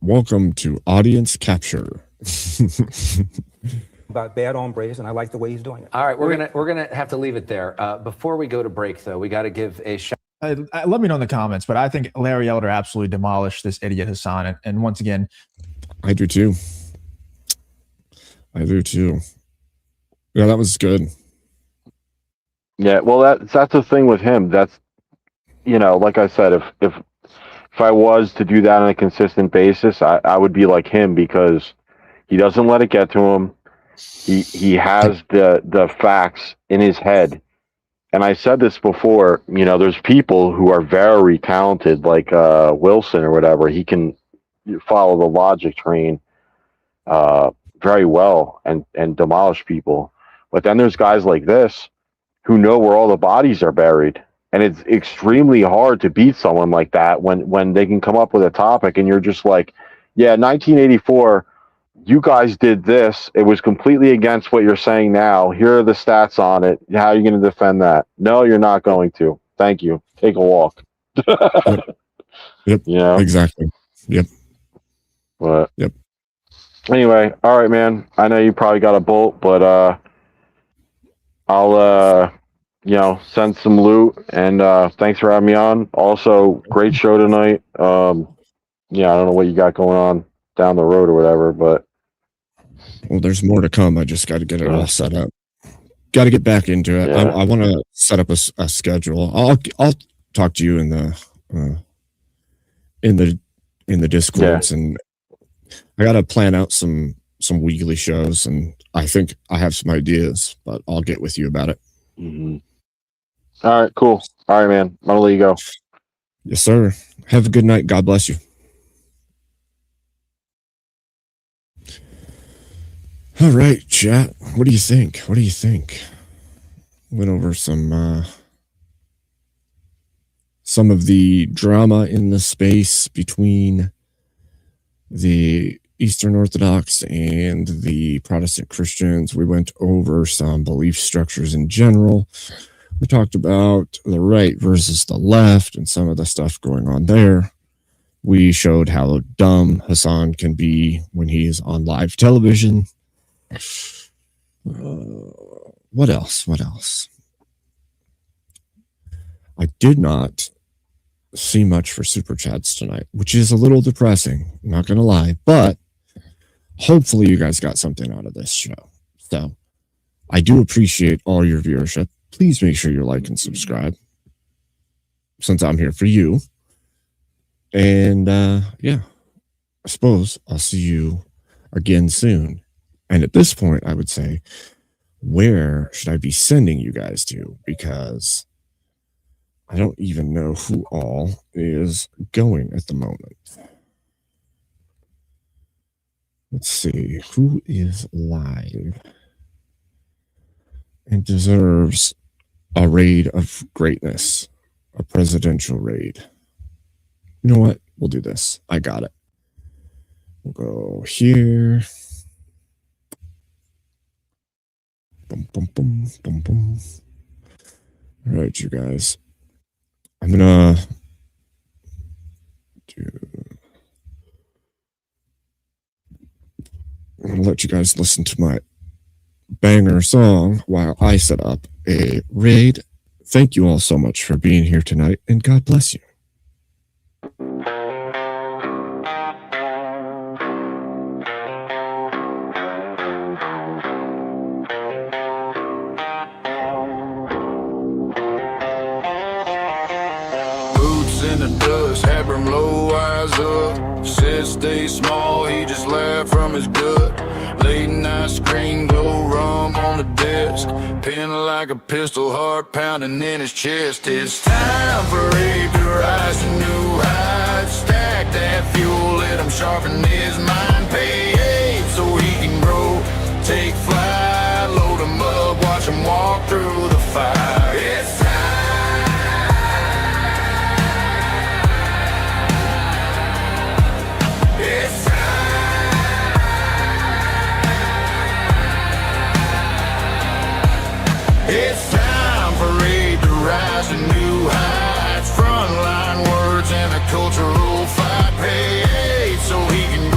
C: Welcome to audience capture.
J: About bad hombres, and I like the way he's doing it.
L: All right, we're gonna have to leave it there. Before we go to break, though, we got to give a shout.
K: Let me know in the comments, but I think Larry Elder absolutely demolished this idiot Hassan. And once again,
C: I do too. Yeah, that was good.
F: Yeah, well, that's the thing with him. That's, like I said, if I was to do that on a consistent basis, I would be like him, because he doesn't let it get to him. He has the facts in his head. And I said this before, there's people who are very talented, like Wilson or whatever. He can follow the logic train very well and demolish people. But then there's guys like this who know where all the bodies are buried. And it's extremely hard to beat someone like that when they can come up with a topic and you're just like, yeah, 1984, you guys did this. It was completely against what you're saying now. Here are the stats on it. How are you going to defend that? No, you're not going to. Thank you. Take a walk.
C: Yep. Exactly. Yep.
F: But
C: yep.
F: Anyway, all right, man. I know you probably got a bolt, but I'll send some loot, and thanks for having me on. Also, great show tonight. I don't know what you got going on down the road or whatever, but
C: well, there's more to come. I just got to get it all set up. Got to get back into it.
F: Yeah.
C: I want to set up a schedule. I'll talk to you in the Discords, and I got to plan out some weekly shows, and I think I have some ideas, but I'll get with you about it.
F: Mm-hmm. All right, cool. All right, man. I'm gonna let you go.
C: Yes, sir. Have a good night. God bless you. All right, chat. What do you think? What do you think? Went over some of the drama in the space between the Eastern Orthodox and the Protestant Christians. We went over some belief structures in general. We talked about the right versus the left and some of the stuff going on there. We showed how dumb Hassan can be when he's on live television. What else? What else? I did not see much for super chats tonight, which is a little depressing, I'm not gonna lie, but hopefully you guys got something out of this show. So I do appreciate all your viewership. Please make sure you like and subscribe, since I'm here for you. And yeah, I suppose I'll see you again soon. And at this point, I would say, where should I be sending you guys to? Because I don't even know who all is going at the moment. Let's see who is live and deserves a raid of greatness, a presidential raid. You know what? We'll do this. I got it. We'll go here. Boom, boom, boom, boom, boom. All right, you guys. I'm gonna let you guys listen to my banger song while I set up a raid. Thank you all so much for being here tonight, and God bless you.
B: Stay small, he just laughed from his gut. Late night screen glow rum on the desk. Pin like a pistol, heart pounding in his chest. It's time for Abe to rise to new heights. Stack that fuel, let him sharpen his mind. Pay